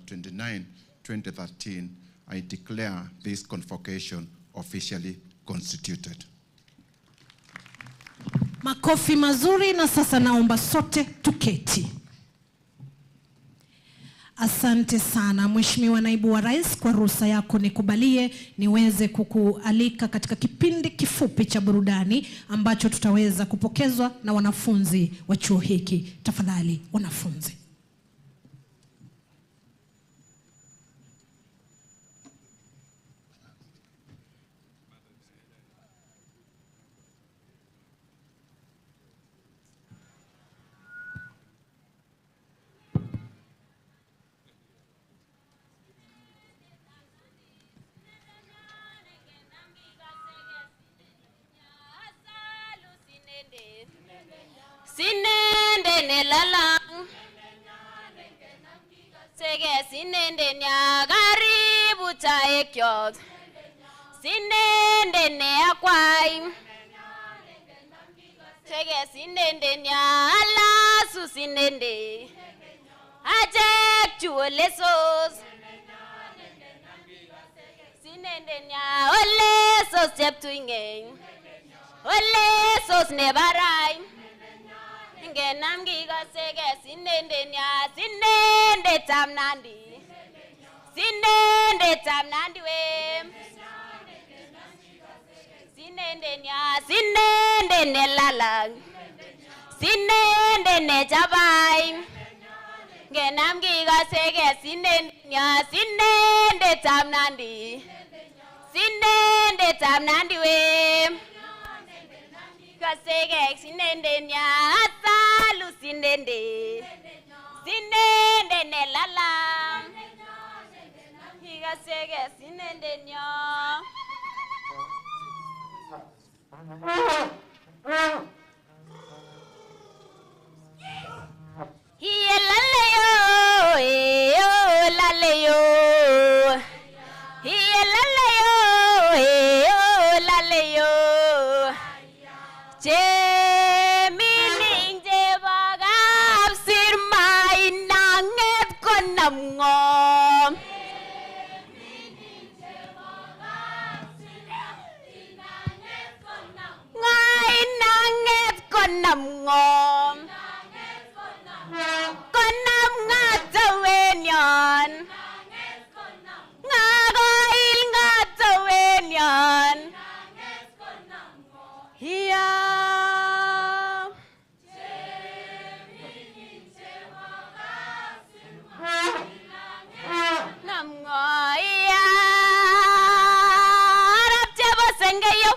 29, 2013, I declare this convocation officially constituted. Makofi mazuri, na sasa naomba sote tuketi. Asante sana Mheshimiwa Naibu wa Rais, kwa ruhusa yako nikubalie niweze kukualika katika kipindi kifupi cha burudani ambacho tutaweza kupokezwa na wanafunzi wa chuo hiki. Tafadhali wanafunzi. Sinende ne lalang Sege sinende nya karibu chaekyot Sinende ne akwai Sege sinende nya alasu sinende Ajek chu Ollessos Sinende nya Ollessos cheptuingen Ollessos ne barai Ngenam gigasege sinende nya sinende tam Nandi Sinende tam Nandi we Sinende nya sinende ne lalang Sinende ne jabai Ngenam gigasege sinende nya sinende tam Nandi Sinende tam Nandi we Kasege sinende nya asalu sinende Sinende ne lala Kasege sinende nya Hiye lale yo yo lale yo Hiye lale yo lale yo Jemining jebagap sirmai nanget konam ngom Ngai nanget konam ngom Konam ngatawen yon Ngagoil ngatawen yon Hiya Nam ngoya Arab jabo sengayo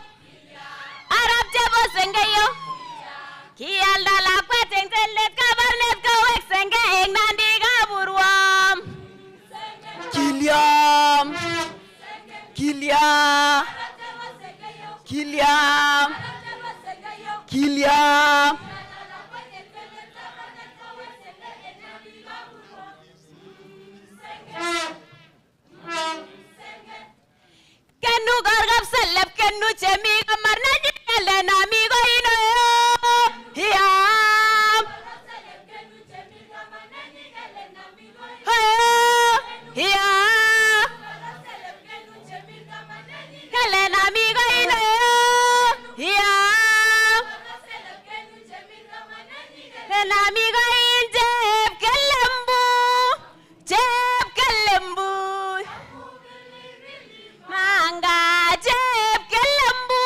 Arab jabo sengayo Kial dalak peteng telet kabarnet kawek sengaeng Nandi kaburwam Kiliam Kiliam Kiliam Kiliam Kenu gargap seleb kenu chemi kamar naji kalen amigo ino Hiam Hiam Kalen amigo ino Hiam Kalen amigo in jeb kalembu Jeb kalembu Manga jeb kalembu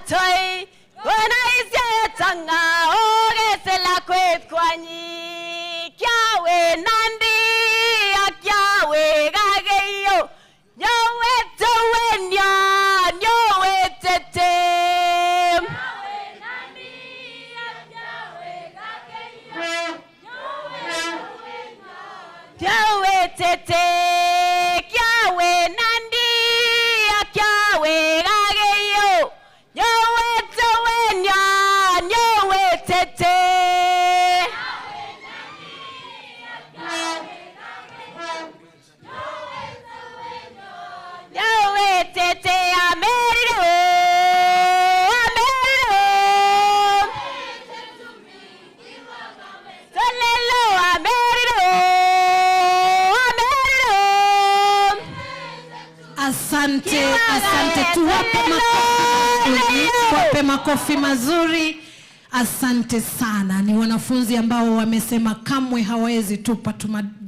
toy. When I say tanga, oh, get la quit quani. Kyawe Nandi, Kyawe Gageyo. Yo, it's a win, yo, it's a team. Kyawe tete, kyawe Nandi, kyawe gageyo. Yowe towe nyan, yowe tete. Yowe tete, amerido, amerido. Solelo, amerido. Asante, asante. Tuwape makofi mazuri. Asante sana. Ni wanafunzi ambao wamesema kamwe hawezi tupa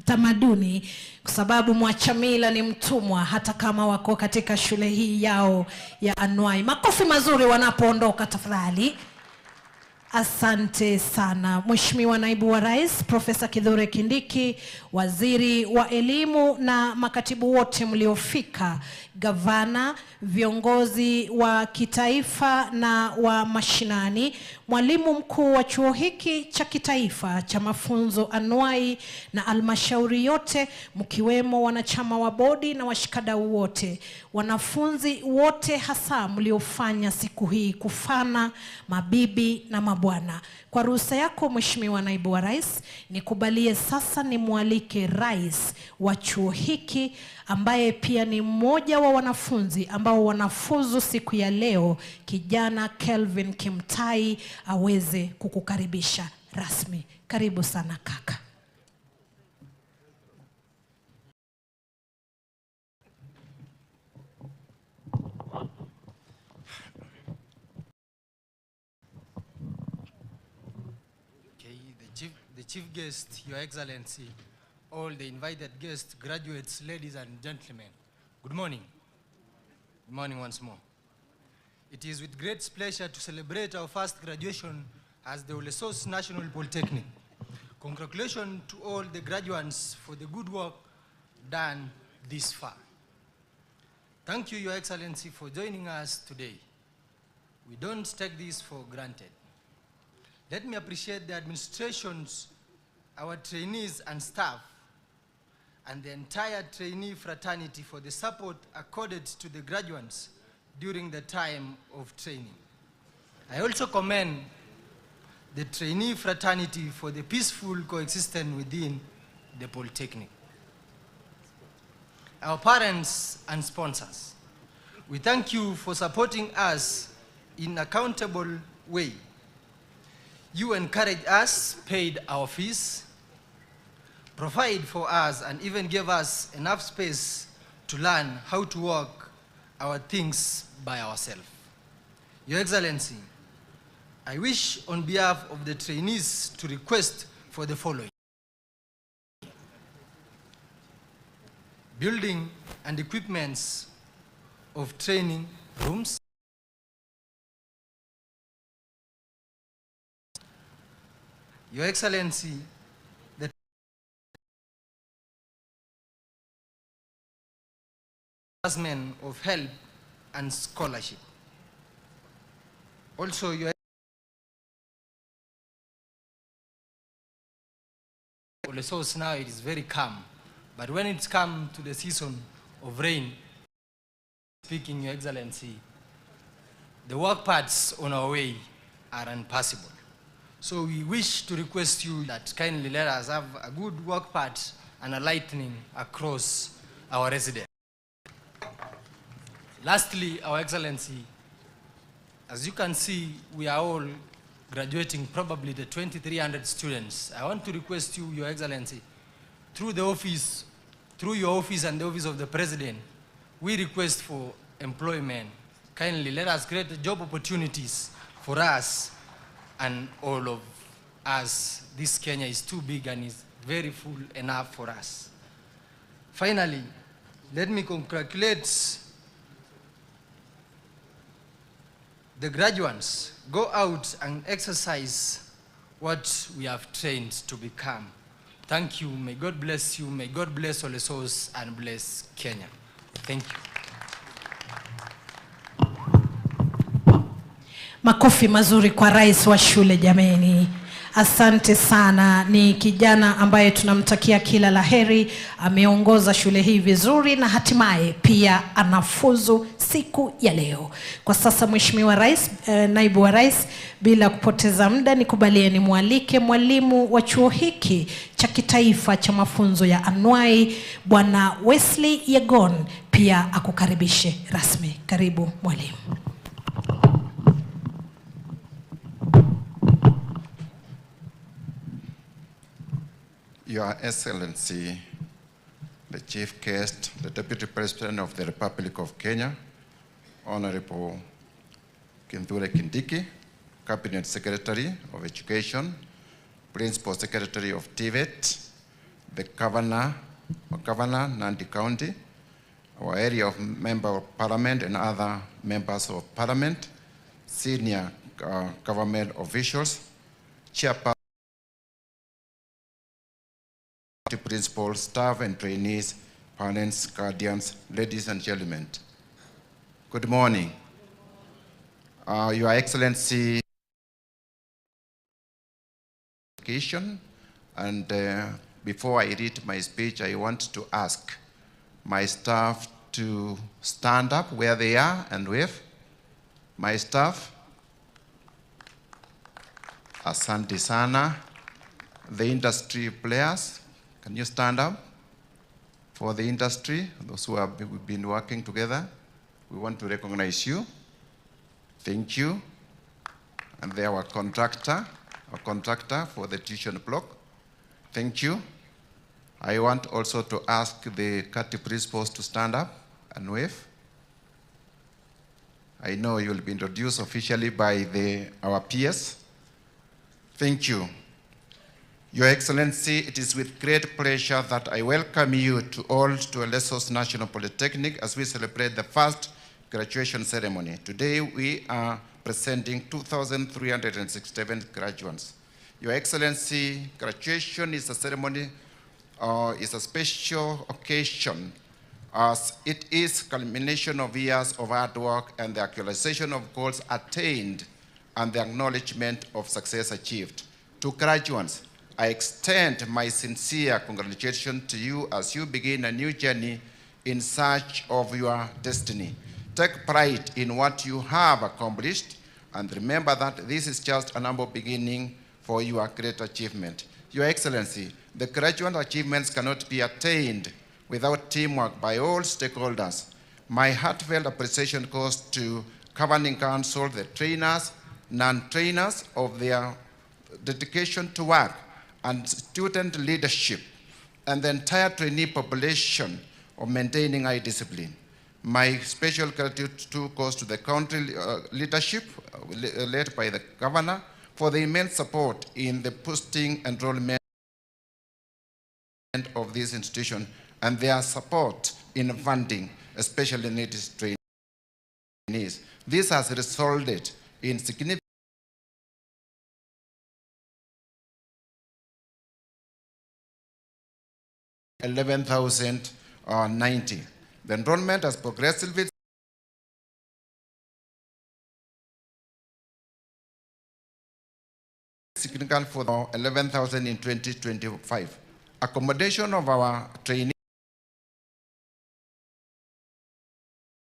tamaduni kwa sababu mwachamila ni mtumwa hata kama wako katika shule hii yao ya anuai. Makofi mazuri wanapoondoka tafadhali. Asante sana. Mheshimiwa Naibu wa Rais, Profesa Kithure Kindiki, Waziri wa Elimu na makatibu wote mliofika, gavana, viongozi wa kitaifa na wa mashinani, mwalimu mkuu wa chuo hiki cha kitaifa cha mafunzo anuai na halmashauri yote, mkiwemo wanachama wa bodi na washikadau wote, wanafunzi wote hasa mliofanya siku hii kufana, mabibi na mabwana. Kwa ruhusa yako Mheshimiwa Naibu wa Rais, nikubalie sasa nimwalike Rais wa chuo hiki ambaye pia ni mmoja wa wanafunzi ambao wanafuzu siku ya leo, kijana Kelvin Kimtai, aweze kukukaribisha rasmi. Karibu sana kaka. The chief guest, Your Excellency, all the invited guests, graduates, ladies and gentlemen, good morning. Good morning once more. It is with great pleasure to celebrate our first graduation as the Ollessos National Polytechnic. Congratulations to all the graduates for the good work done this far. Thank you, Your Excellency, for joining us today. We don't take this for granted. Let me appreciate the administrations, our trainees and staff, and the entire trainee fraternity for the support accorded to the graduates during the time of training. I also commend the trainee fraternity for the peaceful coexistence within the Polytechnic. Our parents and sponsors, we thank you for supporting us in an accountable way. You encouraged us, paid our fees, provide for us, and even gave us enough space to learn how to work our things by ourselves. Your Excellency, I wish on behalf of the trainees to request for the following: building and equipments of training rooms, Your Excellency, the assessment of help and scholarship. Also, Your Ollessos now it is very calm, but when it's come to the season of rain, speaking, Your Excellency, the work paths on our way are impassable. So we wish to request you that kindly let us have a good work path and a lightning across our residence. Lastly, Our Excellency, as you can see, we are all graduating, probably the 2,300 students. I want to request you, Your Excellency, through the office, through your office and the office of the President, we request for employment. Kindly let us create job opportunities for us and all of us. This Kenya is too big and is very full enough for us. Finally, let me congratulate the graduates go out and exercise what we have trained to become. Thank you. May God bless you. May God bless Ollessos and bless Kenya. Thank you. Makofi mazuri kwa rais wa shule jameni. Asante sana. Ni kijana ambaye tunamtakia kila laheri. Ameongoza shule hii vizuri na hatimaye pia anafuzu siku ya leo. Kwa sasa Mheshimiwa Rais, naibu wa rais, bila kupoteza muda nikubalie nimwalike mwalimu wa chuo hiki cha kitaifa cha mafunzo ya anuai Bwana Wesley Yegon pia akukaribishe rasmi. Karibu mwalimu. Your Excellency, the Chief Guest, the Deputy President of the Republic of Kenya, Honorable Kindiki, Cabinet Secretary of Education, Principal Secretary of TVET, the Governor Nandi County, our area of Member of Parliament and other members of Parliament, senior government officials, chairperson, principals, staff and trainees, parents, guardians, ladies and gentlemen. Good morning. Your Excellency, and before I read my speech, I want to ask my staff to stand up where they are and wave. My staff, asante sana. The industry players, can you stand up for the industry, those who have been working together? We want to recognize you. Thank you. And there our contractor for the tuition block. Thank you. I want also to ask the CATI principals to stand up and wave. I know you will be introduced officially by our peers. Thank you. Your Excellency, it is with great pleasure that I welcome you to Ollessos National Polytechnic as we celebrate the first graduation ceremony. Today we are presenting 2,367 graduates. Your Excellency, graduation is a ceremony, is a special occasion as it is culmination of years of hard work and the actualization of goals attained and the acknowledgement of success achieved. To graduates, I extend my sincere congratulations to you as you begin a new journey in search of your destiny. Take pride in what you have accomplished and remember that this is just a humble beginning for your great achievement. Your Excellency, the graduate achievements cannot be attained without teamwork by all stakeholders. My heartfelt appreciation goes to Governing Council, the trainers, non-trainers of their dedication to work, and student leadership, and the entire trainee population of maintaining high discipline. My special gratitude too goes to the country leadership led by the governor for the immense support in the boosting enrollment of this institution and their support in funding, especially needy trainees. This has resulted in significant 11,090. The enrollment has progressively significant for 11,000 in 2025. Accommodation of our trainees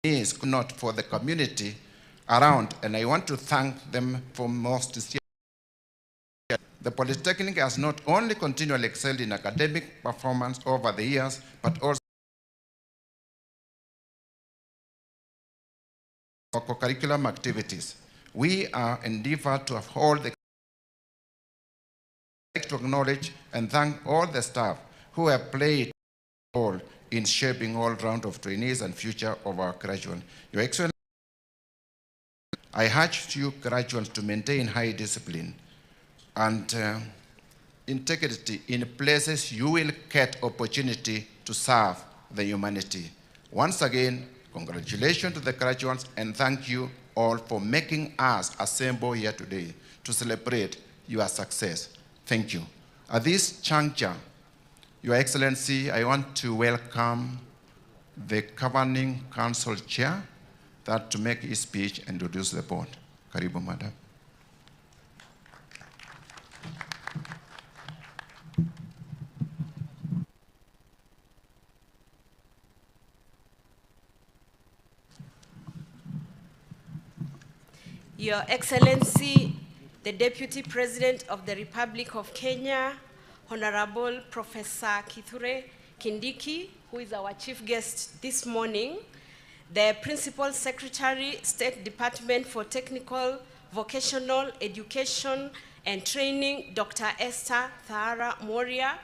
is not for the community around, and I want to thank them for most sincere. The Polytechnic has not only continually excelled in academic performance over the years, but also co-curriculum activities. We are endeavored to uphold the to acknowledge and thank all the staff who have played a role in shaping all round of trainees and future of our graduates. Your Excellency, I urge you graduates to maintain high discipline and integrity in places you will get opportunity to serve the humanity. Once again, congratulations to the graduates and thank you all for making us assemble here today to celebrate your success. Thank you. At this juncture, Your Excellency, I want to welcome the Governing Council Chair that to make his speech and introduce the board. Karibu, Madam. Your Excellency, the Deputy President of the Republic of Kenya, Honorable Professor Kithure Kindiki, who is our chief guest this morning, the Principal Secretary, State Department for Technical, Vocational Education and Training, Dr. Esther Thara Moria,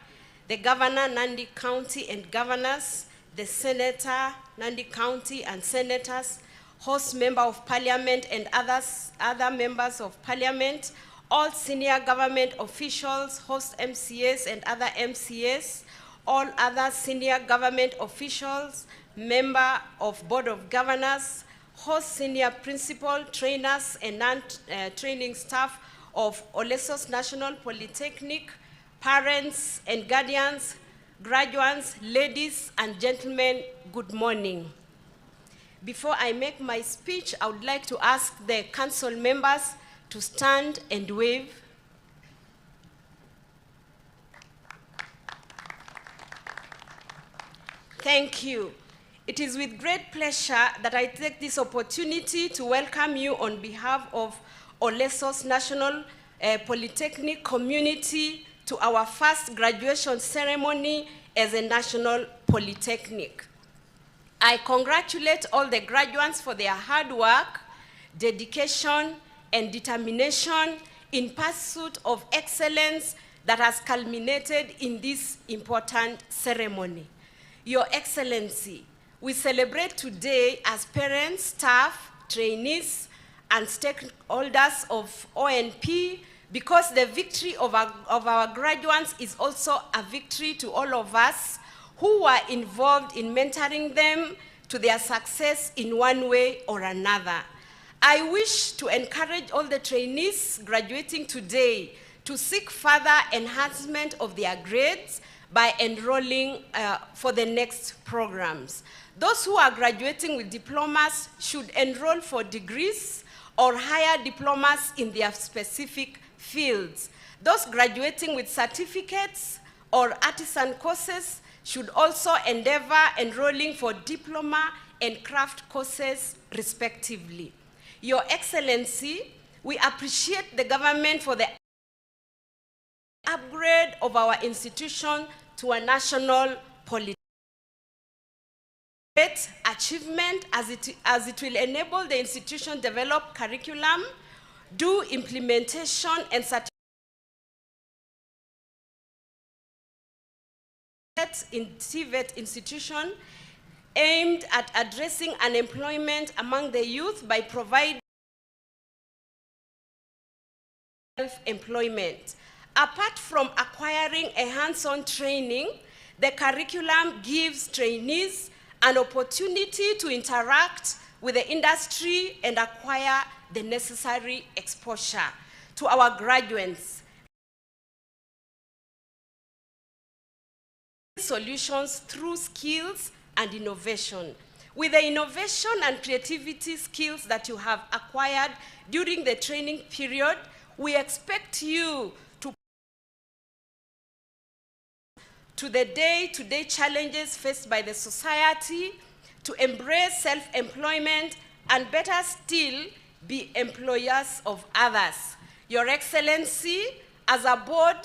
the Governor, Nandi County and Governors, the Senator, Nandi County and Senators, host member of parliament and other members of parliament, all senior government officials, host MCAs and other MCAs, all other senior government officials, member of board of governors, host senior principal, trainers and non-training staff of Ollessos National Polytechnic, parents and guardians, graduates, ladies and gentlemen, good morning. Before I make my speech, I would like to ask the council members to stand and wave. Thank you. It is with great pleasure that I take this opportunity to welcome you on behalf of Ollessos National Polytechnic community to our first graduation ceremony as a national polytechnic. I congratulate all the graduates for their hard work, dedication, and determination in pursuit of excellence that has culminated in this important ceremony. Your Excellency, we celebrate today as parents, staff, trainees, and stakeholders of ONP because the victory of our graduates is also a victory to all of us who were involved in mentoring them to their success in one way or another. I wish to encourage all the trainees graduating today to seek further enhancement of their grades by enrolling for the next programs. Those who are graduating with diplomas should enroll for degrees or higher diplomas in their specific fields. Those graduating with certificates or artisan courses should also endeavor enrolling for diploma and craft courses respectively. Your Excellency, we appreciate the government for the upgrade of our institution to a national polytechnic. Great achievement as it will enable the institution develop curriculum, do implementation and certificate in TVET institution aimed at addressing unemployment among the youth by providing self-employment. Apart from acquiring a hands-on training, the curriculum gives trainees an opportunity to interact with the industry and acquire the necessary exposure. To our graduates, solutions through skills and innovation. With the innovation and creativity skills that you have acquired during the training period, we expect you to the day-to-day challenges faced by the society, to embrace self-employment, and better still, be employers of others. Your Excellency, as a board,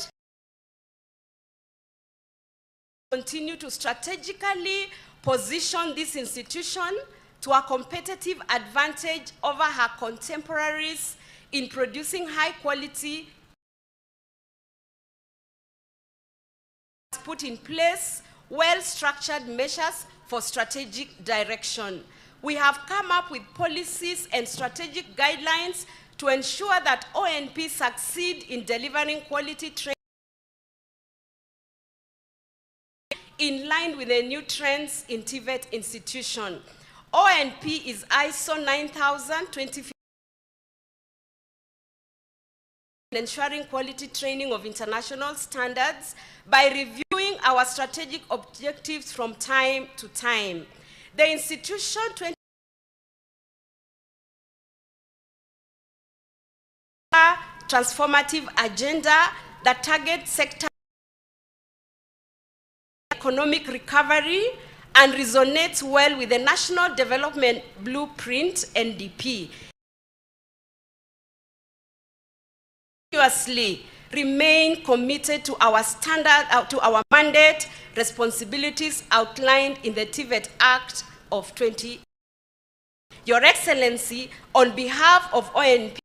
continue to strategically position this institution to a competitive advantage over her contemporaries in producing high quality, put in place well-structured measures for strategic direction. We have come up with policies and strategic guidelines to ensure that ONP succeed in delivering quality training in line with the new trends in TVET institution. ONP is ISO 9000 2015 ensuring quality training of international standards by reviewing our strategic objectives from time to time. The institution transformative agenda that targets sector economic recovery and resonates well with the National Development Blueprint, NDP. Continuously remain committed to our to our mandate, responsibilities outlined in the TVET Act of 20. Your Excellency, on behalf of ONP,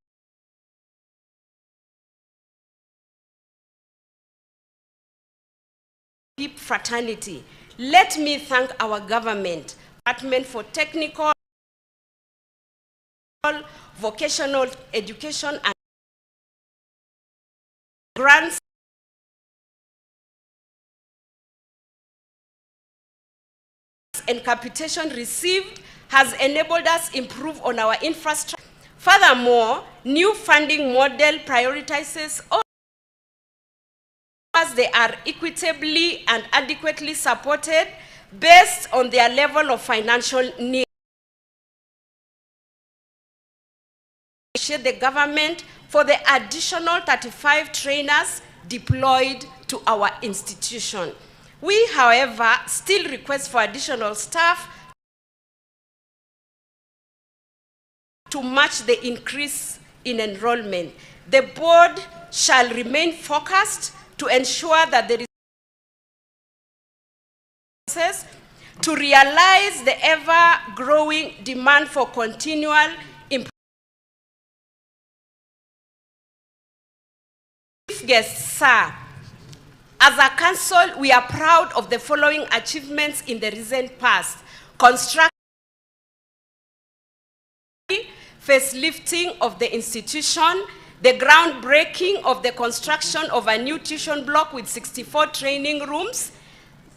fraternity, let me thank our government, Department for Technical, Vocational Education and grants and capitation received has enabled us improve on our infrastructure. Furthermore, new funding model prioritizes all as they are equitably and adequately supported based on their level of financial need. Appreciate the government for the additional 35 trainers deployed to our institution. We, however, still request for additional staff to match the increase in enrollment. The board shall remain focused to ensure that there is to realize the ever-growing demand for continual improvement. Chief guest, sir, as a council, we are proud of the following achievements in the recent past. Construction, facelifting of the institution, the groundbreaking of the construction of a new tuition block with 64 training rooms.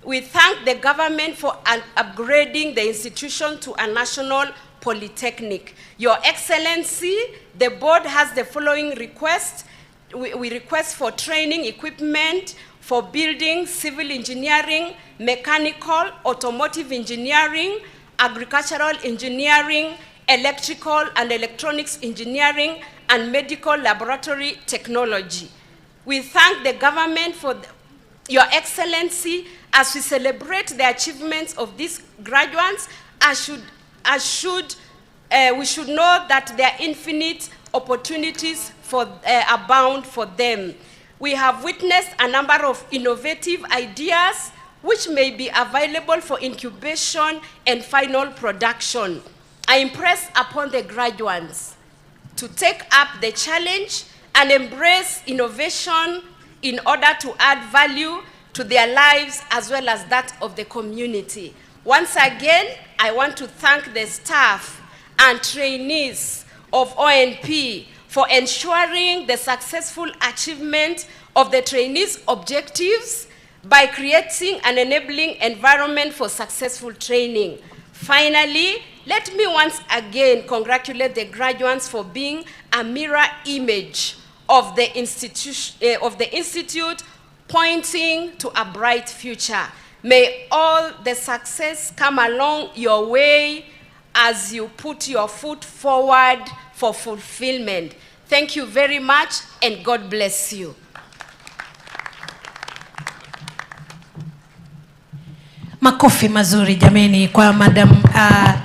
We thank the government for upgrading the institution to a national polytechnic. Your Excellency, the board has the following requests. We request for training equipment for building, civil engineering, mechanical, automotive engineering, agricultural engineering, electrical and electronics engineering, and medical laboratory technology. We thank the government for your Excellency. As we celebrate the achievements of these graduates, we should know that there are infinite opportunities abound for them. We have witnessed a number of innovative ideas which may be available for incubation and final production. I impress upon the graduates to take up the challenge and embrace innovation in order to add value to their lives as well as that of the community. Once again, I want to thank the staff and trainees of ONP for ensuring the successful achievement of the trainees' objectives by creating an enabling environment for successful training. Finally, let me once again congratulate the graduates for being a mirror image of the institute pointing to a bright future. May all the success come along your way as you put your foot forward for fulfillment. Thank you very much, and God bless you. Makofi mazuri jameni kwa Madam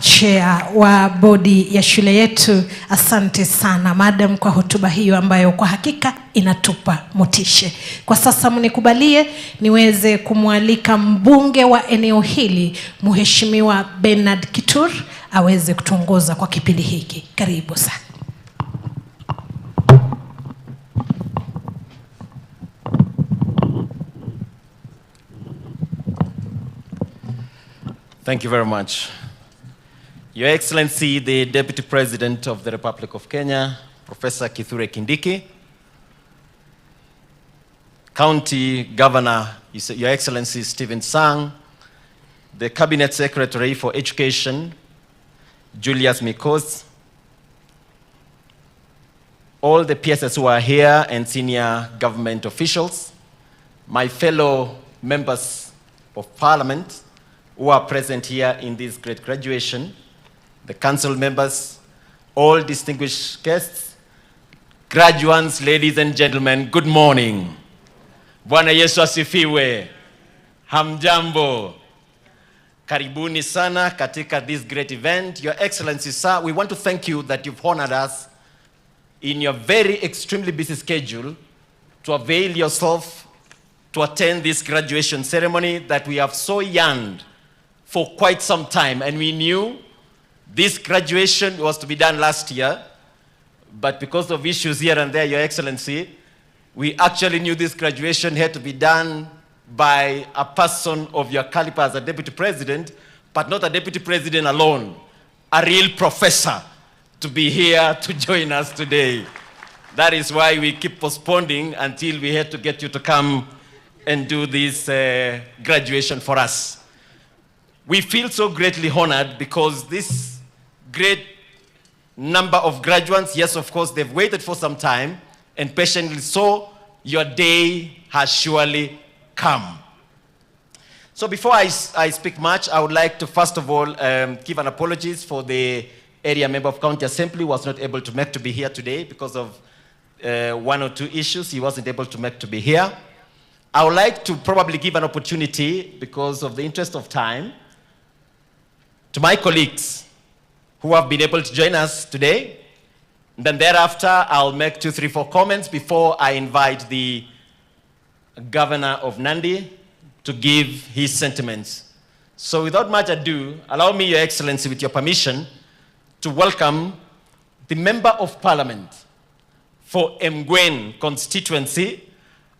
Chair wa bodi ya shule yetu. Asante sana Madam kwa hotuba hiyo ambayo kwa hakika inatupa motisha. Kwa sasa mnikubalie niweze kumwalika mbunge wa eneo hili Mheshimiwa Bernard Kitur aweze kutuongoza kwa kipindi hiki. Karibu sana. Thank you very much. Your Excellency, the Deputy President of the Republic of Kenya, Professor Kithure Kindiki, County Governor, Your Excellency Stephen Sang, the Cabinet Secretary for Education, Julius Mikos, all the PSS who are here and senior government officials, my fellow members of parliament who are present here in this great graduation, the council members, all distinguished guests, graduates, ladies and gentlemen, good morning. Bwana Yesu asifiwe. Hamjambo. Karibuni sana katika this great event. Your Excellency, sir, we want to thank you that you've honored us in your very extremely busy schedule to avail yourself to attend this graduation ceremony that we have so yearned for quite some time. And we knew this graduation was to be done last year, but because of issues here and there, Your Excellency, we actually knew this graduation had to be done by a person of your caliber as a deputy president, but not a deputy president alone, a real professor to be here to join us today. That is why we keep postponing until we had to get you to come and do this graduation for us. We feel so greatly honored because this great number of graduates, yes, of course, they've waited for some time and patiently so, your day has surely come. So before I speak much, I would like to first of all give an apologies for the area member of County Assembly who was not able to make to be here today because of one or two issues. He wasn't able to make to be here. I would like to probably give an opportunity, because of the interest of time, to my colleagues who have been able to join us today. And then thereafter, I'll make 2, 3, 4 comments before I invite the Governor of Nandi to give his sentiments. So without much ado, allow me, Your Excellency, with your permission, to welcome the Member of Parliament for Mgwen constituency,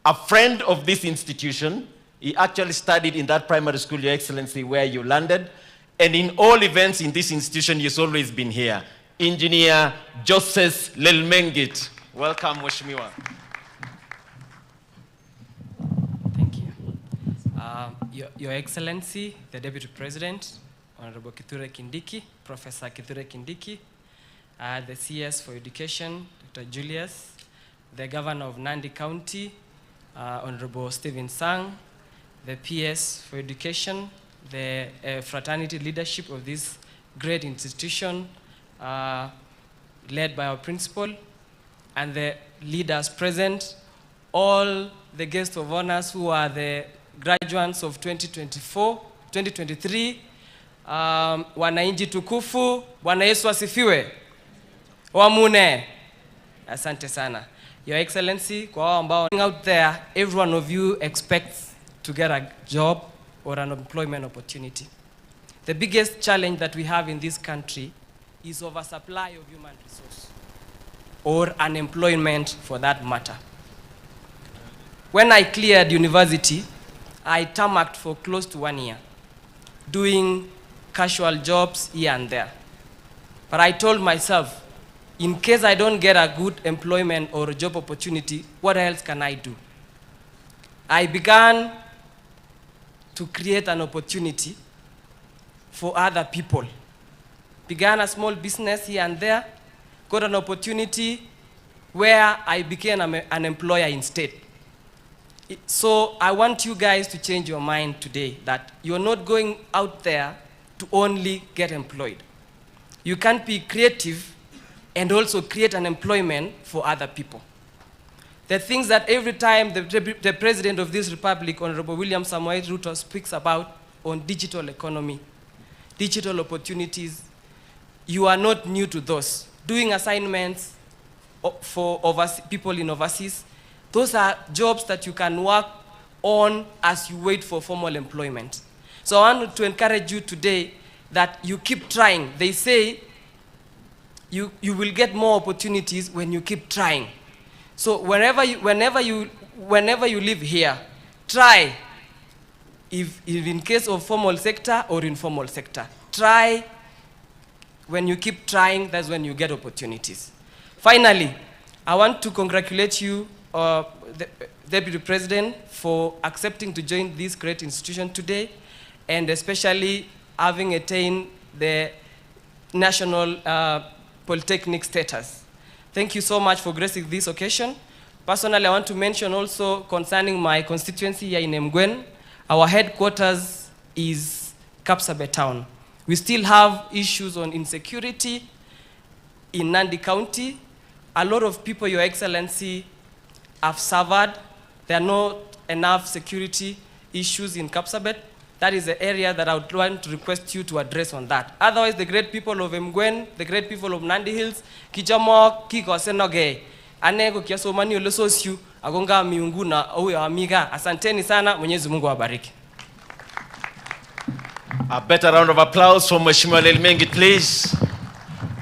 a friend of this institution. He actually studied in that primary school, Your Excellency, where you landed. And in all events in this institution, he's always been here. Engineer Joseph Lelmengit. Welcome, Mheshimiwa. Thank you. Your Excellency, the Deputy President, Honorable Kindiki, Professor Kindiki, the CS for Education, Dr. Julius, the Governor of Nandi County, Honorable Stephen Sang, the PS for Education, the fraternity leadership of this great institution, led by our principal, and the leaders present, all the guests of honors who are the graduates of 2023, wananchi tukufu, Bwana Yesu asifiwe. Wamune. Asante sana. Your Excellency, kwa wao ambao out there, every one of you expects to get a job or an employment opportunity. The biggest challenge that we have in this country is oversupply of human resource, or unemployment for that matter. When I cleared university, I tarmacked for close to 1 year, doing casual jobs here and there. But I told myself, in case I don't get a good employment or a job opportunity, what else can I do? I began to create an opportunity for other people. Began a small business here and there, got an opportunity where I became an employer instead. So I want you guys to change your mind today that you're not going out there to only get employed. You can be creative and also create an employment for other people. The things that every time the President of this Republic, Honorable William Samoei Ruto, speaks about on digital economy, digital opportunities, you are not new to those. Doing assignments for people in overseas, those are jobs that you can work on as you wait for formal employment. So I want to encourage you today that you keep trying. They say you will get more opportunities when you keep trying. So whenever you live here, try, if in case of formal sector or informal sector, try. When you keep trying, that's when you get opportunities. Finally, I want to congratulate you, the Deputy President, for accepting to join this great institution today, and especially having attained the national Polytechnic status. Thank you so much for gracing this occasion. Personally, I want to mention also concerning my constituency here in Mgwen, our headquarters is Kapsabet town. We still have issues on insecurity in Nandi County. A lot of people, Your Excellency, have suffered. There are not enough security issues in Kapsabet. That is the area that I would want to request you to address on that. Otherwise, the great people of Mgwen, the great people of Nandi Hills, kijamo kiko senoge, aneko kiasomani Ollessos agonga miunguna au amiga. Asanteni sana, Mwenyezi Mungu awabariki. A better round of applause for Mheshimiwa Lelmengit, please.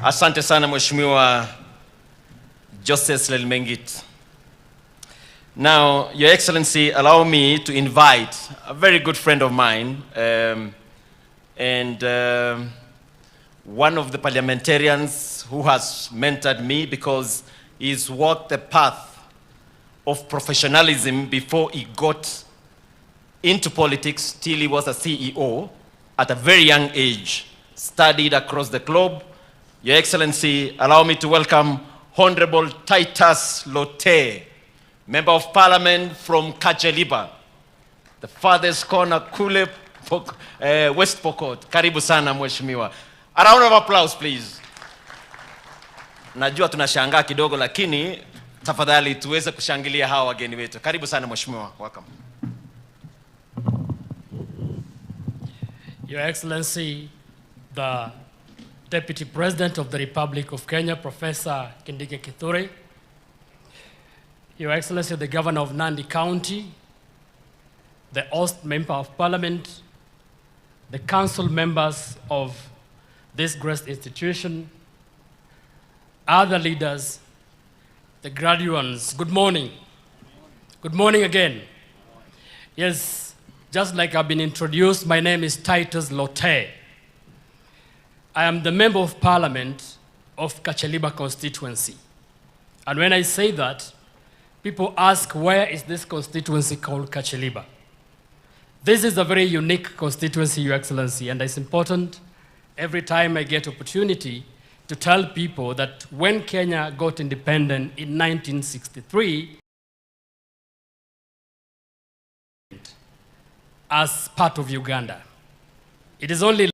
Asante sana Mheshimiwa Joseph Lelmengit. Now, Your Excellency, allow me to invite a very good friend of mine and one of the parliamentarians who has mentored me because he's walked the path of professionalism before he got into politics till he was a CEO at a very young age, studied across the globe. Your Excellency, allow me to welcome Honorable Titus Lote, Member of Parliament from Kacheliba, the farthest corner, Kule, West Pokot. Karibu sana Mheshimiwa. A round of applause, please. Najua tunashangaa kidogo lakini tafadhali tuweze kushangilia hawa wageni wetu. Karibu sana Mheshimiwa. Welcome. Your Excellency, the Deputy President of the Republic of Kenya, Professor Kindiki, Your Excellency, the Governor of Nandi County, the host Member of Parliament, the council members of this great institution, other leaders, the graduates, good morning. Good morning again. Yes, just like I've been introduced, my name is Titus Lote. I am the Member of Parliament of Kacheliba constituency. And when I say that, people ask, where is this constituency called Kacheliba? This is a very unique constituency, Your Excellency, and it's important every time I get opportunity to tell people that when Kenya got independent in 1963, as part of Uganda, it is only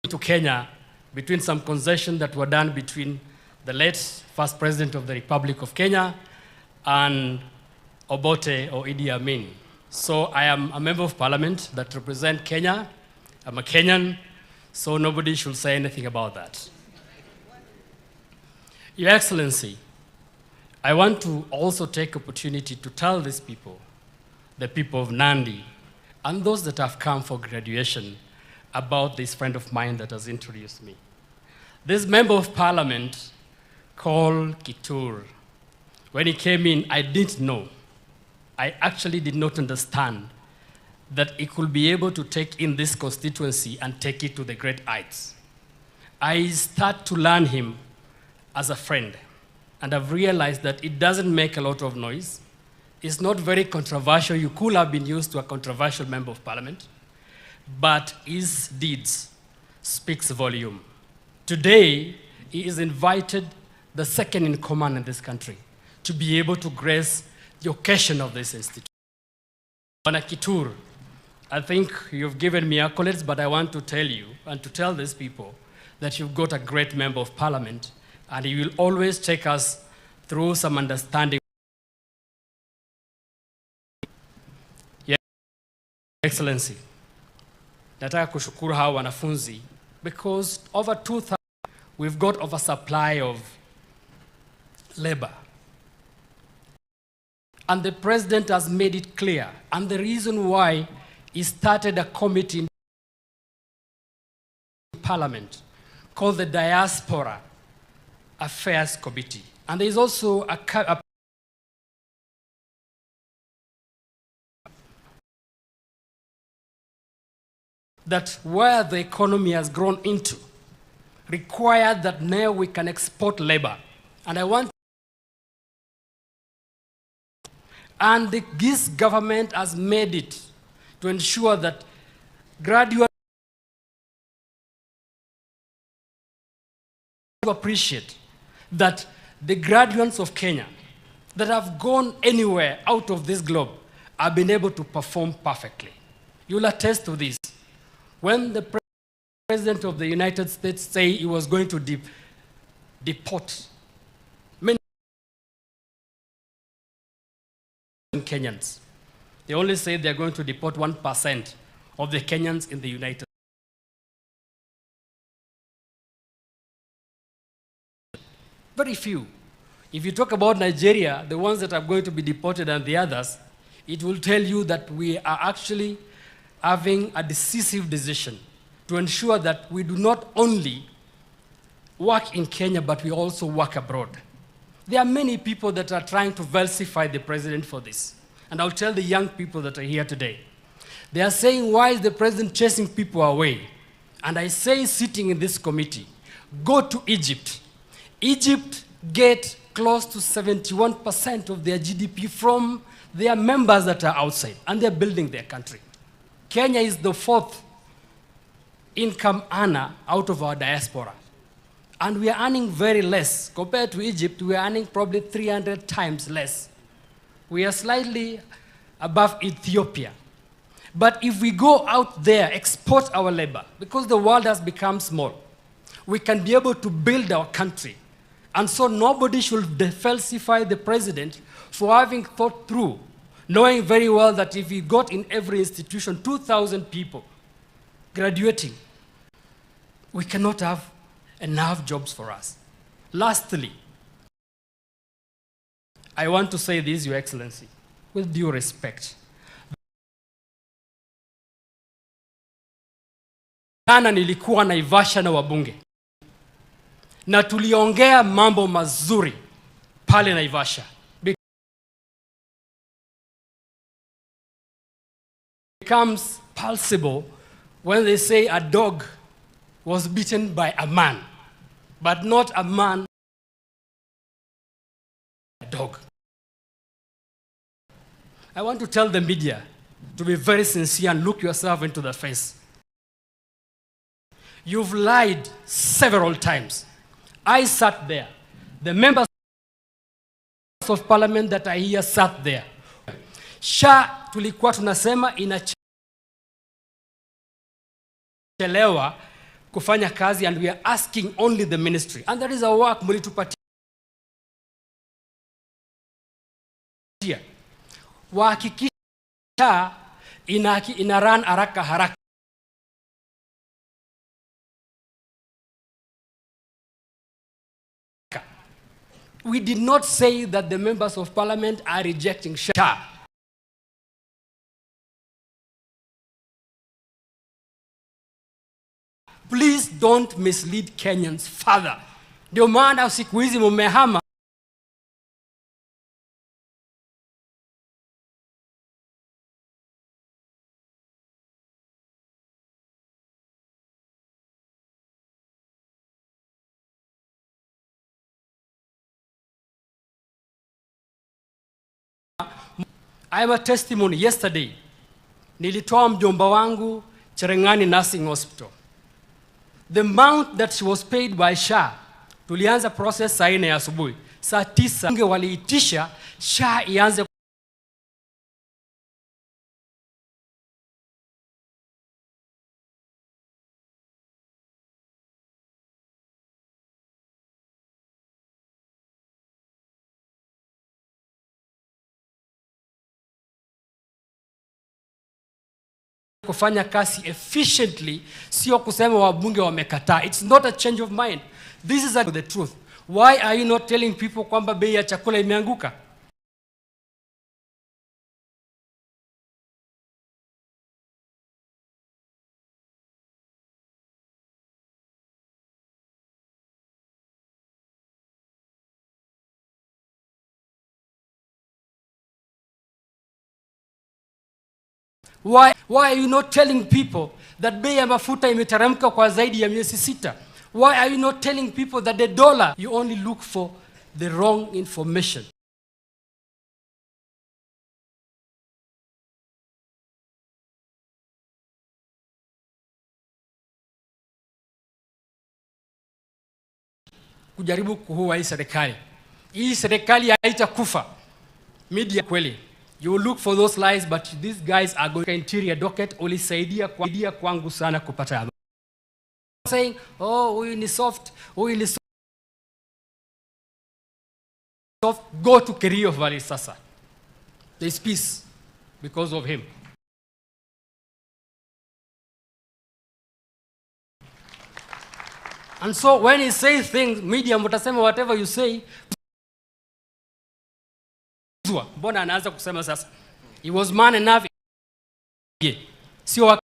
to Kenya between some concessions that were done between the late first president of the Republic of Kenya and Obote or Idi Amin. So I am a member of parliament that represents Kenya. I'm a Kenyan, so nobody should say anything about that. Your Excellency, I want to also take opportunity to tell these people, the people of Nandi, and those that have come for graduation, about this friend of mine that has introduced me. This member of parliament called Kitur, when he came in, I didn't know. I actually did not understand that he could be able to take in this constituency and take it to the great heights. I start to learn him as a friend, and I've realized that it doesn't make a lot of noise. It's not very controversial. You could have been used to a controversial member of parliament, but his deeds speaks volume. Today, he is invited, the second in command in this country, to be able to grace the occasion of this institution. Bwana Kitur, I think you've given me accolades, but I want to tell you and to tell these people that you've got a great member of parliament, and he will always take us through some understanding. Your Excellency, nataka kushukuru hawa wanafunzi because over 2,000 we've got oversupply of labor. And the president has made it clear. And the reason why he started a committee in Parliament called the Diaspora Affairs Committee. And there is also a that where the economy has grown into required that now we can export labor. And I want, and this government has made it to ensure that graduates appreciate that the graduates of Kenya that have gone anywhere out of this globe have been able to perform perfectly. You'll attest to this. When the President of the United States said he was going to deport many Kenyans, they only say they're going to deport 1% of the Kenyans in the United States. Very few. If you talk about Nigeria, the ones that are going to be deported and the others, it will tell you that we are actually having a decisive decision to ensure that we do not only work in Kenya, but we also work abroad. There are many people that are trying to falsify the president for this. And I'll tell the young people that are here today. They are saying, why is the president chasing people away? And I say, sitting in this committee, go to Egypt. Egypt get close to 71% of their GDP from their members that are outside, and they're building their country. Kenya is the 4th income earner out of our diaspora. And we are earning very less. Compared to Egypt, we are earning probably 300 times less. We are slightly above Ethiopia. But if we go out there, export our labor, because the world has become small, we can be able to build our country. And so nobody should falsify the president for having thought through, knowing very well that if he got in every institution 2,000 people graduating, we cannot have enough jobs for us. Lastly, I want to say this, Your Excellency, with due respect. Jana nilikuwa Naivasha na wabunge, na tuliongea mambo mazuri pale Naivasha. Becomes palpable when they say a dog was beaten by a man, but not a man, a dog. I want to tell the media to be very sincere and look yourself into the face. You've lied several times. I sat there. The members of parliament that are here sat there. SHA tulikuwa tunasema inachelewa kufanya kazi, and we are asking only the ministry. And that is a work mulitupatia. Wahakikisha ina run haraka. We did not say that the members of parliament are rejecting SHA. Please don't mislead Kenyans further. Ndio maana siku hizi mumehama I have a testimony yesterday. Nilitoa mjomba wangu Cherengani Nursing Hospital. The amount that she was paid by SHA, tulianza process saa 4 ya asubuhi. Saa 9 waliitisha SHA ianze kufanya kazi efficiently, sio kusema wabunge wamekataa. It's not a change of mind. This is the truth. Why are you not telling people kwamba bei ya chakula imeanguka? Why are you not telling people that bei ya mafuta imeteremka kwa zaidi ya miezi 6? Why are you not telling people that the dollar, you only look for the wrong information? kujaribu kuua hii serikali. Hii serikali haitakufa. Media kweli. You will look for those lies, but these guys are going to interior docket. Ulisaidia kwangu sana kupata habari. Saying, oh, huyu ni soft, huyu ni soft. Go to Kerio Valley sasa. There is peace because of him. And so when he says things, media mtasema whatever you say, mbona anaanza kusema sasa? He was man enough. Sio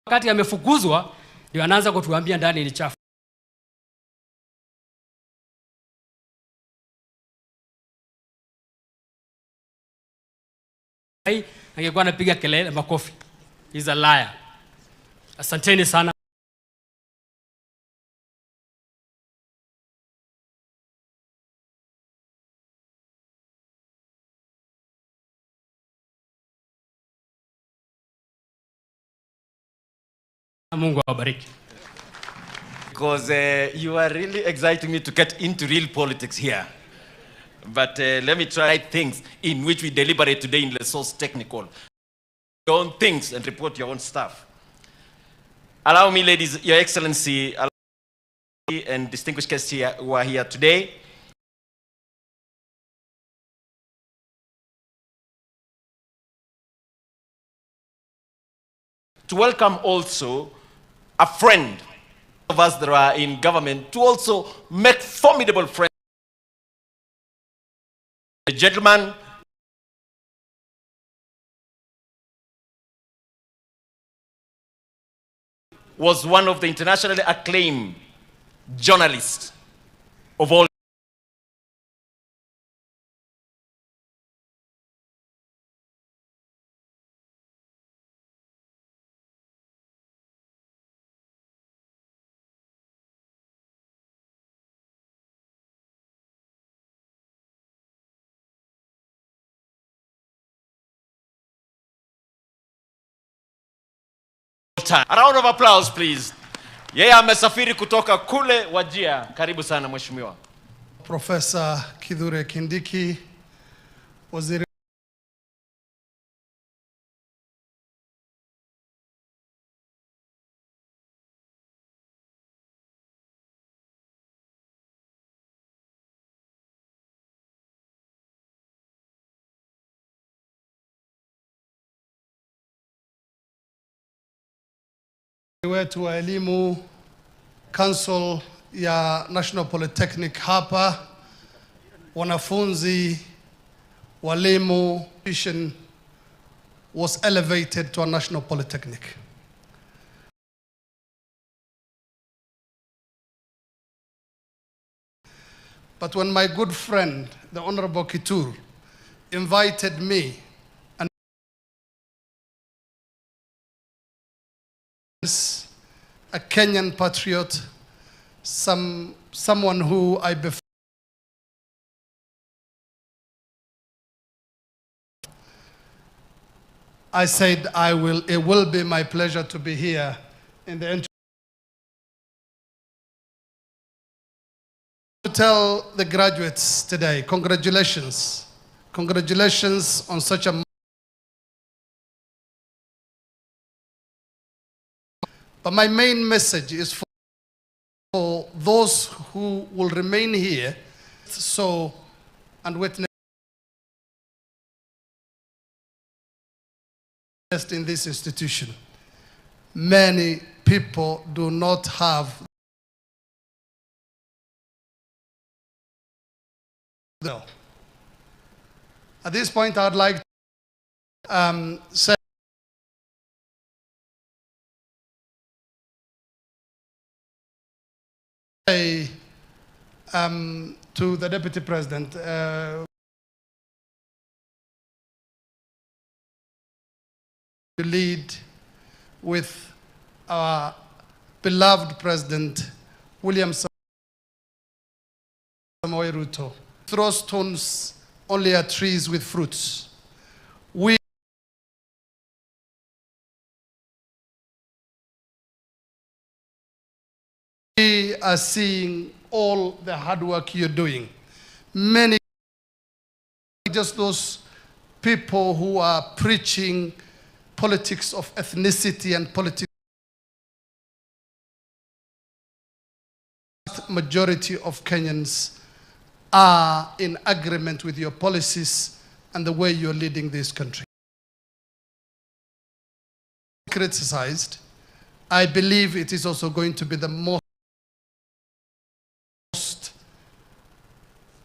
wakati amefukuzwa ndio anaanza kutuambia ndani ni chafu. Angekuwa anapiga kelele makofi. He's a liar. Asanteni sana. Mungu awabariki. Because you are really exciting me to get into real politics here. But let me try things in which we deliberate today in Ollessos Technical. Your own things and report your own stuff. Allow me, ladies, Your Excellency, and distinguished guests here who are here today, to welcome also a friend of us that are in government, to also make formidable friends. The gentleman was one of the internationally acclaimed journalists of all. A round of applause, please. Yeye amesafiri kutoka kule Wajia. Karibu sana mheshimiwa. Professor Kithure Kindiki, waziri wetu wa elimu, Council ya National Polytechnic hapa, wanafunzi, walimu, was elevated to a national polytechnic. But when my good friend, the Honorable Kithure, invited me, a Kenyan patriot, someone who I said it will be my pleasure to be here in the to tell the graduates today, congratulations. Congratulations on such a But my main message is for those who will remain here and witness in this institution. Many people do not have At this point, I'd like to say to the Deputy President, to lead with our beloved President, William Samoei Ruto. Throw stones only at trees with fruits. We are seeing all the hard work you're doing. Many, just those people who are preaching politics of ethnicity and politics. Majority of Kenyans are in agreement with your policies and the way you're leading this country. Criticized, I believe it is also going to be the most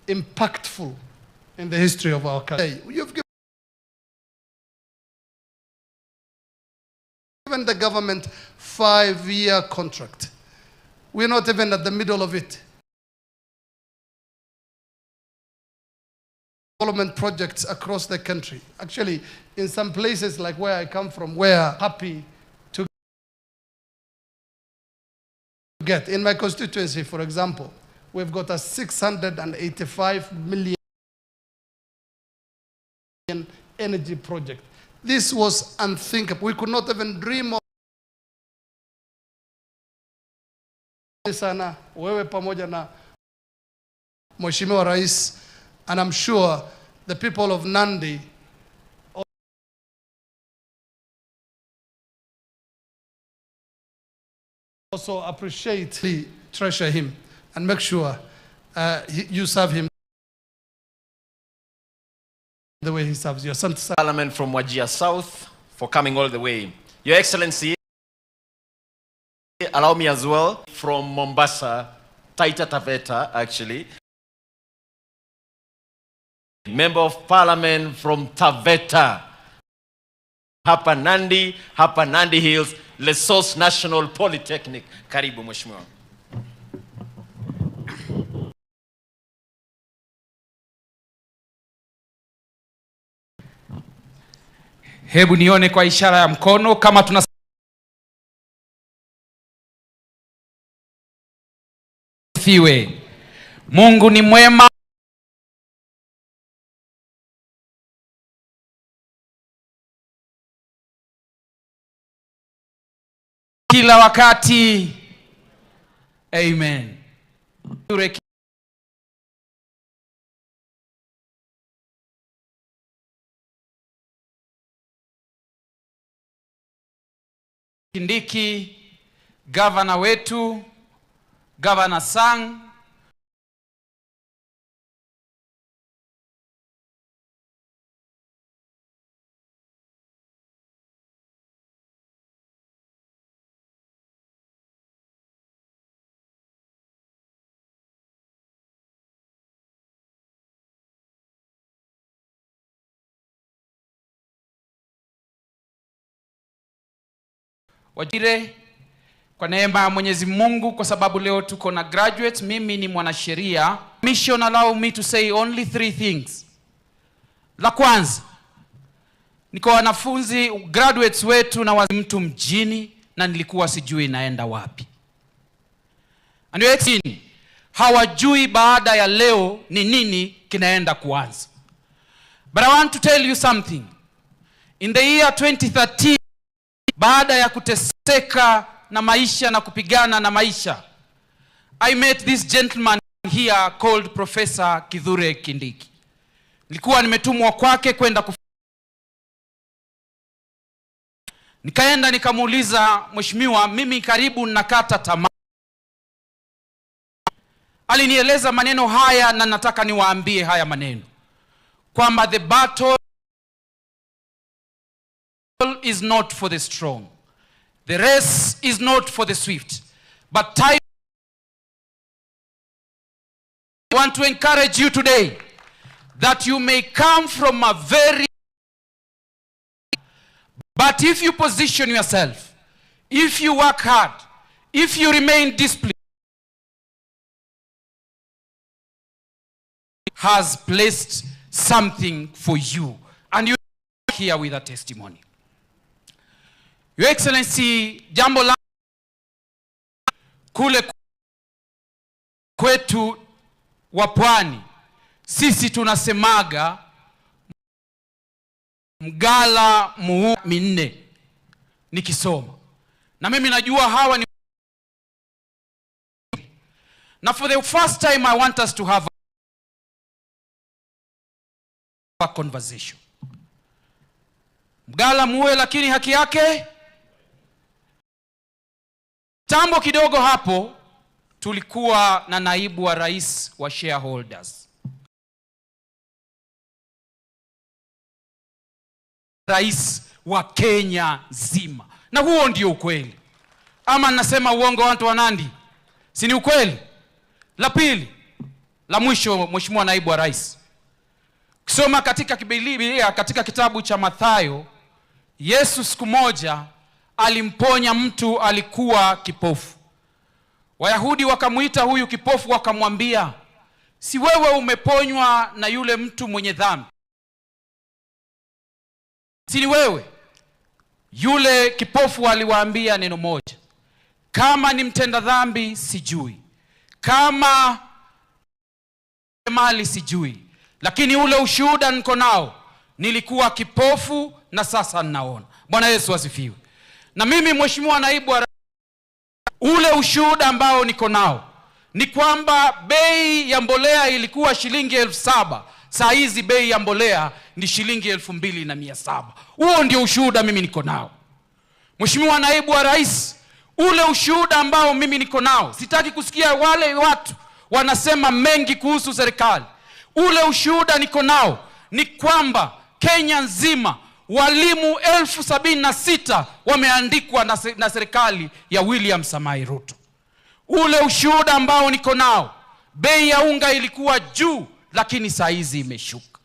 impactful in the history of our country. You've given the government 5-year contract. We're not even at the middle of it. Development projects across the country. Actually, in some places like where I come from, we're happy to get. In my constituency, for example, we've got a 685 million energy project. This was unthinkable. We could not even dream of sana wewe pamoja na Mheshimiwa Rais, and I'm sure the people of Nandi also appreciate, treasure him, and make sure you serve him the way he serves you. Parliament from Wajir South for coming all the way. Your Excellency, allow me as well, from Mombasa, Taita Taveta actually. Member of Parliament from Taveta, hapa Nandi Hills, Ollessos National Polytechnic. Karibu Mheshimiwa. Hebu nione kwa ishara ya mkono kama tuna fiwe. Mungu ni mwema kila wakati. Amen. Kindiki, gavana wetu, Governor Sang, Wajire, kwa neema ya Mwenyezi Mungu, kwa sababu leo tuko na graduates. Mimi ni mwanasheria. Mission allow me to say only 3 things. La kwanza, niko wanafunzi graduates wetu na mtu mjini na nilikuwa sijui naenda wapi. And you're excited. Hawajui baada ya leo ni nini kinaenda kuanza. But I want to tell you something. In the year 2013, baada ya kuteseka na maisha na kupigana na maisha, I met this gentleman here called Professor Kithure Kindiki. Nilikuwa nimetumwa kwake kwenda nikaenda nikamuuliza, Mheshimiwa, mimi karibu nakata tamaa. Alinieleza maneno haya na nataka niwaambie haya maneno, kwamba the battle is not for the strong. The race is not for the swift. But time. I want to encourage you today that you may come from a very, but if you position yourself, if you work hard, if you remain disciplined, has placed something for you, and you are here with a testimony. Your Excellency, jambo la kule kwetu wa pwani, sisi tunasemaga mgala minne nikisoma. Na mimi najua hawa ni, Na for the first time I want us to have a conversation. Mgala muwe lakini haki yake. Tambo kidogo hapo tulikuwa na naibu wa rais wa shareholders. Rais wa Kenya zima. Na huo ndio ukweli. Ama nasema uongo watu wa Nandi? Si ni ukweli? La pili, la mwisho, Mheshimiwa naibu wa rais. Kusoma katika Biblia, katika kitabu cha Mathayo, Yesu siku moja alimponya mtu alikuwa kipofu. Wayahudi wakamuita huyu kipofu wakamwambia, si wewe umeponywa na yule mtu mwenye dhambi? Si ni wewe? Yule kipofu aliwaambia neno moja, kama ni mtenda dhambi sijui, kama mali sijui, lakini ule ushuhuda niko nao, nilikuwa kipofu na sasa ninaona. Bwana Yesu asifiwe. Na mimi Mheshimiwa naibu wa rais, ule ushuhuda ambao niko nao ni kwamba bei ya mbolea ilikuwa shilingi 7,000, saa hizi bei ya mbolea ni shilingi 2,700. Huo ndio ushuhuda mimi niko nao. Mheshimiwa naibu wa rais, ule ushuhuda ambao mimi niko nao, sitaki kusikia wale watu wanasema mengi kuhusu serikali. Ule ushuhuda niko nao ni kwamba Kenya nzima walimu 76,000 wameandikwa na serikali ya William Samoei Ruto. Ule ushuhuda ambao niko nao, bei ya unga ilikuwa juu lakini saa hizi imeshuka.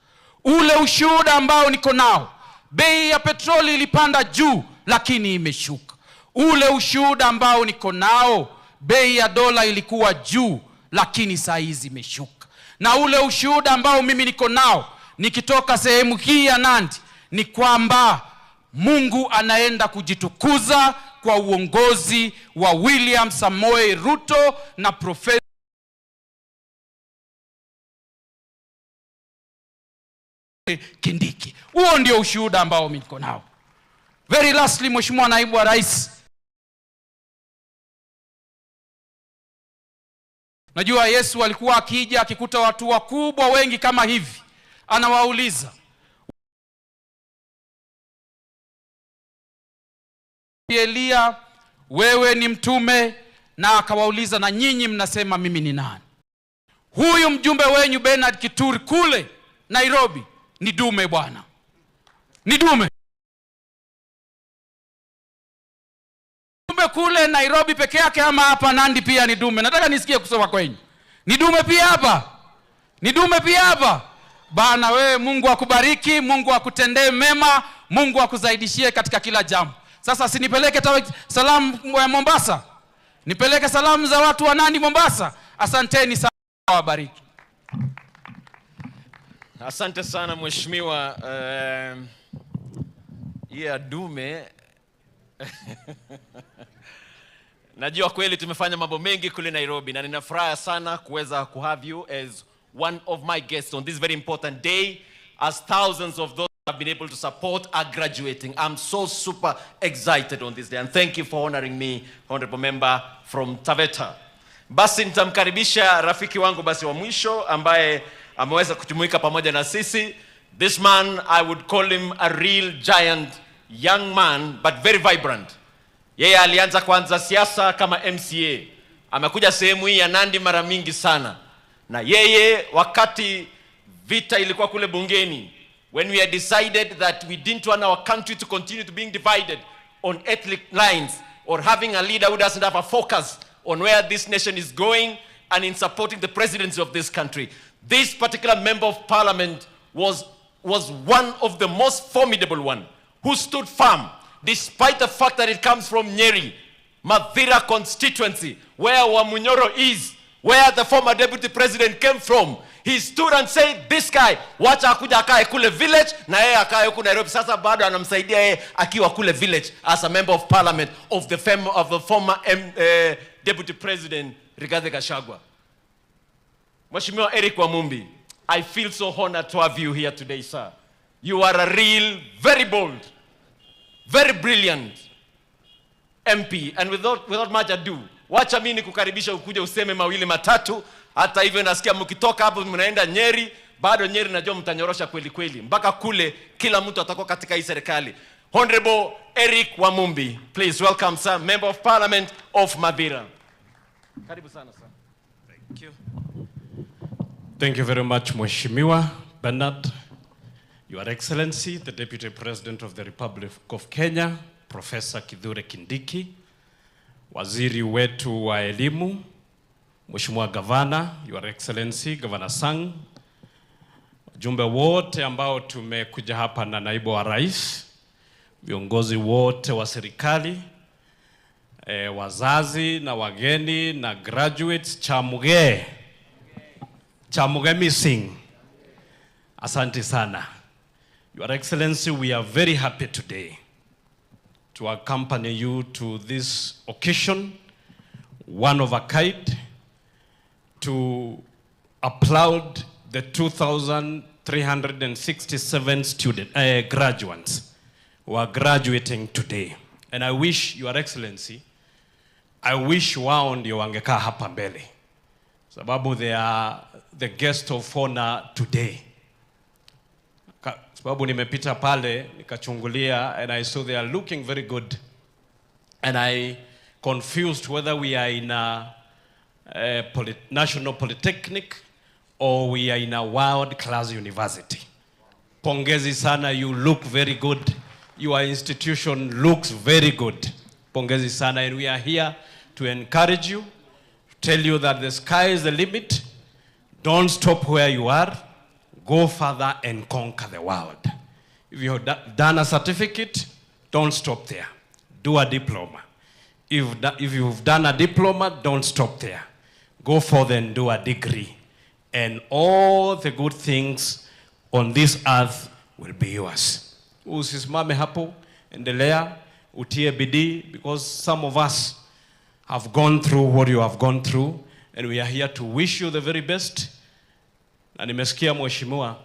Ule ushuhuda ambao niko nao, bei ya petroli ilipanda juu lakini imeshuka. Ule ushuhuda ambao niko nao, bei ya dola ilikuwa juu lakini saa hizi imeshuka. Na ule ushuhuda ambao mimi niko nao nikitoka sehemu hii ya Nandi ni kwamba Mungu anaenda kujitukuza kwa uongozi wa William Samoei Ruto na Profesa Kindiki. Huo ndio ushuhuda ambao mimi niko nao. Very lastly, Mheshimiwa naibu wa rais, najua Yesu alikuwa akija akikuta watu wakubwa wengi kama hivi, anawauliza, Elia, wewe ni mtume? Na akawauliza, na nyinyi mnasema mimi ni nani? Huyu mjumbe wenyu Bernard Kituri kule Nairobi ni dume bwana. Ni dume. Dume kule Nairobi peke yake ama hapa Nandi pia ni dume? Nataka nisikie kusoma kwenyu. Ni dume pia hapa? Ni dume pia hapa? Bana wewe, Mungu akubariki, Mungu akutendee mema, Mungu akuzaidishie katika kila jambo. Sasa sinipeleke salamu ya Mombasa? Nipeleke salamu za watu wa Nandi Mombasa? Asanteni sana, wabariki. Asante sana Mheshimiwa. Dume. Najua kweli tumefanya mambo mengi kule Nairobi na ninafurahi sana kuweza kuhave you as one of my guests on this very important day, as thousands of those have been able to support are graduating. I'm so super excited on this day, and thank you for honoring me, honorable member from Taveta. Basi nitamkaribisha rafiki wangu basi wa mwisho ambaye ameweza kujumuika pamoja na sisi. This man, I would call him a real giant young man, but very vibrant. Yeye alianza kuanza siasa kama MCA. Amekuja sehemu hii ya Nandi mara mingi sana. Na yeye wakati vita ilikuwa kule bungeni, when we had decided that we didn't want our country to continue to being divided on ethnic lines, or having a leader who doesn't have a focus on where this nation is going and in supporting the presidency of this country, this particular member of parliament was one of the most formidable one, who stood firm despite the fact that it comes from Nyeri, Mathira constituency, where Wamunyoro is, where the former deputy president came from. He stood and said, this guy, wacha akuja akae kule village, na yeye akae huku Nairobi. Sasa bado anamsaidia yeye akiwa kule village as a member of parliament of the former deputy president Rigathi Gachagua. Mheshimiwa Eric Wamumbi, I feel so honored to have you here today, sir. You are a real, very bold, very brilliant MP, and without much ado, Wacha mimi nikukaribisha ukuje useme mawili matatu. Hata hivyo nasikia mkitoka hapo mnaenda Nyeri, bado Nyeri najua mtanyorosha kweli kweli. Mpaka kule kila mtu atakuwa katika hii serikali. Honorable Eric Wamumbi, please welcome sir, Member of Parliament of Mabira. Karibu sana sir. Thank you. Thank you very much, Mheshimiwa Bernard, Your Excellency, the Deputy President of the Republic of Kenya, Professor Kithure Kindiki, Waziri wetu wa elimu, Mheshimiwa Gavana, Your Excellency, Governor Sang, wajumbe wote ambao tumekuja hapa na naibu wa rais, viongozi wote wa serikali, wazazi na wageni na graduates, Chamuge missing. Asante sana. Your Excellency, we are very happy today to accompany you to this occasion, one of a kind, to applaud the 2,367 graduates who are graduating today. And I wish, Your Excellency, I wish wao ndio wangekaa hapa mbele, sababu they are the guest of honor today. Sababu nimepita pale nikachungulia and I saw they are looking very good, and I confused whether we are in a national polytechnic or we are in a world class university. Pongezi sana, you look very good. Your institution looks very good. Pongezi sana, and we are here to encourage you, tell you that the sky is the limit. Don't stop where you are. Go further and conquer the world. If you have done a certificate, don't stop there. Do a diploma. If you've done a diploma, don't stop there. Go further and do a degree. And all the good things on this earth will be yours. Usisimame hapo, endelea, utie bidii, because some of us have gone through what you have gone through, and we are here to wish you the very best. Na nimesikia Mheshimiwa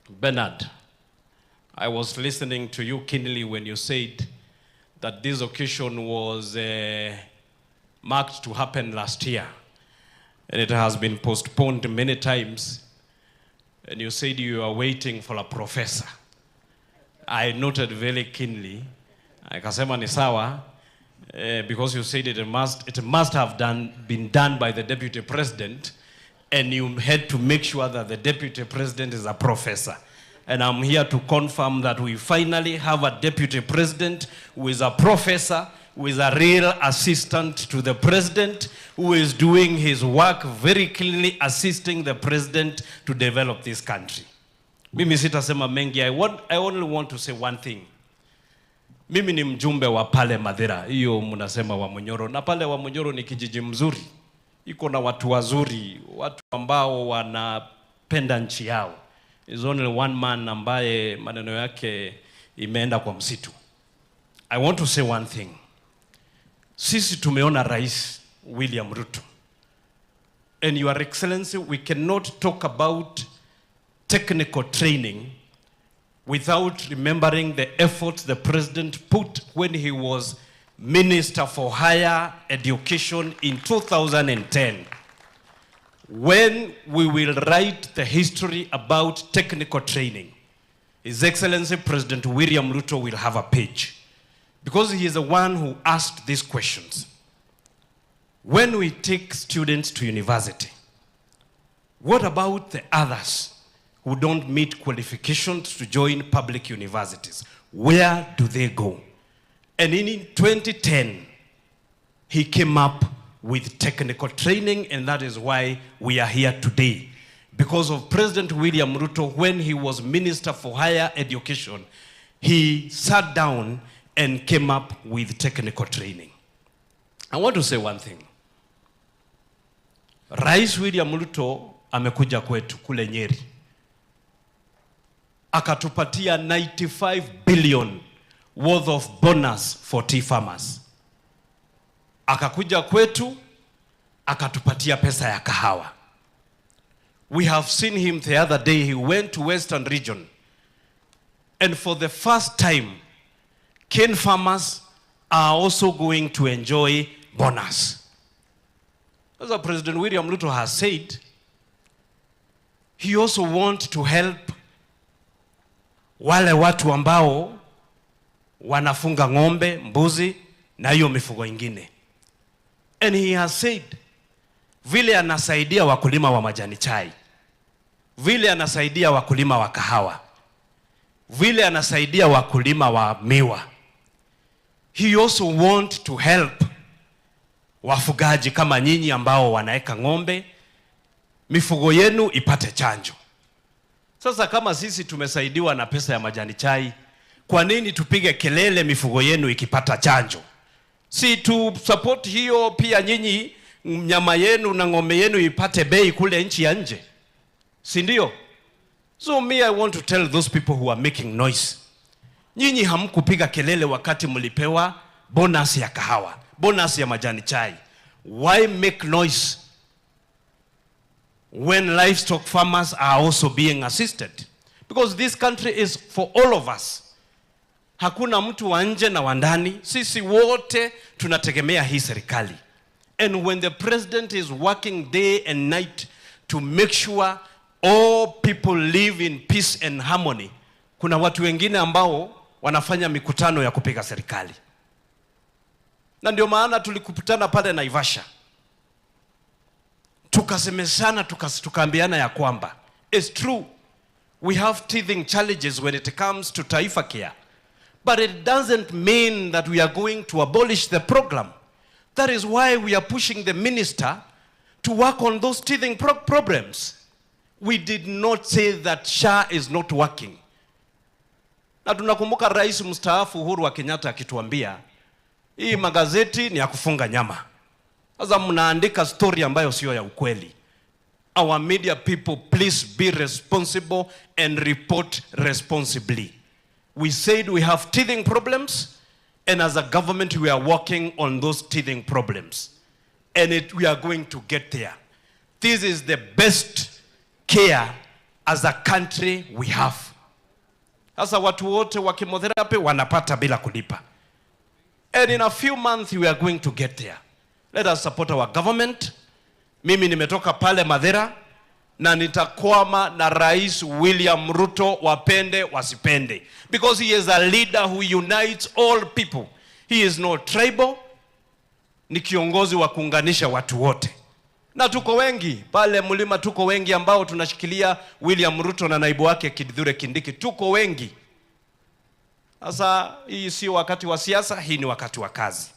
Bernard, I was listening to you keenly when you said that this occasion was marked to happen last year, and it has been postponed many times, and you said you are waiting for a professor. I noted very keenly, akasema ni sawa, because you said it must have been done by the Deputy President, and you had to make sure that the Deputy President is a professor. And I'm here to confirm that we finally have a Deputy President who is a professor, who is a real assistant to the President, who is doing his work very clearly, assisting the President to develop this country. Mimi sitasema mengi. I only want to say one thing. Mimi ni mjumbe wa pale Madera, hiyo mnasema wa Munyoro, na pale wa Munyoro ni kijiji mzuri. Iko na watu wazuri, watu ambao wanapenda nchi yao. Is only one man ambaye maneno yake imeenda kwa msitu. I want to say one thing. Sisi tumeona Rais William Ruto. And Your Excellency, we cannot talk about technical training without remembering the efforts the President put when he was Minister for Higher Education in 2010. When we will write the history about technical training, His Excellency President William Ruto will have a page, because he is the one who asked these questions. When we take students to university, what about the others who don't meet qualifications to join public universities? Where do they go? And in 2010, he came up with technical training, and that is why we are here today. Because of President William Ruto, when he was Minister for Higher Education, he sat down and came up with technical training. I want to say one thing. Rais William Ruto amekuja kwetu kule Nyeri, akatupatia 95 billion worth of bonus for tea farmers. Akakuja kwetu, akatupatia pesa ya kahawa. We have seen him the other day, he went to Western region, and for the first time, cane farmers are also going to enjoy bonus. As President William Ruto has said, he also wants to help wale watu ambao wanafunga ng'ombe, mbuzi na hiyo mifugo ingine. And he has said, vile anasaidia wakulima wa majani chai, vile anasaidia wakulima wa kahawa, vile anasaidia wakulima wa miwa, he also want to help wafugaji kama nyinyi ambao wanaeka ng'ombe, mifugo yenu ipate chanjo. Sasa kama sisi tumesaidiwa na pesa ya majani chai, kwa nini tupige kelele mifugo yenu ikipata chanjo? Si tu support hiyo pia nyinyi nyama yenu na ng'ombe yenu ipate bei kule nchi ya nje. Si ndio? So me, I want to tell those people who are making noise. Nyinyi hamkupiga kelele wakati mlipewa bonus ya kahawa, bonus ya majani chai. Why make noise when livestock farmers are also being assisted? Because this country is for all of us. Hakuna mtu wa nje na wa ndani, sisi wote tunategemea hii serikali. And when the president is working day and night to make sure all people live in peace and harmony, kuna watu wengine ambao wanafanya mikutano ya kupiga serikali. Na ndio maana tulikutana pale Naivasha, tukasemeshana, tukaambiana ya kwamba it's true we have teething challenges when it comes to Taifa Care, but it doesn't mean that we are going to abolish the program. That is why we are pushing the minister to work on those teething problems. We did not say that SHA is not working. Na tunakumbuka Rais mstaafu Uhuru wa Kenyatta akituambia hii magazeti ni ya kufunga nyama. Sasa mnaandika story ambayo sio ya ukweli. Our media people, please be responsible and report responsibly. We said we have teething problems, and as a government we are working on those teething problems. And we are going to get there. This is the best care as a country we have. Sasa watu wote wa chemotherapy wanapata bila kulipa. And in a few months we are going to get there. Let us support our government. Mimi nimetoka pale Madera na nitakwama na Rais William Ruto, wapende wasipende. Because he is a leader who unites all people. He is not tribal. Ni kiongozi wa kuunganisha watu wote. Na tuko wengi pale mlima, tuko wengi ambao tunashikilia William Ruto na naibu wake Kindiki. Tuko wengi. Sasa hii si wakati wa siasa, hii ni wakati wa kazi.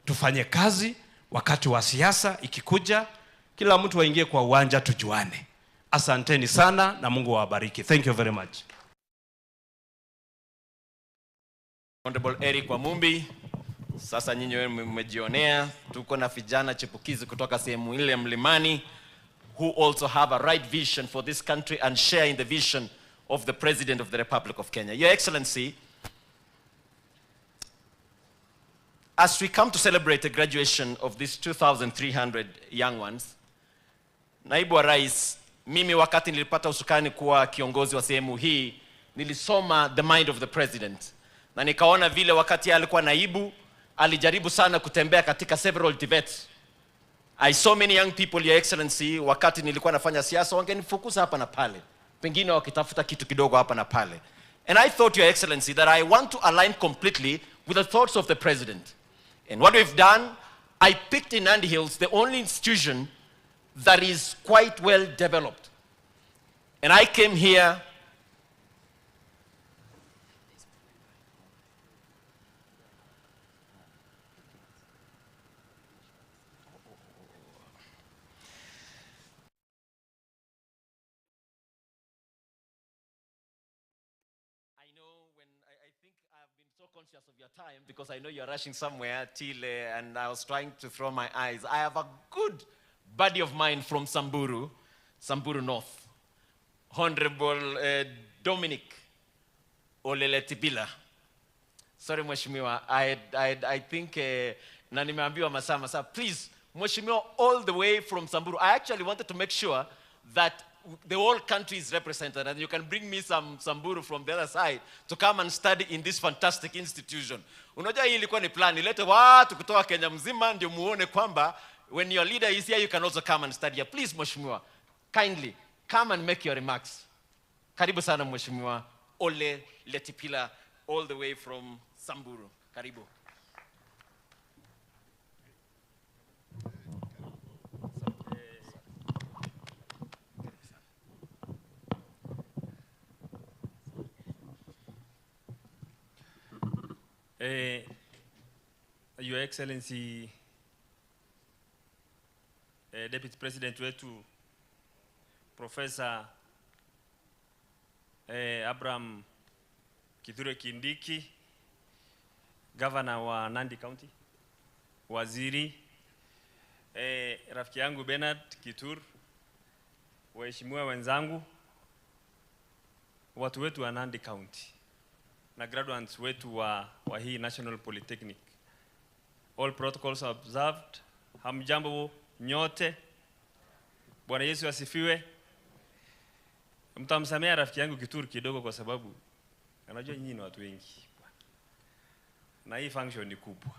Tufanye kazi, wakati wa siasa ikikuja kila mtu waingie kwa uwanja tujuane. Asanteni sana na Mungu awabariki. Thank you very much. Honorable Eric Wamumbi, sasa nyinyi mmejionea tuko na vijana chipukizi kutoka sehemu ile mlimani who also have a right vision for this country and share in the vision of the President of the Republic of Kenya. Your Excellency, as we come to celebrate the graduation of these 2,300 young ones, Naibu wa Rais, mimi wakati nilipata usukani kuwa kiongozi wa sehemu hii, nilisoma the mind of the President. Na nikaona vile wakati alikuwa naibu, alijaribu sana kutembea katika several debates. I saw many young people, Your Excellency, wakati nilikuwa nafanya siasa, wangenifukuza hapa na pale. Pengine wakitafuta kitu kidogo hapa na pale. And I thought, Your Excellency, that I want to align completely with the thoughts of the President. And what we've done, I picked in Nandi Hills the only institution that is quite well developed. And I came here conscious of your time because I know you're rushing somewhere till and I was trying to throw my eyes. I have a good buddy of mine from Samburu North, Honorable Dominic Oleletibila. Sorry, Mheshimiwa, I think na nimeambiwa masaa. Please, Mheshimiwa, all the way from Samburu. I actually wanted to make sure that the whole country is represented, and you can bring me some Samburu from the other side to come and study in this fantastic institution. Unajua hii ilikuwa ni plan, ilete watu kutoka Kenya mzima ndio muone kwamba When your leader is here, you can also come and study here. Please, Mheshimiwa, kindly come and make your remarks. Karibu sana Mheshimiwa Ole Letipila, all the way from Samburu. Karibu. Your Excellency, Deputy President wetu, Professor Abraham Kithure Kindiki, Governor wa Nandi County, Waziri, rafiki yangu Bernard Kitur, waheshimiwa wenzangu, watu wetu wa Nandi County, na graduates wetu wa hii National Polytechnic. All protocols observed. Hamjambo nyote. Bwana Yesu asifiwe. Mtamsamea rafiki yangu Kituru kidogo kwa sababu anajua nyinyi ni watu wengi. Na hii function ni kubwa.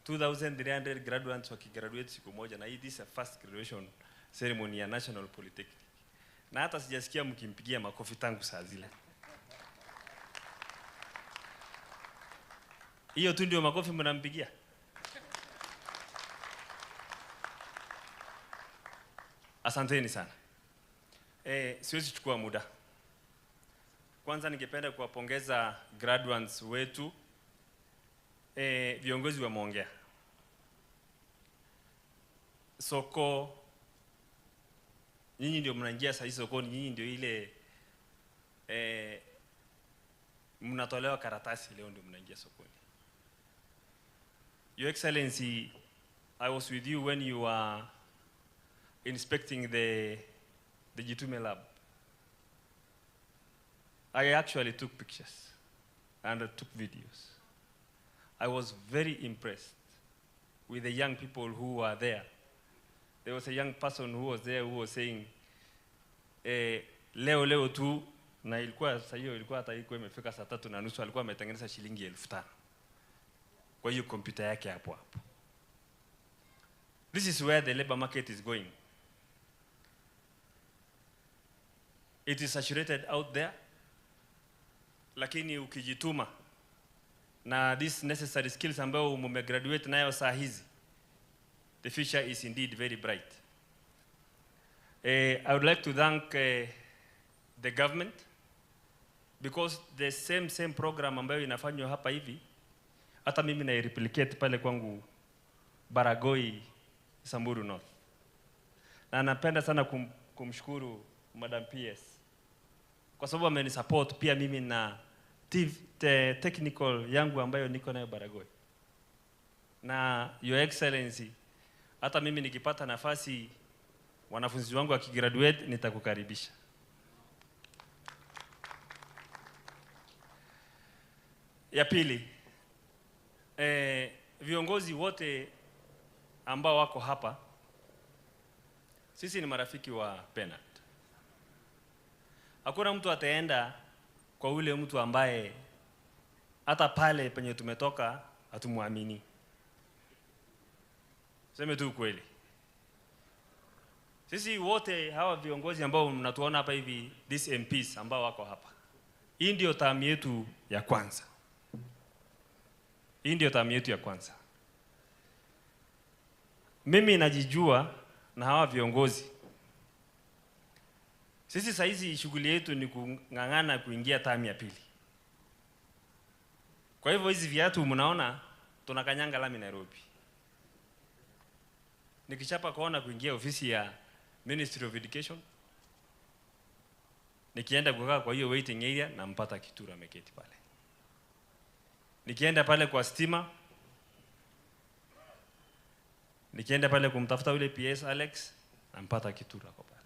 2300 graduates wakigraduate siku moja, na hii this is a first graduation ceremony ya National Polytechnic. Na hata sijasikia mkimpigia makofi tangu saa zile. Hiyo tu ndio makofi mnampigia? Asanteni sana. Siwezi chukua muda. Kwanza ningependa kuwapongeza graduates wetu. Viongozi wameongea. Soko, nyinyi ndio mnaingia sasa sokoni, nyinyi ndio ile mnatolewa karatasi leo ndio mnaingia sokoni. Your Excellency, I was with you when you were inspecting the Jitume lab. I actually took pictures and took videos. I was very impressed with the young people who were there. There was a young person who was there who was saying, leo tu, na ilikuwa saa hiyo ilikuwa hata ilikuwa imefika saa 3:30, alikuwa ametengeneza shilingi 1500 kwa hiyo kompyuta yake hapo hapo. This is where the labor market is going. It is saturated out there, lakini ukijituma na these necessary skills ambayo mumegraduate nayo saa hizi, the future is indeed very bright. I would like to thank the government because the same program ambayo inafanywa hapa hivi, hata mimi na replicate pale kwangu Baragoi, Samburu North. Na napenda sana kumshukuru Madam PS kwa sababu amenisupport pia mimi na technical yangu ambayo niko nayo Baragoi. Na Your Excellency, hata mimi nikipata nafasi wanafunzi wangu wakigraduate nitakukaribisha. Ya pili, viongozi wote ambao wako hapa, sisi ni marafiki wa Bernard. Hakuna mtu ataenda kwa ule mtu ambaye hata pale penye tumetoka hatumuamini. Sema tu kweli. Sisi wote hawa viongozi ambao mnatuona hapa hivi, these MPs ambao wako hapa, hii ndio tamu yetu ya kwanza. Hii ndio tamu yetu ya kwanza. Mimi najijua na hawa viongozi. Sisi saizi shughuli yetu ni kung'ang'ana kuingia tamu ya pili. Kwa hivyo hizi viatu mnaona tunakanyanga lami Nairobi. Nikichapa kuona kuingia ofisi ya Ministry of Education, nikienda kukaa kwa hiyo waiting area na mpata Kituru ameketi pale. Nikienda pale kwa stima, nikienda pale kumtafuta yule PS Alex na mpata Kituru hapo pale.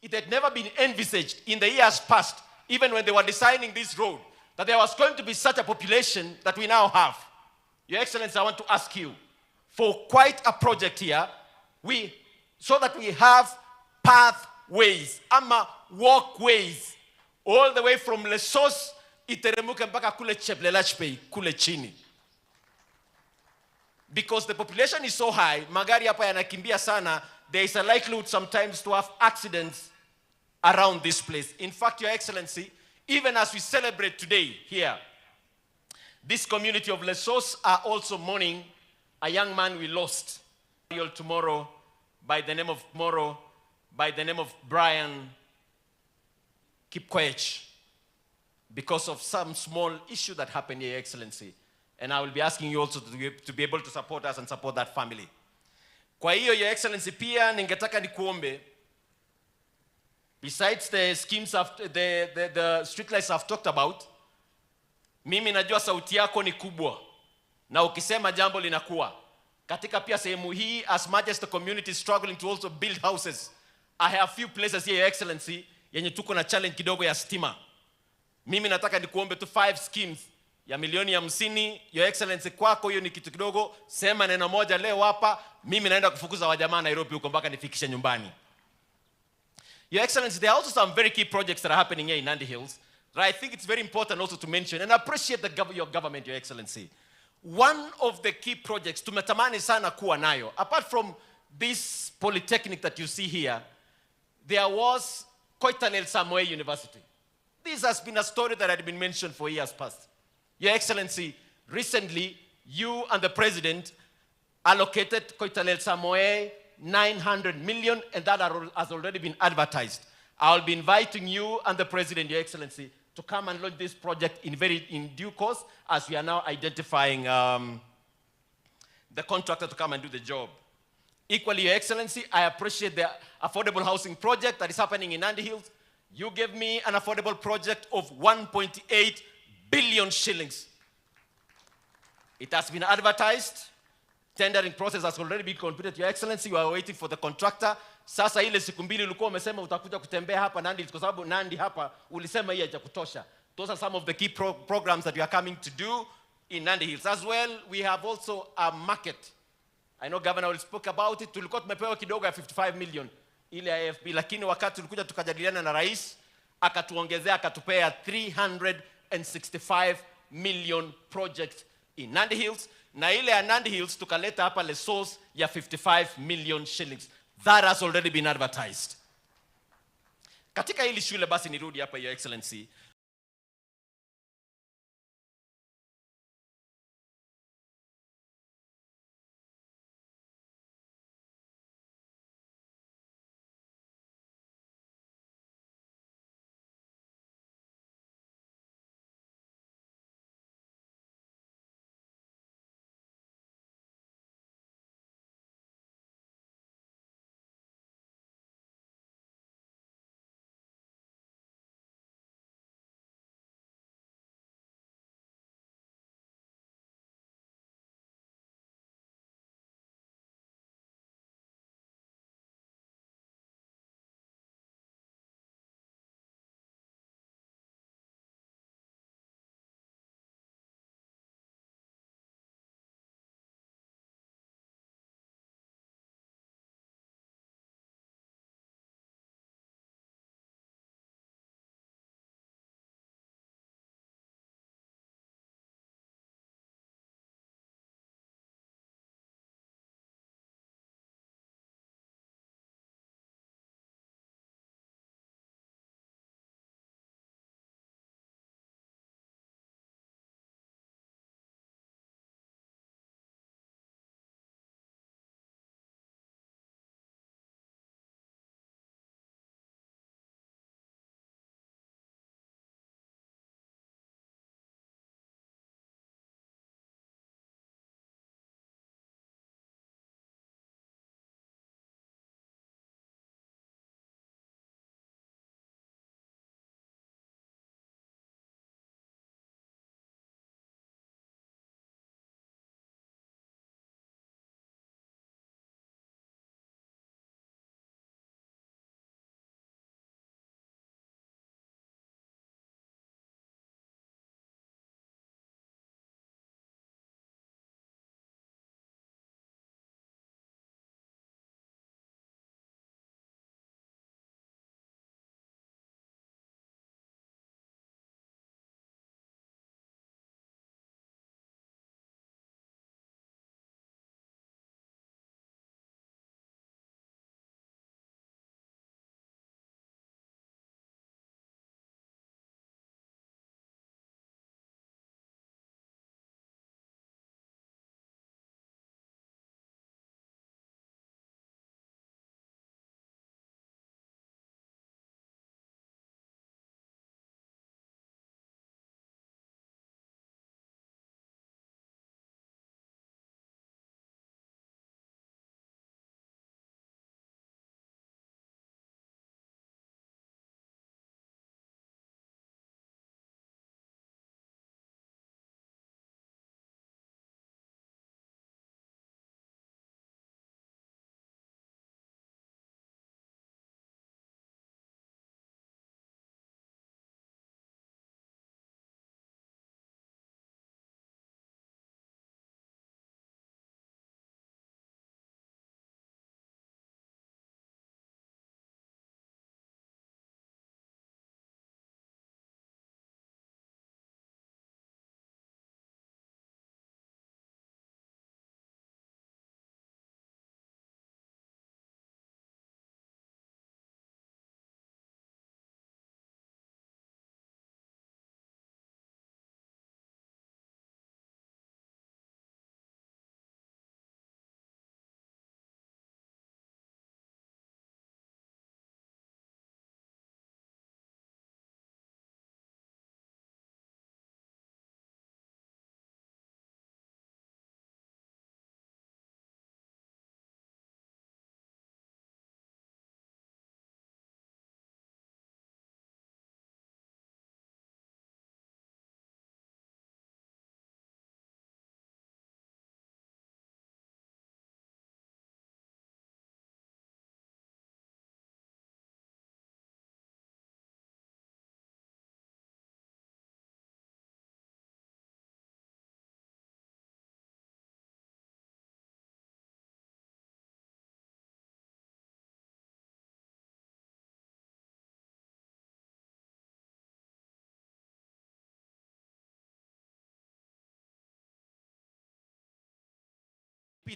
It had never been envisaged in the years past, even when they were designing this road, that there was going to be such a population that we now have. Your Excellency, I want to ask you, for quite a project here, so that we have pathways, walkways, all the way from Ollessos, iteremuke mpaka kule Cheplelachpei, kule chini. Because the population is so high, magari hapa yanakimbia sana, there is a likelihood sometimes to have accidents around this place. In fact, Your Excellency, even as we celebrate today here, this community of Ollessos are also mourning a young man we lost tomorrow by the name of Brian Kipkoech, because of some small issue that happened here, Your Excellency. And I will be asking you also to be able to support us and support that family. Kwa hiyo, Your Excellency, pia ningetaka nikuombe, besides the schemes, the streetlights I've talked about, mimi najua sauti yako ni kubwa, na ukisema jambo linakuwa. Katika pia sehemu hii, as much as the community is struggling to also build houses, I have few places here, Your Excellency, yenye tuko na challenge kidogo ya stima. Mimi nataka nikuombe tu 5 schemes ya milioni 50, Your Excellency, kwako hiyo ni kitu kidogo, sema neno moja leo hapa, mimi naenda kufukuza wajamaa Nairobi huko mpaka nifikishe nyumbani. Your Excellency, there are also some very key projects that are happening here in Nandi Hills that I think it's very important also to mention, and I appreciate your government, Your Excellency. One of the key projects tumetamani sana kuwa nayo, apart from this Polytechnic that you see here, there was Koitalel Samoei University. This has been a story that had been mentioned for years past. Your Excellency, recently, you and the President allocated Koitalel Samoei 900 million, and that has already been advertised. I'll be inviting you and the President, Your Excellency, to come and launch this project in due course, as we are now identifying the contractor to come and do the job. Equally, Your Excellency, I appreciate the affordable housing project that is happening in Nandi Hills. You gave me an affordable project of 1.8 billion shillings. It has been advertised. Tendering process has already been completed, Your Excellency. You are waiting for the contractor. Sasa ile siku mbili ulikuwa umesema utakuja kutembea hapa Nandi, kwa sababu Nandi hapa ulisema hii haijakutosha. Those are some of the key programs that we are coming to do in Nandi Hills. As well, we have also a market. I know Governor will speak about it. Tulikuwa tumepewa kidogo ya 55 million ile ya AFB, lakini wakati tulikuja tukajadiliana na rais, akatuongezea akatupea 365 million project in Nandi Hills, na ile ya Nandi Hills tukaleta hapa Ollessos ya 55 million shillings. That has already been advertised. Katika hili shule basi nirudi hapa, Your Excellency.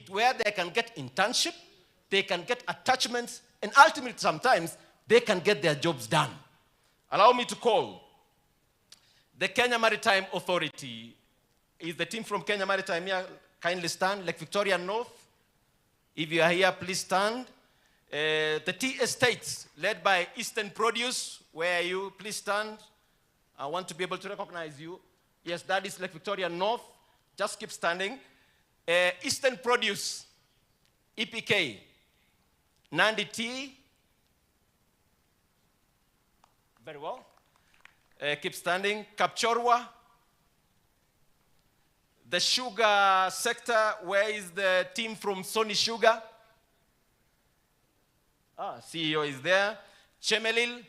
where they can get internship, they can get attachments, and ultimately sometimes they can get their jobs done. Allow me to call the Kenya Maritime Authority. Is the team from Kenya Maritime here? Kindly stand. Lake Victoria North. If you are here, please stand. The tea estates led by Eastern Produce. Where are you? Please stand. I want to be able to recognize you. Yes, that is Lake Victoria North. Just keep standing. Eastern Produce, EPK, Nandi Tea. Very well. Keep standing. Kapchorwa. The sugar sector, where is the team from Sony Sugar? CEO is there. Chemelil,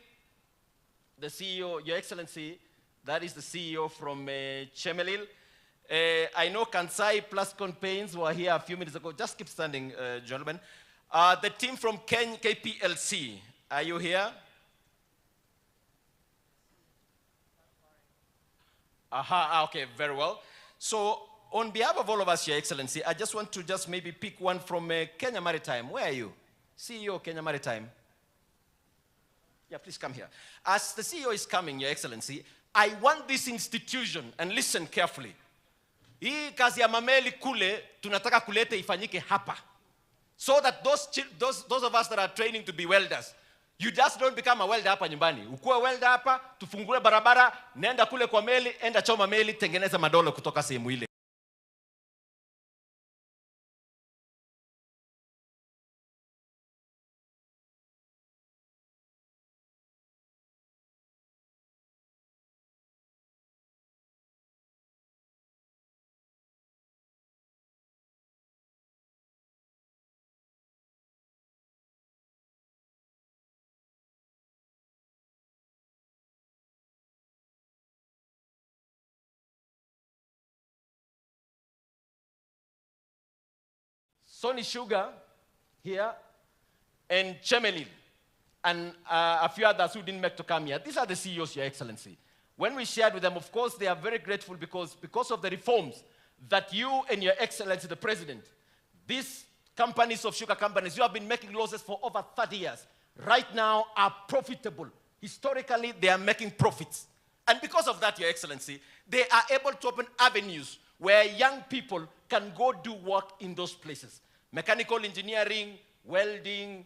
the CEO, Your Excellency, that is the CEO from Chemelil. I know Kansai Plus Campaigns were here a few minutes ago. Just keep standing, gentlemen. The team from KPLC, are you here? Okay, very well. So, on behalf of all of us, Your Excellency, I just want to maybe pick one from Kenya Maritime. Where are you? CEO Kenya Maritime. Yeah, please come here. As the CEO is coming, Your Excellency, I want this institution, and listen carefully. Hii kazi ya mameli kule, tunataka kulete ifanyike hapa. So that those of us that are training to be welders, you just don't become a welder hapa nyumbani. Ukuwe welder hapa, tufungue barabara, nenda kule kwa meli, enda choma meli, tengeneza madolo kutoka sehemu ile. Sony Sugar here, and Chemelil, and a few others who didn't make to come here. These are the CEOs, Your Excellency. When we shared with them, of course, they are very grateful because of the reforms that you and Your Excellency, the President, these companies of sugar companies, you have been making losses for over 30 years, right now are profitable. Historically, they are making profits. And because of that, Your Excellency, they are able to open avenues where young people can go do work in those places. Mechanical engineering, welding,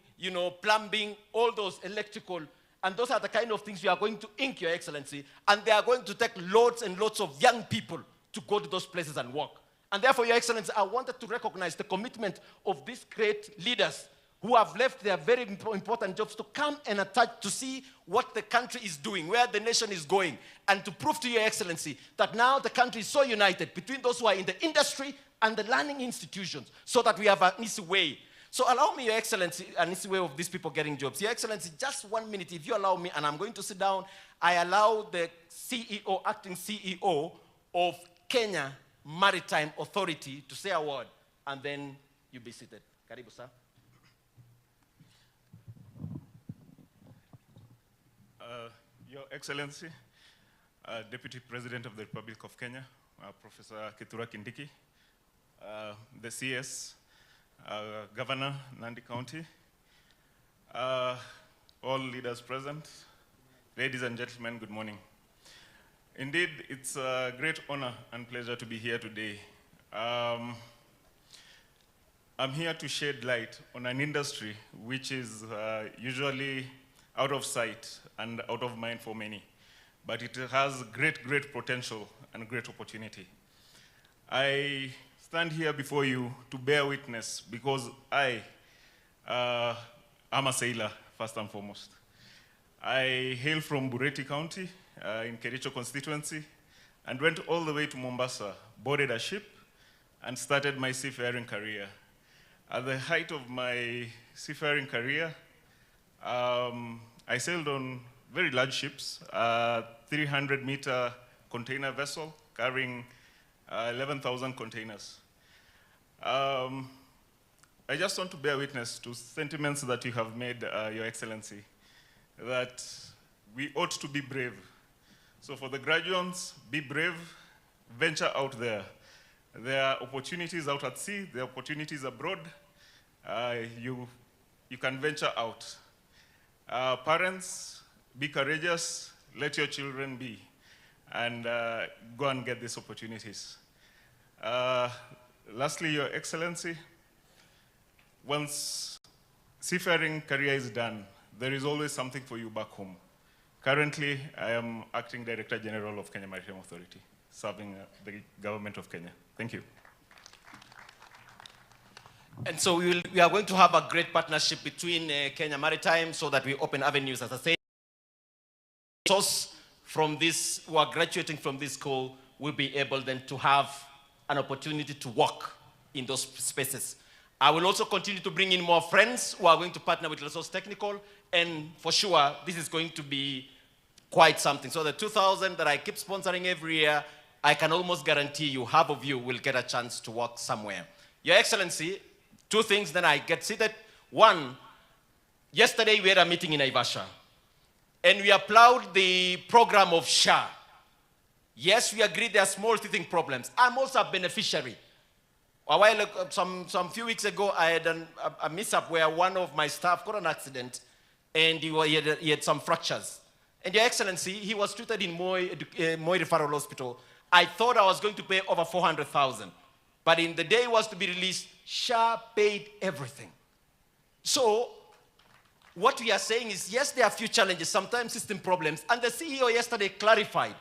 plumbing, all those electrical, and those are the kind of things we are going to ink, Your Excellency, and they are going to take loads and loads of young people to go to those places and work. And therefore, Your Excellency, I wanted to recognize the commitment of these great leaders who have left their very important jobs to come and attach to see what the country is doing, where the nation is going, and to prove to Your Excellency that now the country is so united between those who are in the industry and the learning institutions, so that we have an easy way. So allow me, Your Excellency, an easy way of these people getting jobs. Your Excellency, just 1 minute, if you allow me, and I'm going to sit down, I allow the CEO, acting CEO of Kenya Maritime Authority to say a word, and then you be seated. Karibu, sir. Your Excellency, Deputy President of the Republic of Kenya, Professor Kindiki, the CS, Governor, Nandi County, all leaders present, ladies and gentlemen, good morning. Indeed, it's a great honor and pleasure to be here today. I'm here to shed light on an industry which is usually out of sight and out of mind for many, but it has great potential and great opportunity. I stand here before you to bear witness because I am a sailor, first and foremost. I hail from Bureti County in Kericho constituency and went all the way to Mombasa, boarded a ship, and started my seafaring career. At the height of my seafaring career, I sailed on very large ships, 300-meter container vessel carrying 11,000 containers. I just want to bear witness to sentiments that you have made, Your Excellency, that we ought to be brave. So for the graduates, be brave, venture out there. There are opportunities out at sea, there are opportunities abroad. You can venture out. Parents, be courageous, let your children be, and go and get these opportunities. Lastly, Your Excellency, once seafaring career is done, there is always something for you back home. Currently, I am Acting Director General of Kenya Maritime Authority, serving the government of Kenya. Thank you. And so we are going to have a great partnership between Kenya Maritime so that we open avenues, as I say. Those from this, who are graduating from this school will be able then to have an opportunity to work in those spaces. I will also continue to bring in more friends who are going to partner with Ollessos Technical, and for sure, this is going to be quite something. So the 2,000 that I keep sponsoring every year, I can almost guarantee you, half of you will get a chance to work somewhere. Your Excellency, two things, then I get seated. One, yesterday we had a meeting in Naivasha, and we applaud the program of SHA. Yes, we agree there are small teething problems. I'm also a beneficiary. A while ago, some few weeks ago, I had a mishap where one of my staff got an accident, and he had some fractures. And Your Excellency, he was treated in Moi Referral Hospital. I thought I was going to pay over 400,000. But in the day he was to be released, SHA paid everything. So what we are saying is, yes, there are a few challenges, sometimes system problems. And the CEO yesterday clarified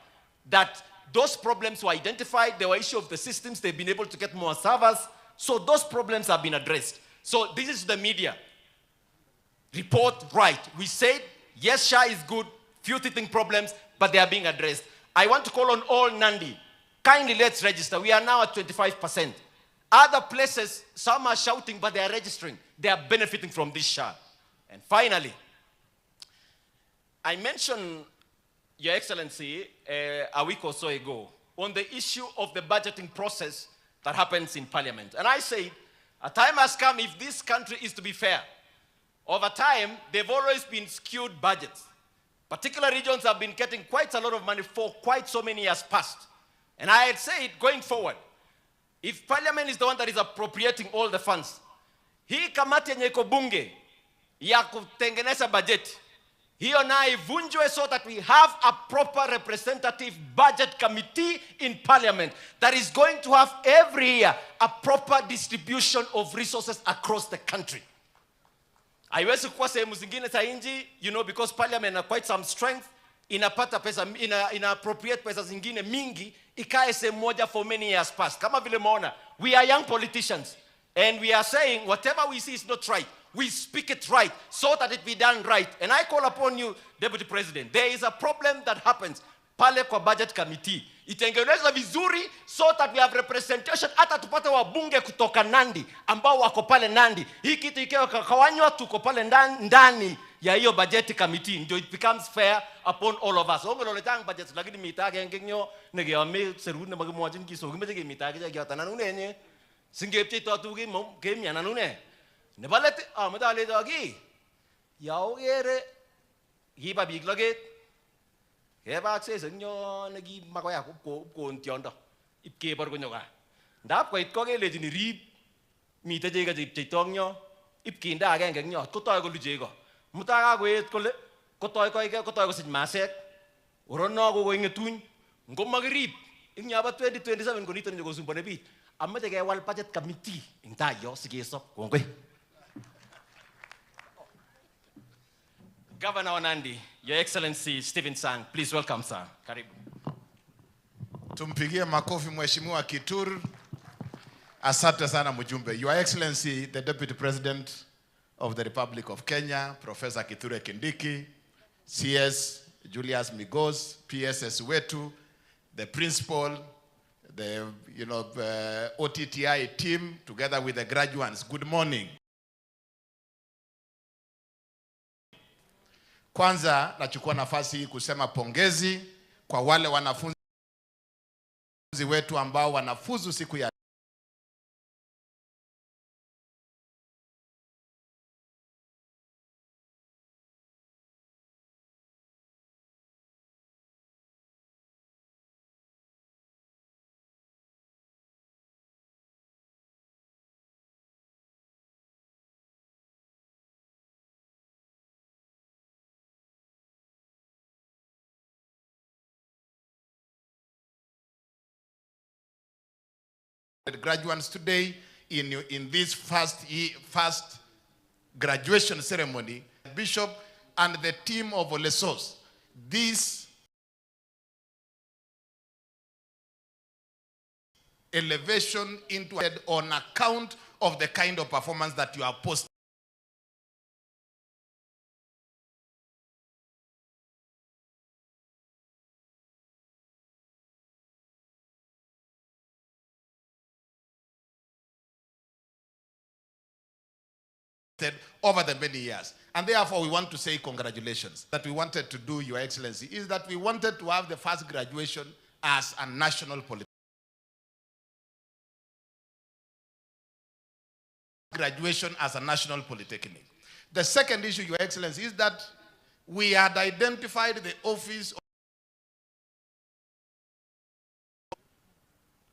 that those problems were identified. There were issues of the systems. They've been able to get more servers. So those problems have been addressed. So this is the media report, right? We said, yes, SHA is good, few teething problems, but they are being addressed. I want to call on all Nandi. Kindly let's register. We are now at 25%. Other places, some are shouting, but they are registering. They are benefiting from this SHA. And finally, I mentioned, Your Excellency, a week or so ago, on the issue of the budgeting process that happens in Parliament. And I said, a time has come, if this country is to be fair. Over time, they've always been skewed budgets. Particular regions have been getting quite a lot of money for quite so many years past. And I had said, going forward, if Parliament is the one that is appropriating all the funds, hii kamati yenye iko bunge ya kutengeneza budget, hiyo na ivunjwe so that we have a proper representative budget committee in Parliament that is going to have every year a proper distribution of resources across the country. Haiwezi kuwa sehemu zingine za nchi, you know, because Parliament has quite some strength, inapata pesa, ina appropriate pesa zingine mingi, ikae sehemu moja for many years past. Kama vile maona, we are young politicians, and we are saying whatever we see is not right, we speak it right, so that it be done right. And I call upon you, Deputy President, there is a problem that happens pale kwa budget committee. Itengenezwe vizuri so that we have representation, hata tupate wabunge kutoka Nandi ambao wako pale Nandi. Hii kitu ikiwa kakawanywa tuko pale ndani ya hiyo budget committee, ndio it becomes fair upon all of us. Ongo loletang budget lakini mitage ngenyo negeame serune magimwajin kiso gimete mitage ja gyatana nune nye singepte to atugi mom kemya nanune ne balete amadale dagi yaogere giba biglaget Keba access nyo nagi makoya ko ntiondo ipkebar ko nyoka ndap ko it ko kelejini rip mite jega jitong nyo ipkinda agenge nyo kotoy ko lujego mutaka ko et kole kotoy ko sich masek orono ko ngetuny ngo magrip inyaba 2027 ko nito nyo ko sumbone bit amaje ke wal budget committee intayo sigesop kongwe. Governor Nandi, Your Excellency Stephen Sang, please welcome, sir. Karibu. Tumpigie makofi Mheshimiwa Kituru. Asante sana mjumbe. Your Excellency, the Deputy President of the Republic of Kenya, Professor Kithure Kindiki, CS Julius Migos, PSS Wetu, the principal, the OTTI team, together with the graduates. Good morning. Kwanza nachukua nafasi hii kusema pongezi kwa wale wanafunzi wetu ambao wanafuzu siku ya graduates today in this first graduation ceremony, Bishop and the team of Ollessos. This elevation into on account of the kind of performance that you are posting. Over the many years. And therefore we want to say congratulations. That we wanted to do, Your Excellency, is that we wanted to have the first graduation as a national polytechnic. Graduation as a national polytechnic. The second issue, Your Excellency, is that we had identified the office.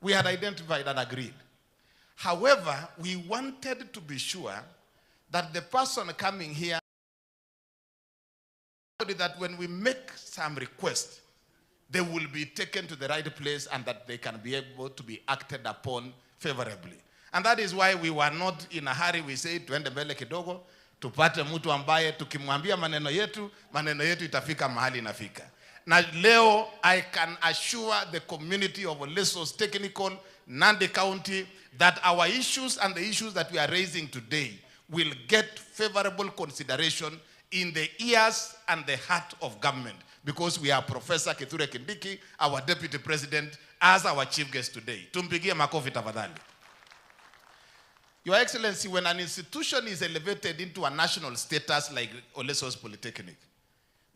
We had identified and agreed. However, we wanted to be sure that the person coming here, that when we make some request, they will be taken to the right place and that they can be able to be acted upon favorably. And that is why we were not in a hurry. We say, tuende mbele kidogo, tupate mtu ambaye tukimwambia maneno yetu itafika mahali inafika. Na leo, I can assure the community of Ollessos Technical, Nandi County, that our issues and the issues that we are raising today will get favorable consideration in the ears and the heart of government, because we have Professor Kindiki, our Deputy President, as our chief guest today. Tumpigie makofi tafadhali. Your Excellency, when an institution is elevated into a national status like Ollessos Polytechnic,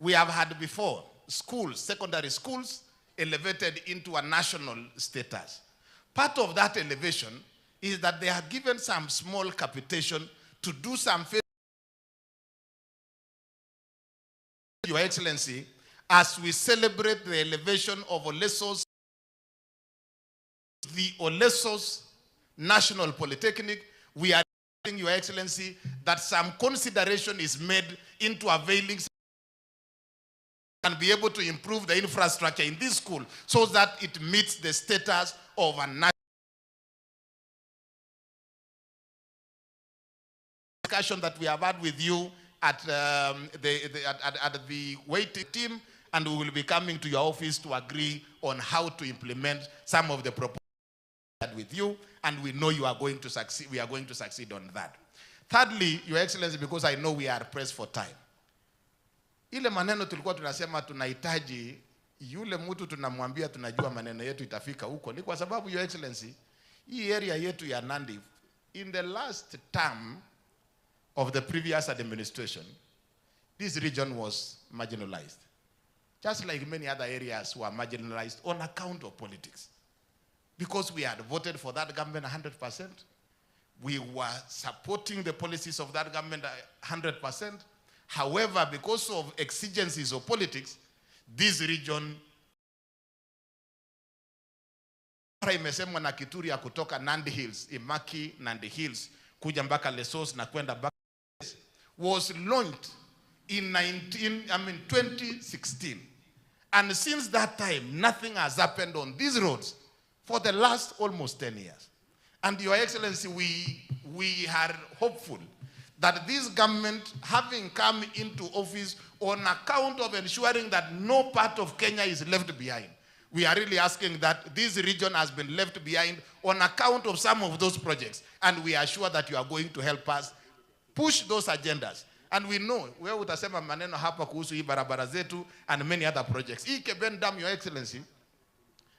we have had before schools, secondary schools, elevated into a national status. Part of that elevation is that they are given some small capitation to do some favor. Your Excellency, as we celebrate the elevation of Ollessos, the Ollessos National Polytechnic, we are asking, Your Excellency, that some consideration is made into availing and be able to improve the infrastructure in this school so that it meets the status of a national discussion that we have had with you at the waiting team, and we will be coming to your office to agree on how to implement some of the proposals with you, and we know you are going to succeed. We are going to succeed on that. Thirdly, Your Excellency, because I know we are pressed for time, ile maneno tulikuwa tunasema tunahitaji yule mtu tunamwambia tunajua maneno yetu itafika huko, ni kwa sababu, Your Excellency, hii area yetu ya Nandi, in the last term of the previous administration, this region was marginalized. Just like many other areas were marginalized on account of politics. Because we had voted for that government 100%. We were supporting the policies of that government 100%. However, because of exigencies of politics, this region, imesemwa na Kituri ya kutoka Nandi Hills, Imaki, Nandi Hills, kuja mpaka Ollessos na kwenda back, was launched in 2016. And since that time, nothing has happened on these roads for the last almost 10 years. And Your Excellency, we are hopeful that this government, having come into office on account of ensuring that no part of Kenya is left behind, we are really asking that this region has been left behind on account of some of those projects. And we are sure that you are going to help us push those agendas. And we know, wewe utasema maneno hapa kuhusu hii barabara zetu and many other projects. Hii Keben Dam, Your Excellency,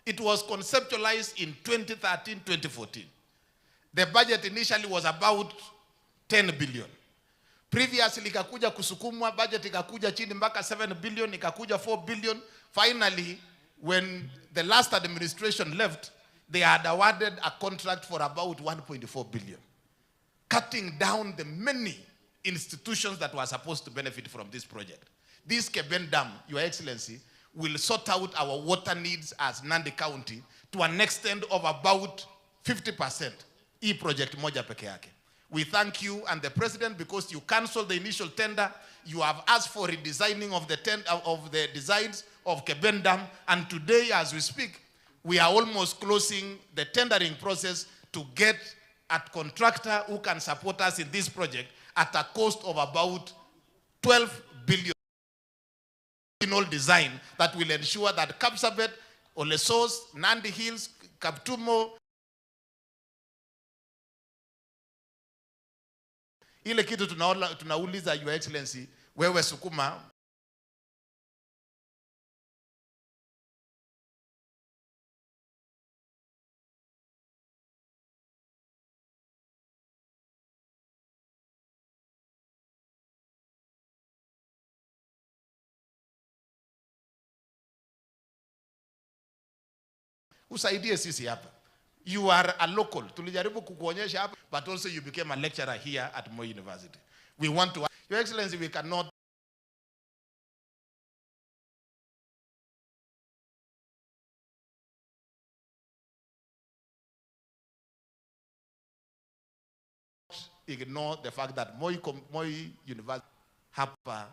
it was conceptualized in 2013-2014. The budget initially was about 10 billion. Previously, ikakuja kusukumwa, budget ikakuja chini mpaka 7 billion, ikakuja 4 billion. Finally, when the last administration left, they had awarded a contract for about 1.4 billion, cutting down the many institutions that were supposed to benefit from this project. This Keben Dam, Your Excellency, will sort out our water needs as Nandi County to an extent of about 50%. E project moja peke yake. We thank you and the President because you canceled the initial tender. You have asked for redesigning of the designs of Keben Dam, and today, as we speak, we are almost closing the tendering process to get a contractor who can support us in this project at a cost of about 12 billion design that will ensure that Kapsabet, Ollessos, Nandi Hills, Kaptumo, ile kitu tunauliza Your Excellency, wewe sukuma usaidie sisi hapa. You are a local. Tulijaribu kukuonyesha hapa, but also you became a lecturer here at Moi University. We want to, Your Excellency, we cannot ignore the fact that Moi University hapa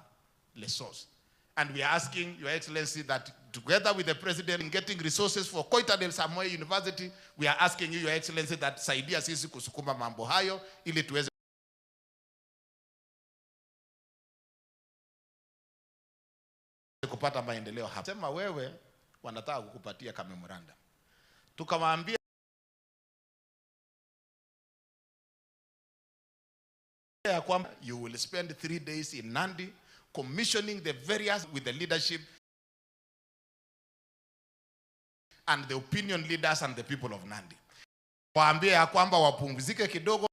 Ollessos. And we are asking Your Excellency that together with the President in getting resources for Koita del Samoei University, we are asking you, Your Excellency, that saidia sisi kusukuma mambo hayo ili tuweze kupata maendeleo hapa. Sema wewe wanataka kukupatia kama memorandum. Tukawaambia you will spend 3 days in Nandi commissioning the various with the leadership and the opinion leaders and the people of Nandi. Waambie ya kwamba wapumzike kidogo,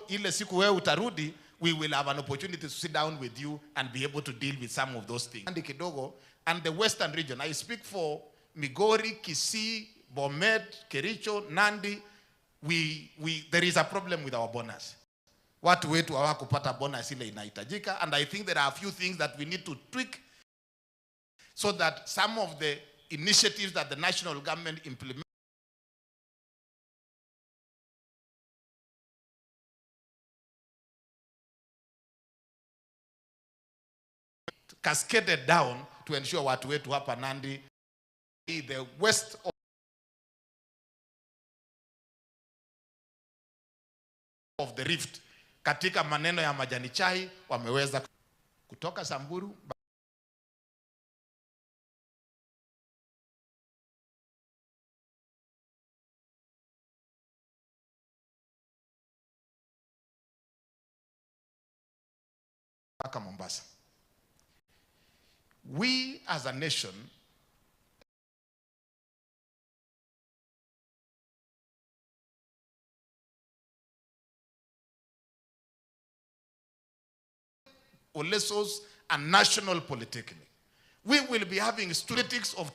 ile siku wewe utarudi, we will have an opportunity to sit down with you and be able to deal with some of those things. Nandi kidogo and the western region. I speak for Migori, Kisii, Bomet, Kericho, Nandi. There is a problem with our bonus. Watu wetu hawakupata bonus ile inahitajika, and I think there are a few things that we need to tweak so that some of the initiatives that the national government implement cascaded down to ensure watu wetu hapa Nandi, the west of the rift, katika maneno ya majani chai wameweza kutoka Samburu mpaka Mombasa. We as a nation Ollessos and National Polytechnic. We will be having statistics of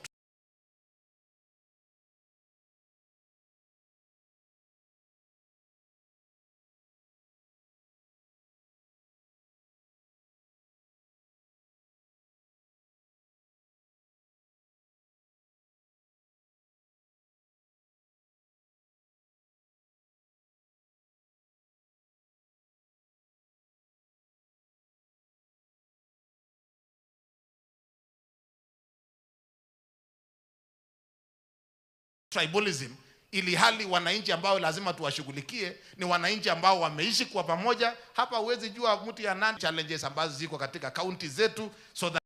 tribalism, ili hali wananchi ambao lazima tuwashughulikie ni wananchi ambao wameishi kwa pamoja. Hapa huwezi jua mtu ya nani challenges ambazo ziko katika county zetu, so that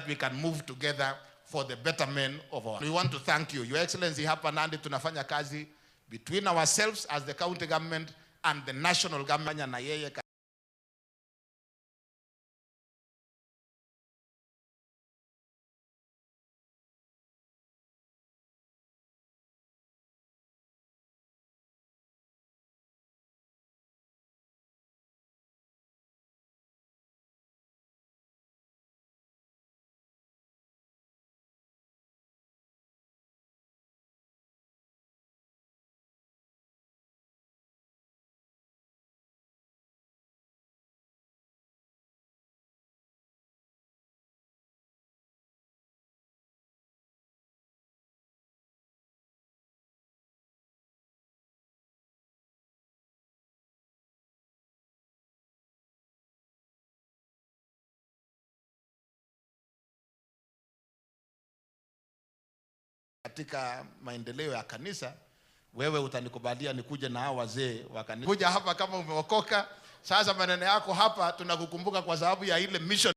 we can move together for the betterment of our. We want to thank you, Your Excellency. Hapa Nandi tunafanya kazi between ourselves as the county government and the national government na yeye katika maendeleo ya kanisa, wewe utanikubalia nikuje na hao wazee wa kanisa. Kuja hapa kama umeokoka, sasa maneno yako hapa tunakukumbuka kwa sababu ya ile mission.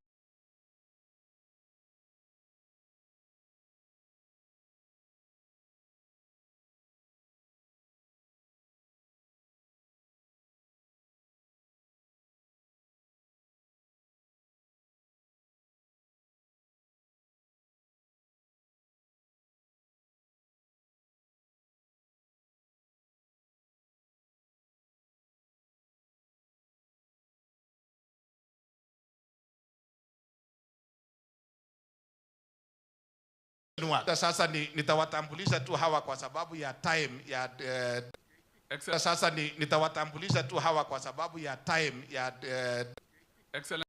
Sasa nitawatambulisha tu hawa kwa sababu ya time ya sasa nitawatambulisha tu hawa kwa sababu ya time ya Excellent.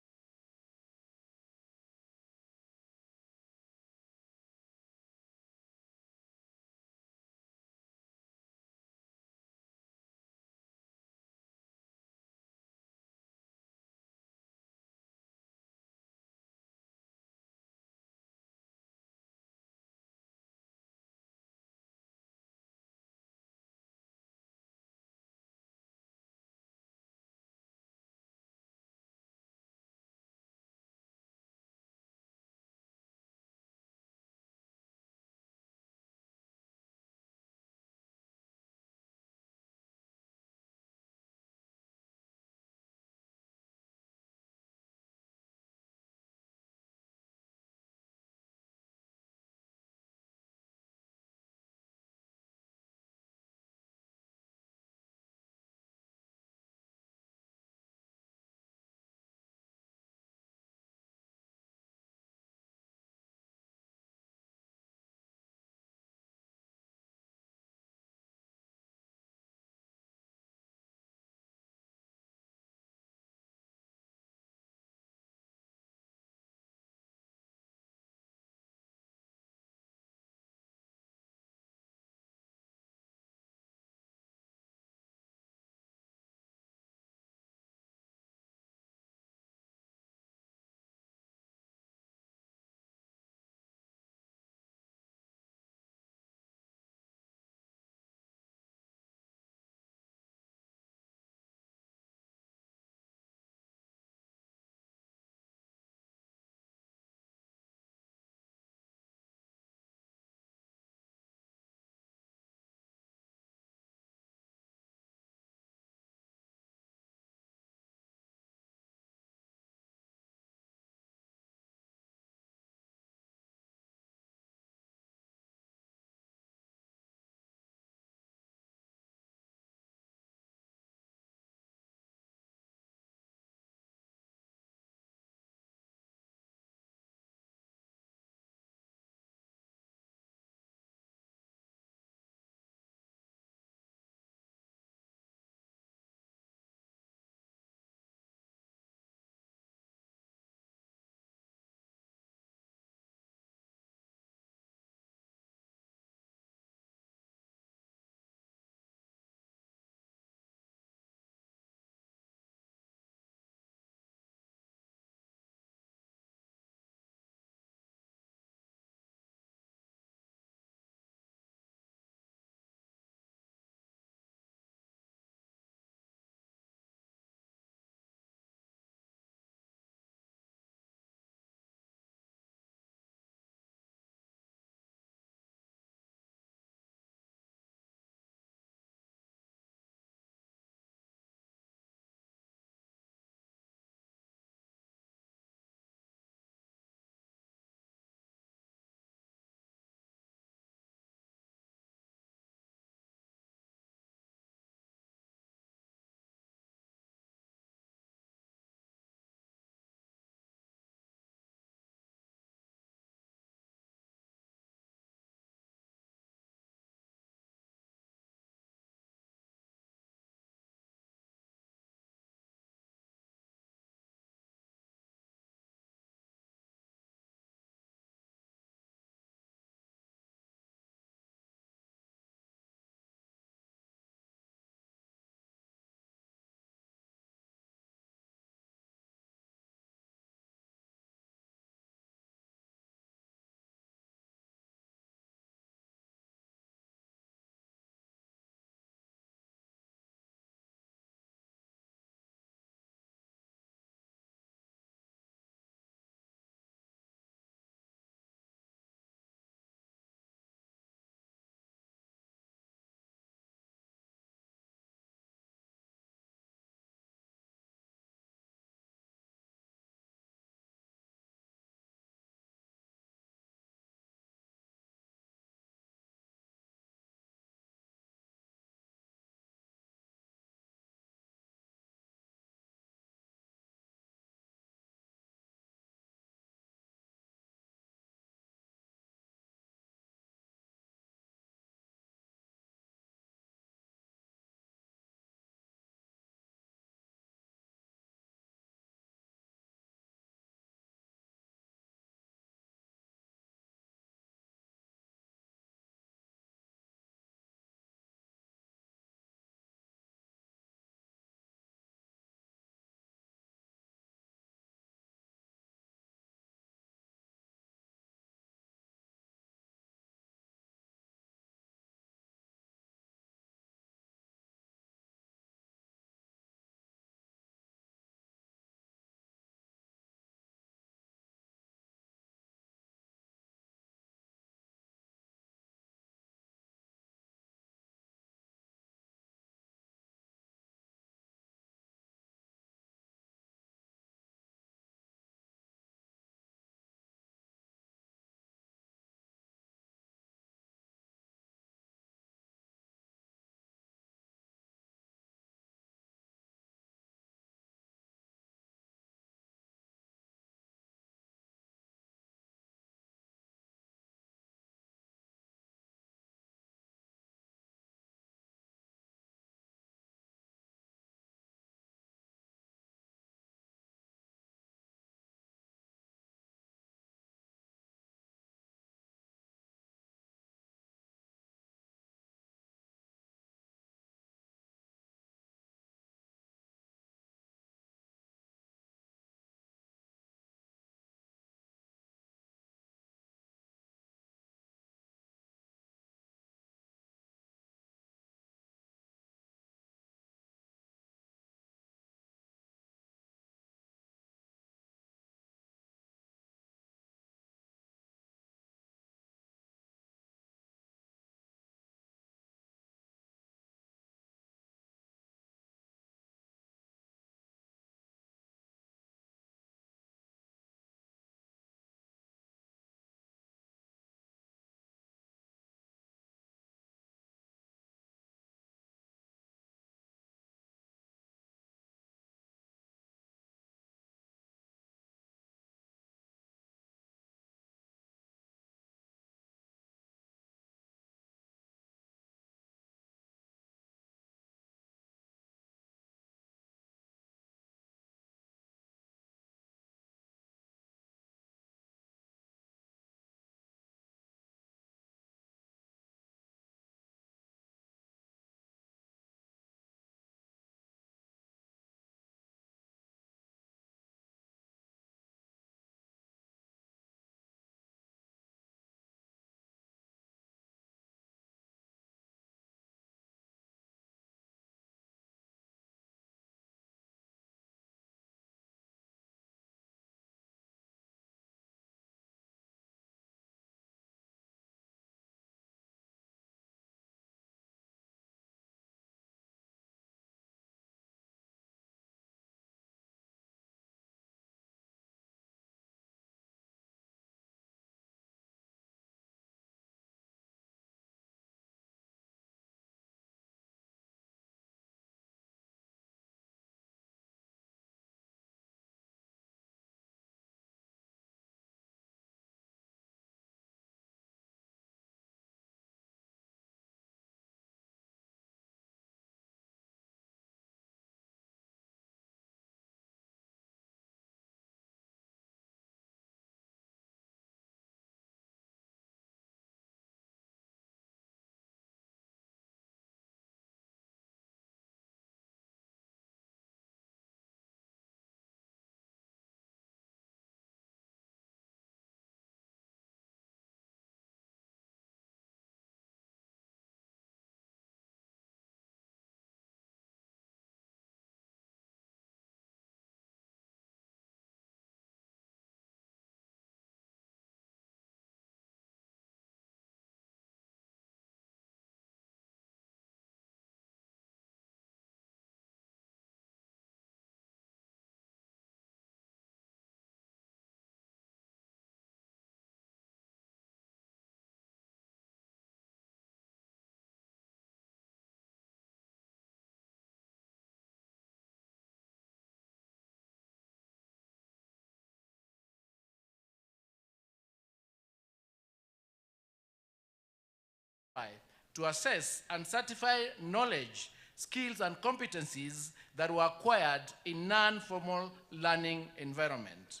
to assess and certify knowledge, skills, and competencies that were acquired in non-formal learning environment.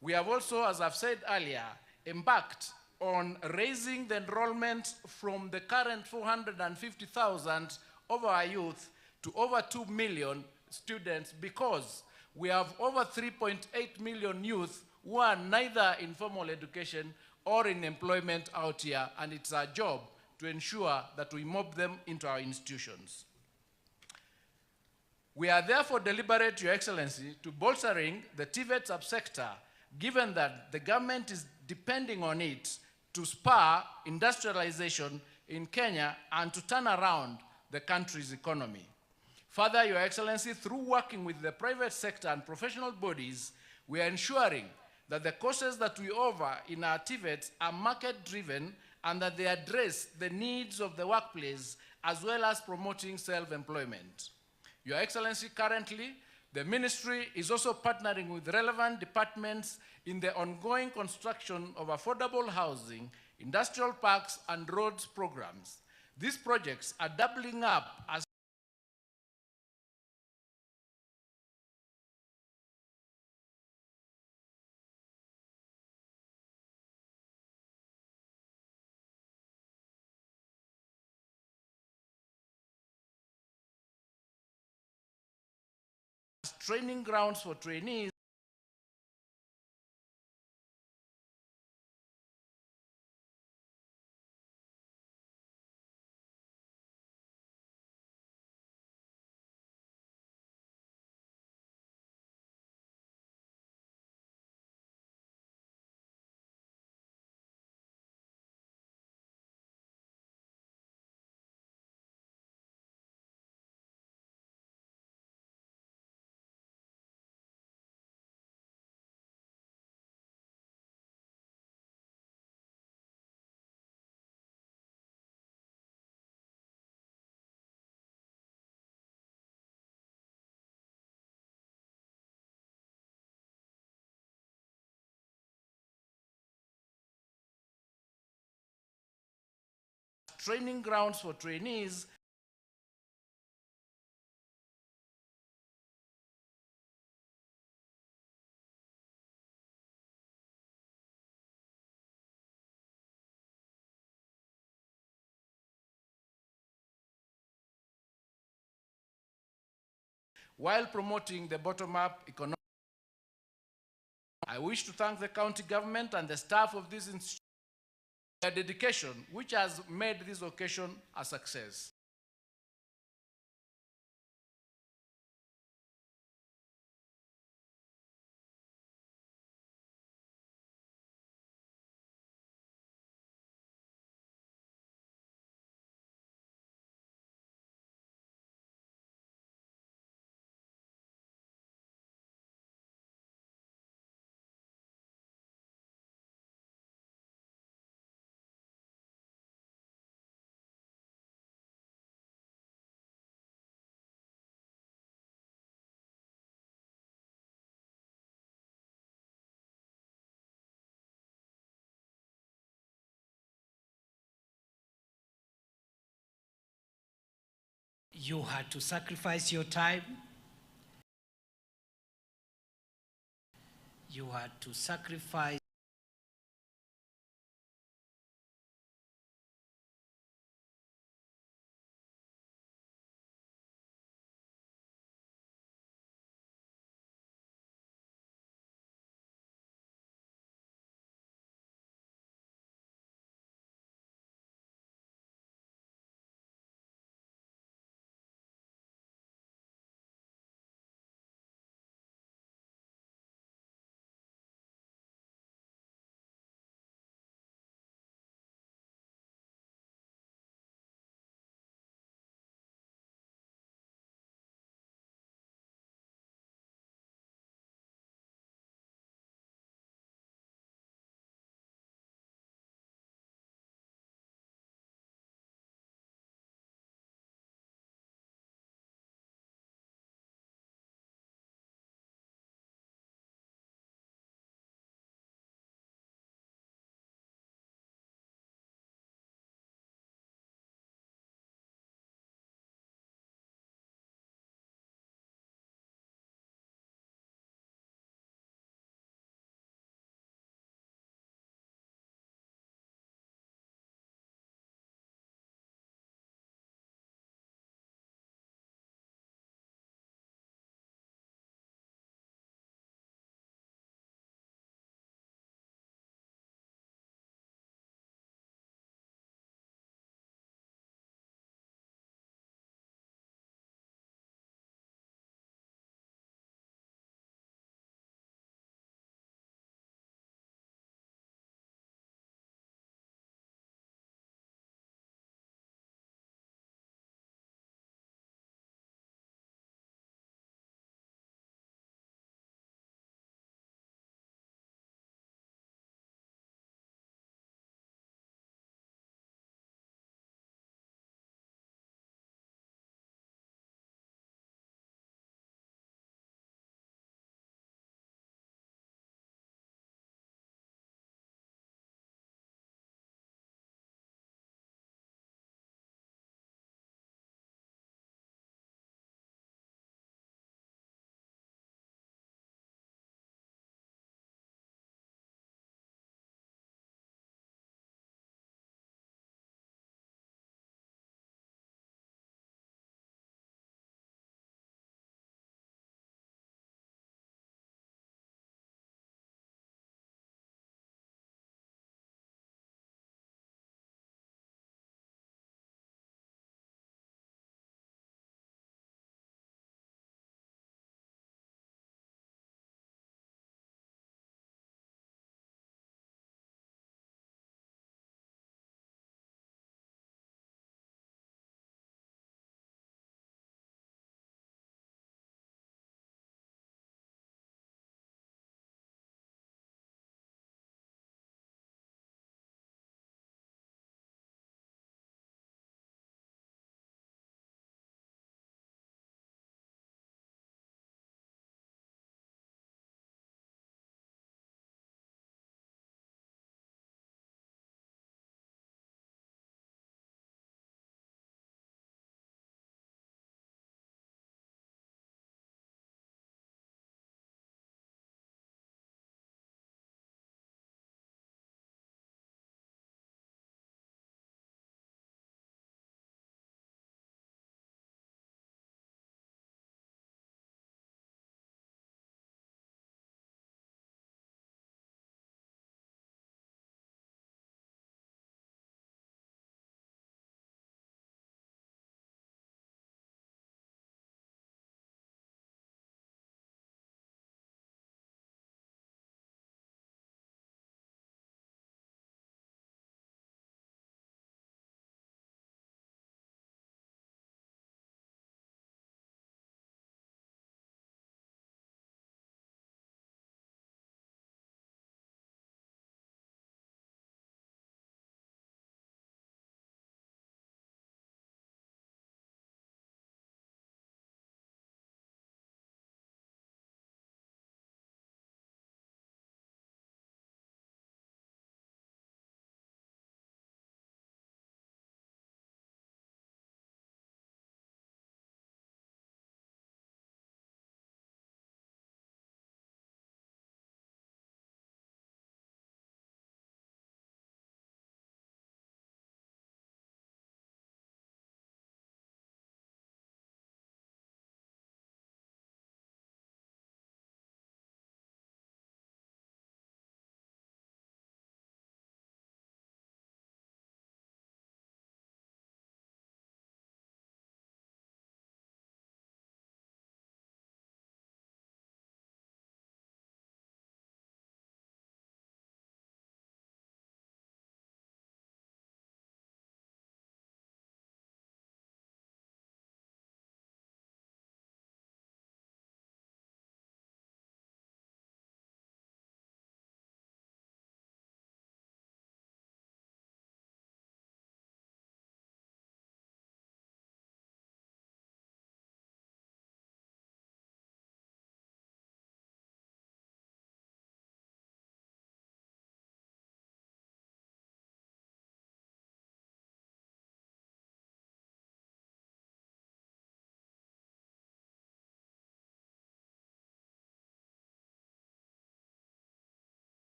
We have also, as I've said earlier, embarked on raising the enrollment from the current 450,000 of our youth to over 2 million students, because we have over 3.8 million youth who are neither in formal education or in employment out here, and it's our job to ensure that we mob them into our institutions. We are therefore deliberate, Your Excellency, to bolstering the TVET subsector, given that the government is depending on it to spur industrialization in Kenya and to turn around the country's economy. Further, Your Excellency, through working with the private sector and professional bodies, we are ensuring that the courses that we offer in our TVETs are market-driven and that they address the needs of the workplace as well as promoting self-employment. Your Excellency, currently, the ministry is also partnering with relevant departments in the ongoing construction of affordable housing, industrial parks, and roads programs. These projects are doubling up as training grounds for trainees training grounds for trainees while promoting the bottom-up economic. I wish to thank the county government and the staff of this institution for their dedication, which has made this occasion a success. You had to sacrifice your time. You had to sacrifice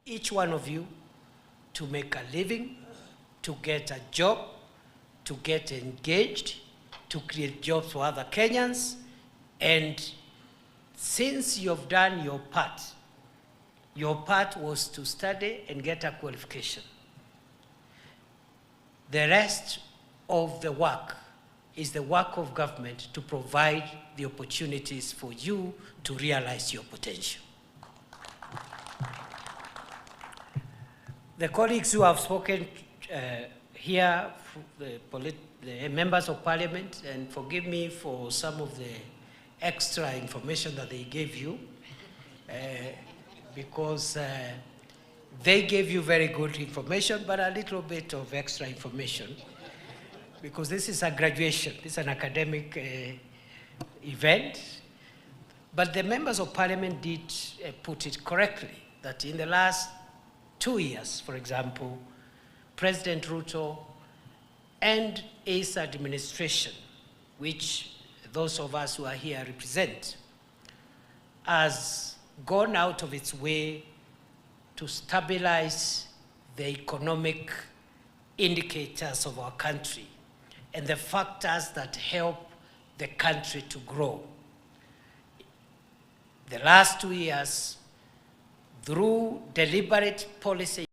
each one of you to make a living, to get a job, to get engaged, to create jobs for other Kenyans. And since you've done your part was to study and get a qualification. The rest of the work is the work of government to provide the opportunities for you to realize your potential. The colleagues who have spoken here, the members of parliament, and forgive me for some of the extra information that they gave you, because they gave you very good information, but a little bit of extra information, because this is a graduation, this is an academic event. But the members of parliament did put it correctly, that in the last 2 years, for example, President Ruto and his administration, which those of us who are here represent, has gone out of its way to stabilize the economic indicators of our country and the factors that help the country to grow. The last 2 years, through deliberate policy,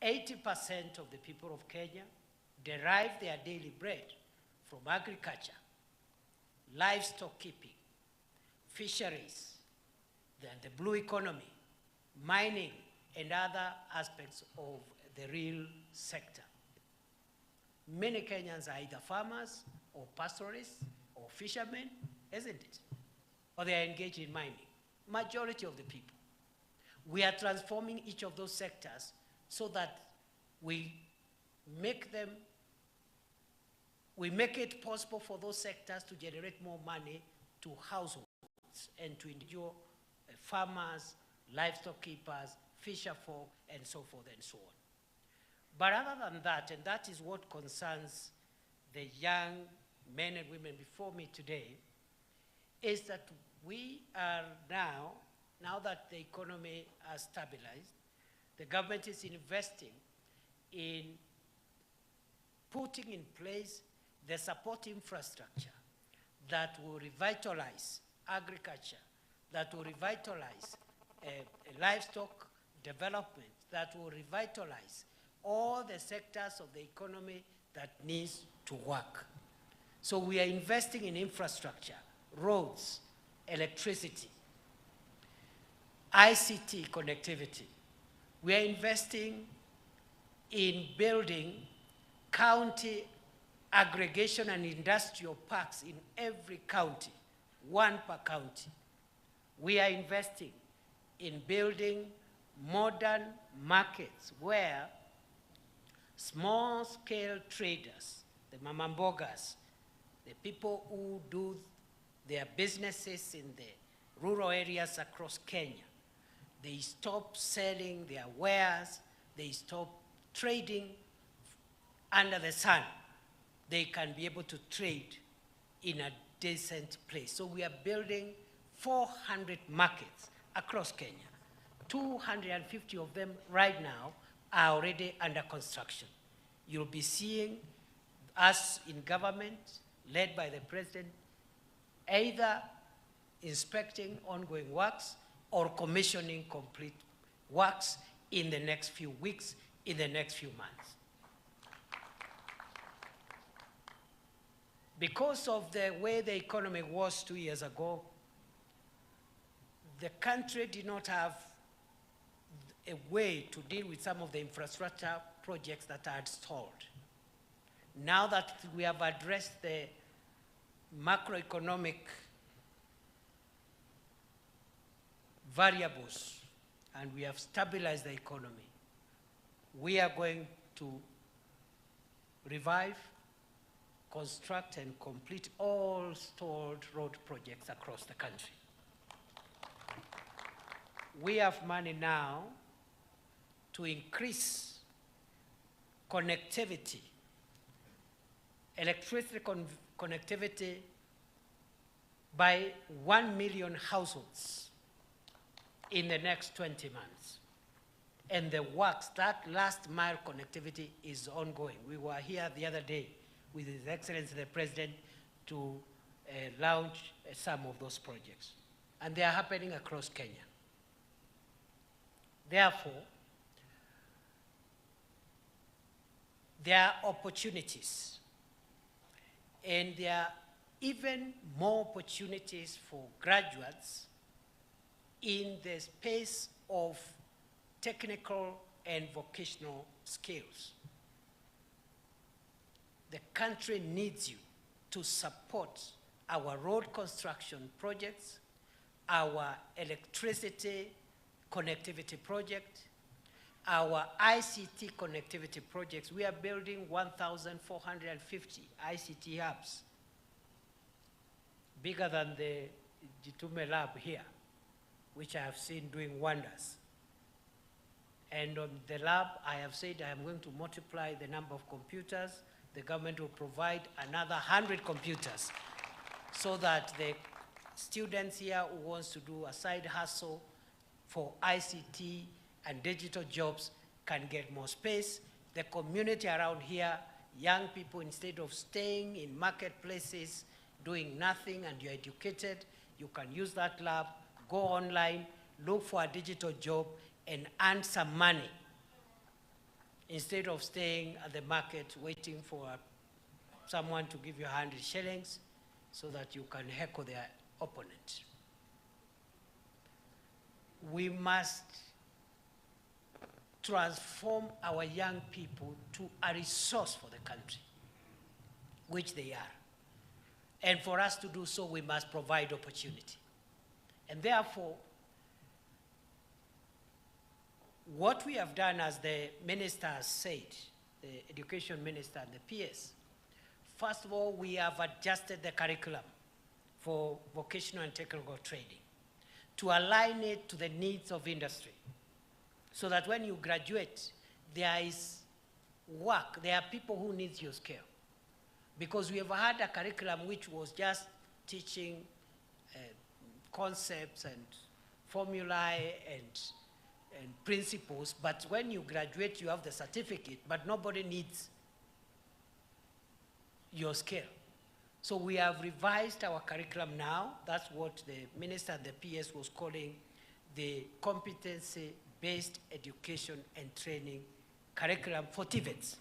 %80 of the people of Kenya derive their daily bread from agriculture, livestock keeping, fisheries, the blue economy, mining, and other aspects of the real sector. Many Kenyans are either farmers or pastoralists or fishermen, isn't it? Or they are engaged in mining. Majority of the people. We are transforming each of those sectors so that we make it possible for those sectors to generate more money to households and to individual farmers, livestock keepers, fisher folk, and so forth and so on. But other than that, and that is what concerns the young men and women before me today, is that we are now now that the economy has stabilized, the government is investing in putting in place the support infrastructure that will revitalize agriculture, that will revitalize livestock development, that will revitalize all the sectors of the economy that needs to work. So we are investing in infrastructure, roads, electricity, ICT connectivity. We are investing in building county aggregation and industrial parks in every county, one per county. We are investing in building modern markets where small-scale traders, the mamambogas, the people who do their businesses in the rural areas across Kenya, they stop selling their wares, they stop trading under the sun. They can be able to trade in a decent place. So we are building 400 markets across Kenya. 250 of them right now are already under construction. You'll be seeing us in government, led by the president, either inspecting ongoing works or commissioning complete works in the next few weeks, in the next few months. Because of the way the economy was 2 years ago, the country did not have a way to deal with some of the infrastructure projects that are stalled. Now that we have addressed the macroeconomic variables and we have stabilized the economy, we are going to revive, construct, and complete all stalled road projects across the country. We have money now to increase connectivity, electricity connectivity by 1 million households in the next 20 months. And the works, that last mile connectivity is ongoing. We were here the other day with His Excellency the President to launch some of those projects. And they are happening across Kenya. Therefore, there are opportunities, and there are even more opportunities for graduates in the space of technical and vocational skills. The country needs you to support our road construction projects, our electricity connectivity project, our ICT connectivity projects. We are building 1,450 ICT hubs, bigger than the Jitume lab here, which I have seen doing wonders. And on the lab, I have said I am going to multiply the number of computers. The government will provide another 100 computers so that the students here who wants to do a side hustle for ICT and digital jobs can get more space. The community around here, young people, instead of staying in marketplaces doing nothing and you're educated, you can use that lab, go online, look for a digital job and earn some money instead of staying at the market waiting for someone to give you 100 shillings so that you can heckle their opponent. We must transform our young people to a resource for the country, which they are. And for us to do so, we must provide opportunity. And therefore, what we have done, as the minister has said, the education minister and the PS, first of all, we have adjusted the curriculum for vocational and technical training to align it to the needs of industry, so that when you graduate, there is work, there are people who need your skill. Because we have had a curriculum which was just teaching concepts and formulae and principles, but when you graduate, you have the certificate, but nobody needs your skill. So we have revised our curriculum now. That's what the minister and the PS was calling the competency-based education and training curriculum for TVETs.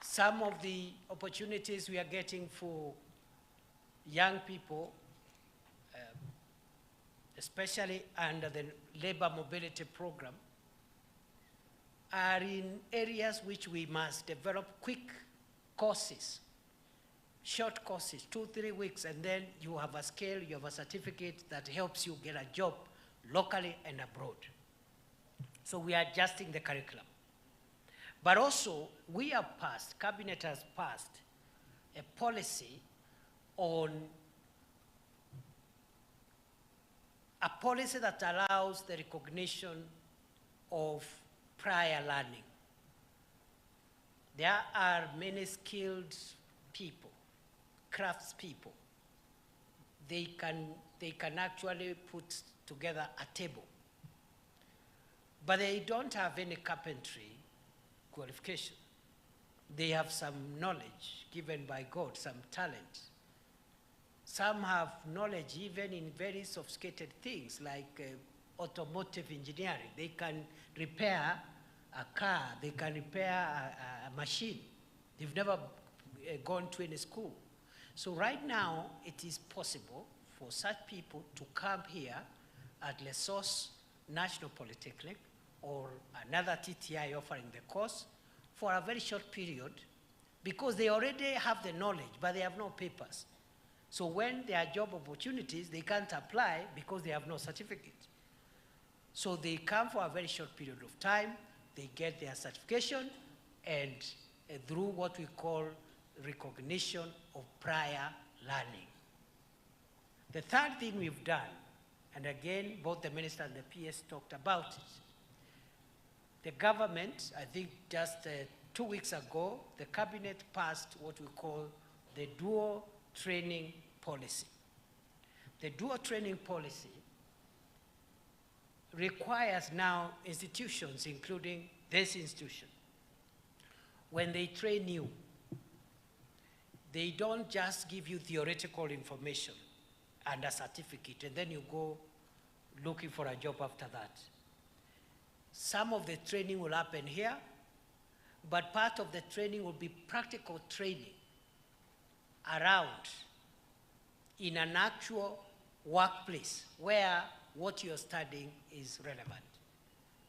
Some of the opportunities we are getting for young people, especially under the labor mobility program, are in areas which we must develop quick courses, short courses, 2-3 weeks, and then you have a skill, you have a certificate that helps you get a job locally and abroad. So we are adjusting the curriculum. But also, we have passed, Cabinet has passed a policy on a policy that allows the recognition of prior learning. There are many skilled people, crafts people. They can actually put together a table, but they don't have any carpentry qualification. They have some knowledge given by God, some talent. Some have knowledge even in very sophisticated things like automotive engineering. They can repair a car, they can repair a machine. They've never gone to any school. So right now, it is possible for such people to come here at Ollessos National Polytechnic or another TTI offering the course for a very short period because they already have the knowledge, but they have no papers. So when there are job opportunities, they can't apply because they have no certificate. So they come for a very short period of time, they get their certification, and through what we call recognition of prior learning. The third thing we've done, and again, both the minister and the PS talked about it, the government, I think just 2 weeks ago, the cabinet passed what we call the dual training policy. The dual training policy requires now institutions, including this institution, when they train you, they don't just give you theoretical information and a certificate, and then you go looking for a job after that. Some of the training will happen here, but part of the training will be practical training around in an actual workplace where what you're studying is relevant.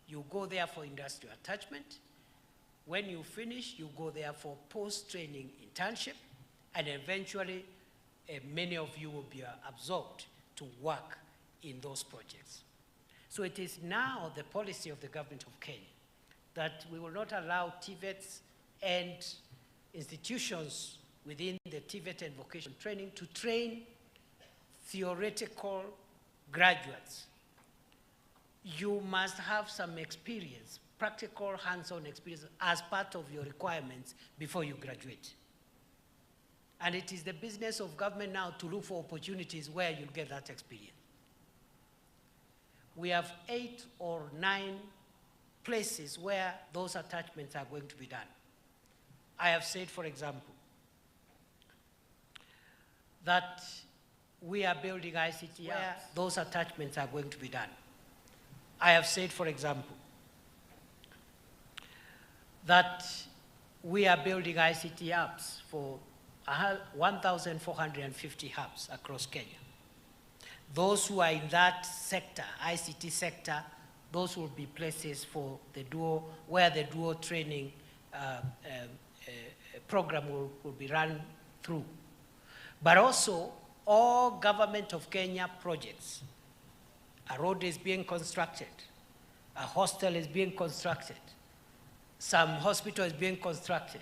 You go there for industrial attachment. When you finish, you go there for post-training internship, and eventually many of you will be absorbed to work in those projects. So it is now the policy of the government of Kenya that we will not allow TVETs and institutions within the TVET and vocational training to train theoretical graduates. You must have some experience, practical hands-on experience as part of your requirements before you graduate. And it is the business of government now to look for opportunities where you'll get that experience. We have 8 or 9 places where those attachments are going to be done. I have said, for example, that we are building ICT where those attachments are going to be done. I have said, for example, that we are building ICT hubs for 1,450 hubs across Kenya. Those who are in that sector, ICT sector, those will be places for the dual, where the dual training program will be run through. But also, all government of Kenya projects, a road is being constructed, a hostel is being constructed, some hospital is being constructed.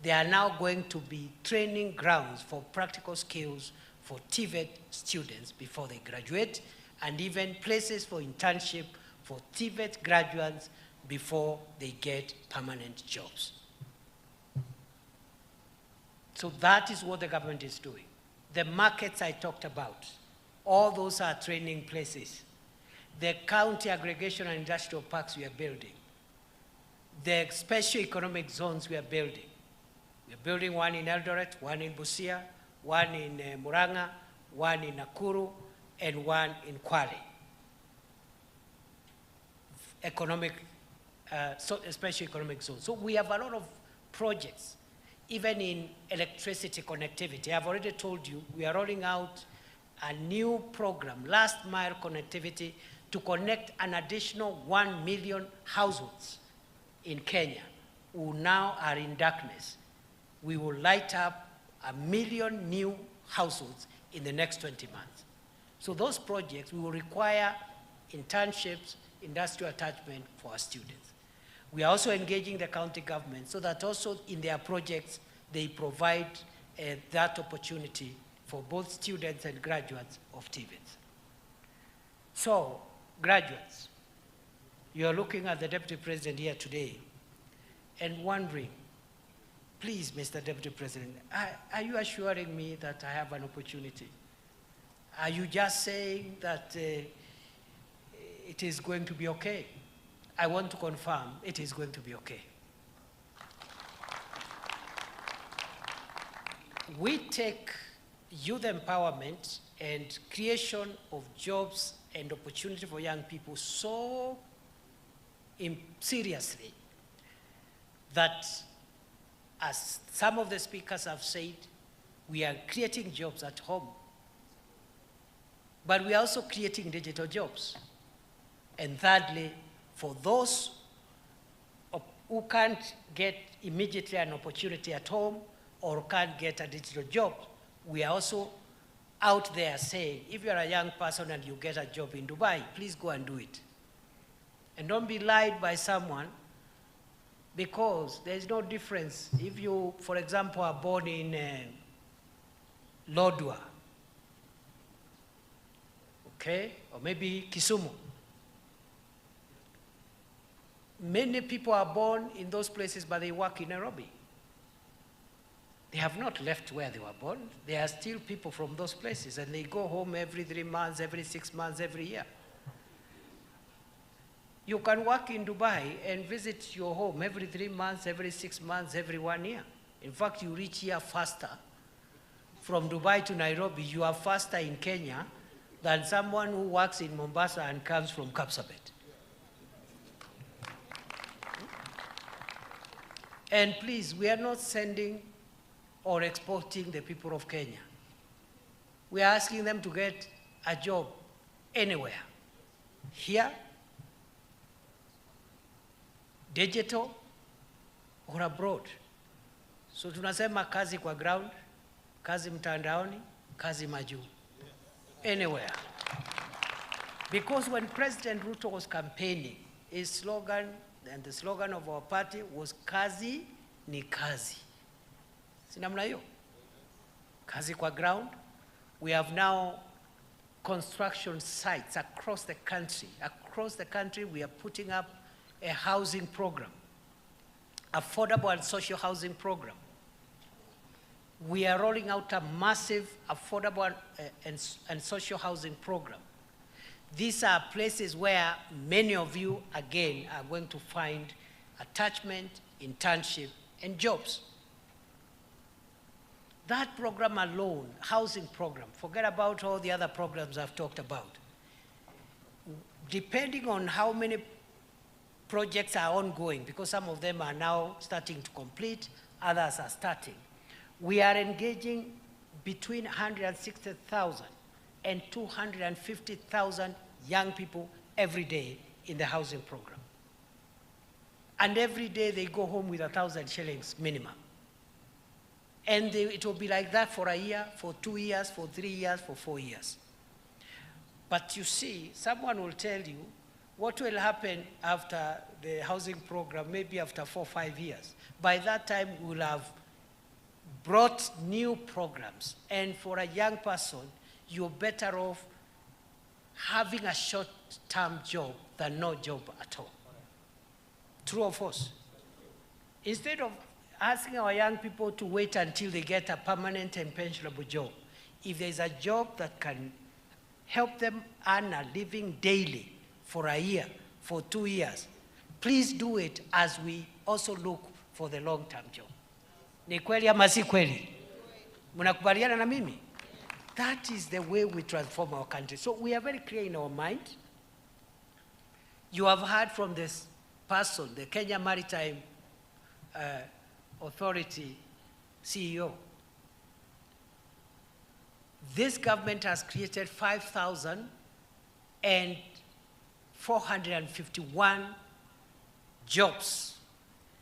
They are now going to be training grounds for practical skills for TVET students before they graduate, and even places for internship for TVET graduates before they get permanent jobs. So that is what the government is doing. The markets I talked about, All those are training places. The county aggregation and industrial parks we are building. The special economic zones we are building. We are building one in Eldoret, one in Busia, one in Muranga, one in Nakuru, and one in Kwale. Special economic zones. So we have a lot of projects, even in electricity connectivity. I've already told you, we are rolling out a new program, last mile connectivity, to connect an additional 1 million households in Kenya who now are in darkness. We will light up 1 million new households in the next 20 months. So those projects, we will require internships, industrial attachment for our students. We are also engaging the county government so that also in their projects, they provide that opportunity for both students and graduates of TVETs. So, graduates, you are looking at the Deputy President here today and wondering, please, Mr. Deputy President, are you assuring me that I have an opportunity? Are you just saying that it is going to be okay? I want to confirm it is going to be okay. We take youth empowerment and creation of jobs and opportunity for young people so seriously that, as some of the speakers have said, we are creating jobs at home, but we are also creating digital jobs. And thirdly, for those who can't get immediately an opportunity at home or can't get a digital job, we are also out there saying, if you're a young person and you get a job in Dubai, please go and do it. And don't be lied by someone, because there's no difference. If you, for example, are born in Lodwar, okay, or maybe Kisumu. Many people are born in those places, but they work in Nairobi. They have not left where they were born. They are still people from those places, and they go home every 3 months, every 6 months, every year. You can work in Dubai and visit your home every 3 months, every 6 months, every 1 year. In fact, you reach here faster. From Dubai to Nairobi, you are faster in Kenya than someone who works in Mombasa and comes from Kapsabet. And please, we are not sending or exporting the people of Kenya. We are asking them to get a job anywhere. Here, digital, or abroad. So tunasema kazi kwa ground, kazi mtandaoni, kazi majuu. Anywhere. Because when President Ruto was campaigning, his slogan, and the slogan of our party was kazi ni kazi. Si namna hiyo? Kazi kwa ground. We have now construction sites across the country. Across the country, we are putting up a housing program, affordable and social housing program. We are rolling out a massive affordable and social housing program. These are places where many of you, again, are going to find attachment, internship, and jobs. That program alone, housing program, forget about all the other programs I've talked about. Depending on how many projects are ongoing, because some of them are now starting to complete, others are starting. We are engaging between 160,000 and 250,000 young people every day in the housing program. And every day they go home with 1,000 shillings minimum. And it will be like that for a year, for 2 years, for 3 years, for 4 years. But you see, someone will tell you what will happen after the housing program, maybe after 4 or 5 years. By that time, we'll have brought new programs. And for a young person, you're better off having a short-term job than no job at all. True or false? Instead of asking our young people to wait until they get a permanent and pensionable job, if there's a job that can help them earn a living daily for a year, for 2 years. Please do it as we also look for the long-term job. Ni kweli ama si kweli? Mnakubaliana na mimi? That is the way we transform our country. So we are very clear in our mind. You have heard from this person, the Kenya Maritime Authority CEO. This government has created 5,451 jobs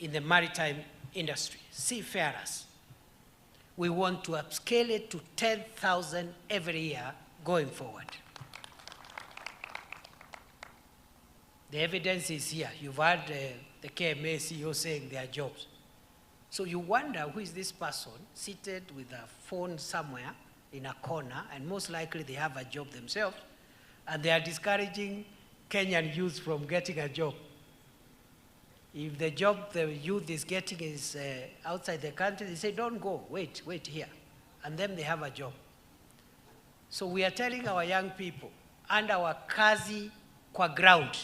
in the maritime industry, seafarers. We want to upscale it to 10,000 every year going forward. The evidence is here. You've heard the KMA CEO saying their jobs. So you wonder who is this person seated with a phone somewhere in a corner, and most likely they have a job themselves, and they are discouraging Kenyan youth from getting a job. If the job the youth is getting is outside the country, they say, don't go, wait here. And then they have a job. So we are telling our young people, and our Kazi Kwa Ground,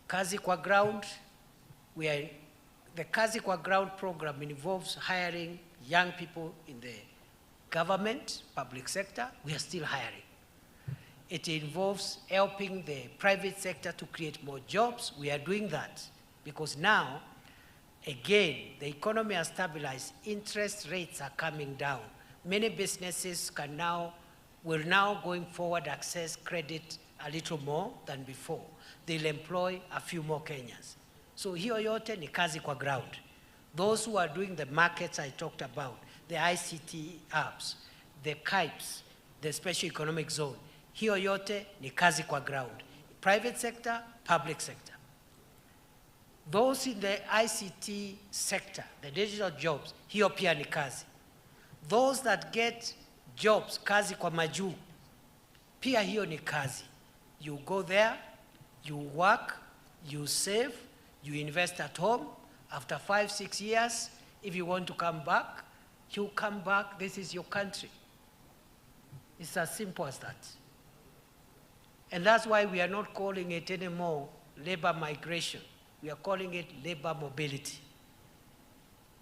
Kazi Kwa Ground, the Kazi Kwa Ground program involves hiring young people in the government, public sector. We are still hiring. It involves helping the private sector to create more jobs. We are doing that because now, again, the economy has stabilized. Interest rates are coming down. Many businesses will now going forward access credit a little more than before. They'll employ a few more Kenyans. So hiyo yote ni kazi kwa ground. Those who are doing the markets I talked about, the ICT apps, the KIPES, the special economic zone, hiyo yote ni kazi kwa ground. Private sector, public sector. Those in the ICT sector, the digital jobs, hiyo pia ni kazi. Those that get jobs, kazi kwa majuu, pia hiyo ni kazi. You go there, you work, you save, you invest at home. After 5-6 years, if you want to come back, you come back. This is your country. It's as simple as that. And that's why we are not calling it anymore labor migration. We are calling it labor mobility.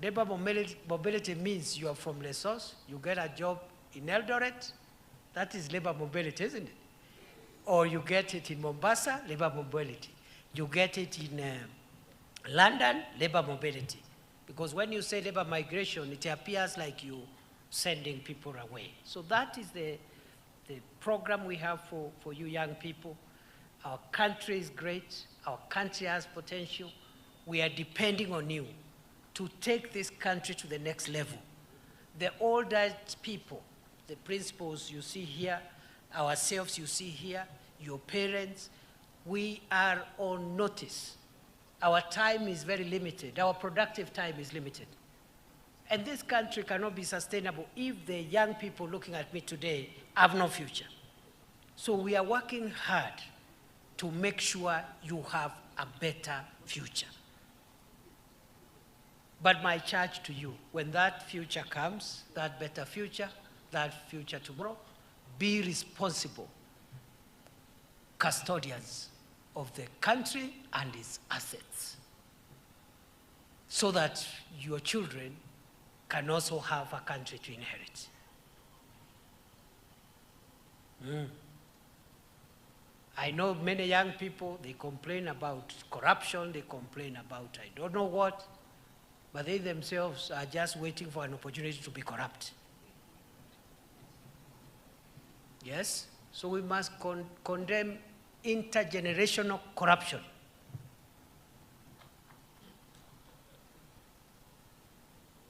Labor mobility means you are from Ollessos, you get a job in Eldoret, that is labor mobility, isn't it? Or you get it in Mombasa, labor mobility. You get it in London, labor mobility. Because when you say labor migration, it appears like you sending people away. So that is the program we have for you young people. Our country is great. Our country has potential. We are depending on you to take this country to the next level. The older people, the principals you see here, ourselves you see here, your parents, we are on notice. Our time is very limited. Our productive time is limited. And this country cannot be sustainable if the young people looking at me today have no future. So we are working hard to make sure you have a better future. But my charge to you, when that future comes, that better future, that future tomorrow, be responsible custodians of the country and its assets, so that your children can also have a country to inherit. I know many young people, they complain about corruption, they complain about I don't know what, but they themselves are just waiting for an opportunity to be corrupt. Yes? So we must condemn intergenerational corruption.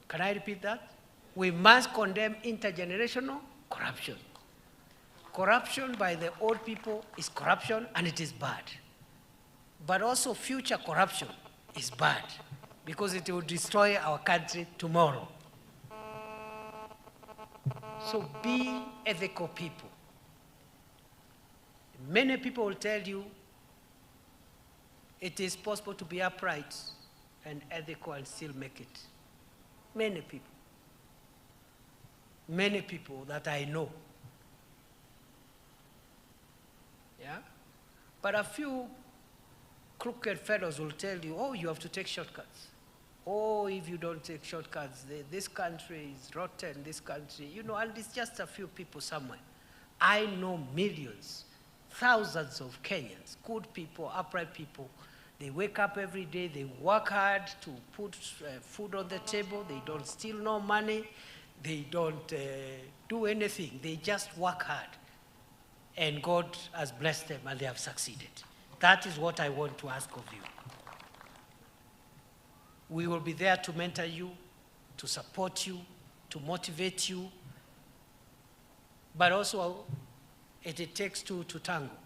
Can I repeat that? We must condemn intergenerational corruption. Corruption by the old people is corruption, and it is bad. But also future corruption is bad, because it will destroy our country tomorrow. So be ethical people. Many people will tell you it is possible to be upright and ethical and still make it. Many people. Many people that I know. But a few crooked fellows will tell you, oh, you have to take shortcuts. Oh, if you don't take shortcuts, this country is rotten, this country, you know, and it's just a few people somewhere. I know millions, thousands of Kenyans, good people, upright people. They wake up every day, they work hard to put food on the table, they don't steal no money, they don't do anything, they just work hard. And God has blessed them and they have succeeded. That is what I want to ask of you. We will be there to mentor you, to support you, to motivate you, but also it takes two to tango.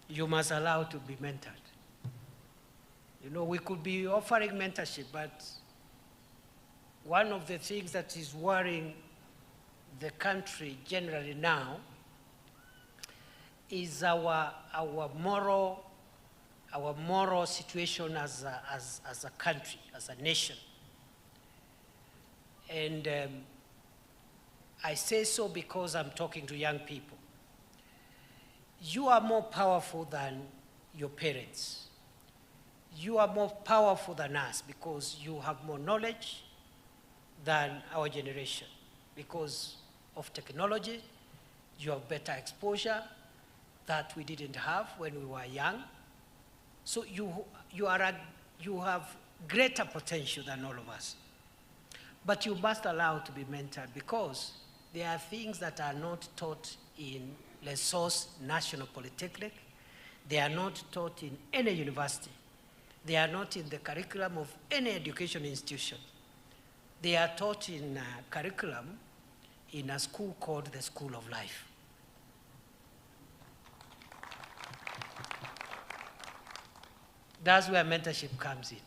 You must allow to be mentored. You know, we could be offering mentorship, but one of the things that is worrying the country generally now is our moral situation as a country, as a nation. And I say so because I'm talking to young people. You are more powerful than your parents. You are more powerful than us because you have more knowledge than our generation. Because of technology, you have better exposure that we didn't have when we were young. So you have greater potential than all of us. But you must allow to be mentored because there are things that are not taught in Ollessos National Polytechnic. They are not taught in any university. They are not in the curriculum of any education institution. They are taught in a curriculum in a school called the School of Life. That's where mentorship comes in.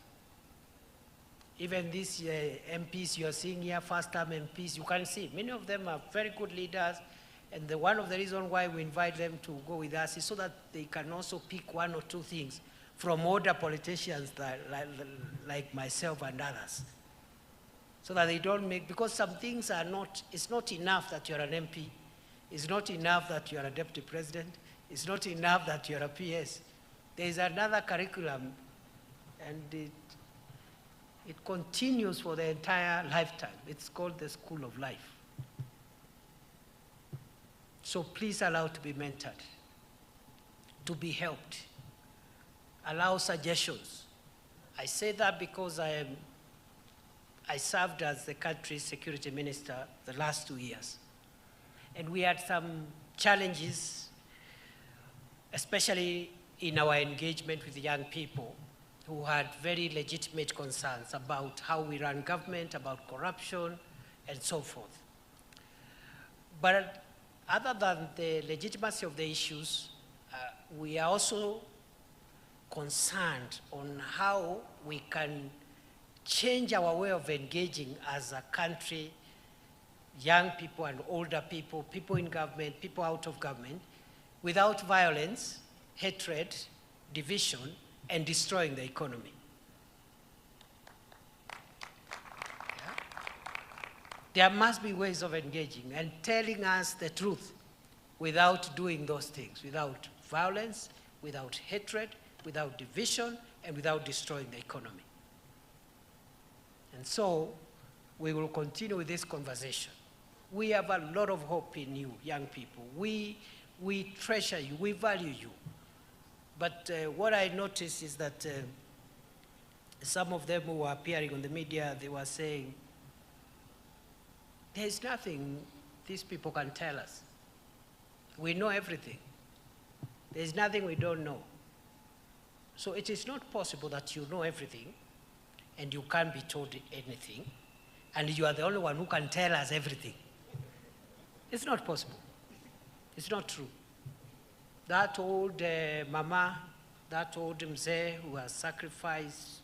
Even these MPs you are seeing here, first-time MPs, you can see many of them are very good leaders, and one of the reasons why we invite them to go with us is so that they can also pick one or two things from older politicians like myself and others, so that they don't make, because some things are not, it's not enough that you're an MP, it's not enough that you're a deputy president, it's not enough that you're a PS. There is another curriculum, and it continues for the entire lifetime. It's called the School of Life. So please allow to be mentored, to be helped. Allow suggestions. I say that because I served as the country's security minister the last 2 years. And we had some challenges, especially in our engagement with young people who had very legitimate concerns about how we run government, about corruption, and so forth. But other than the legitimacy of the issues, we are also concerned on how we can change our way of engaging as a country, young people and older people, people in government, people out of government, without violence, hatred, division, and destroying the economy. Yeah? There must be ways of engaging and telling us the truth without doing those things, without violence, without hatred, without division, and without destroying the economy. And so, we will continue with this conversation. We have a lot of hope in you, young people. We treasure you, we value you. But what I noticed is that some of them who were appearing on the media, they were saying, there's nothing these people can tell us. We know everything. There's nothing we don't know. So it is not possible that you know everything and you can't be told anything, and you are the only one who can tell us everything. It's not possible. It's not true. That old mama, that old mzee who has sacrificed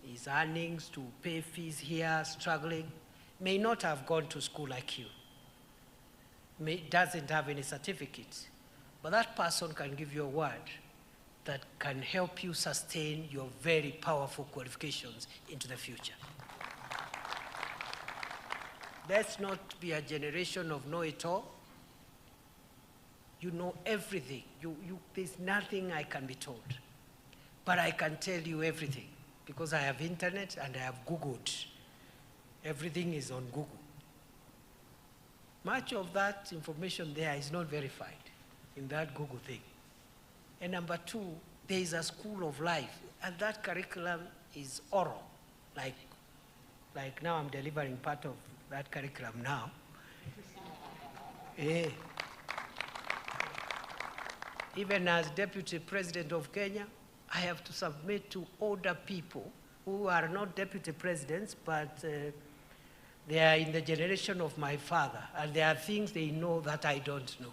his earnings to pay fees here, struggling, may not have gone to school like you, doesn't have any certificates, but that person can give you a word that can help you sustain your very powerful qualifications into the future. Let's not be a generation of know-it-all. You know everything. There's nothing I can be told. But I can tell you everything because I have internet and I have Googled. Everything is on Google. Much of that information there is not verified in that Google thing. And number two, there is a school of life, and that curriculum is oral. Like now I'm delivering part of that curriculum now. Even as Deputy President of Kenya, I have to submit to older people who are not deputy presidents, but they are in the generation of my father, and there are things they know that I don't know.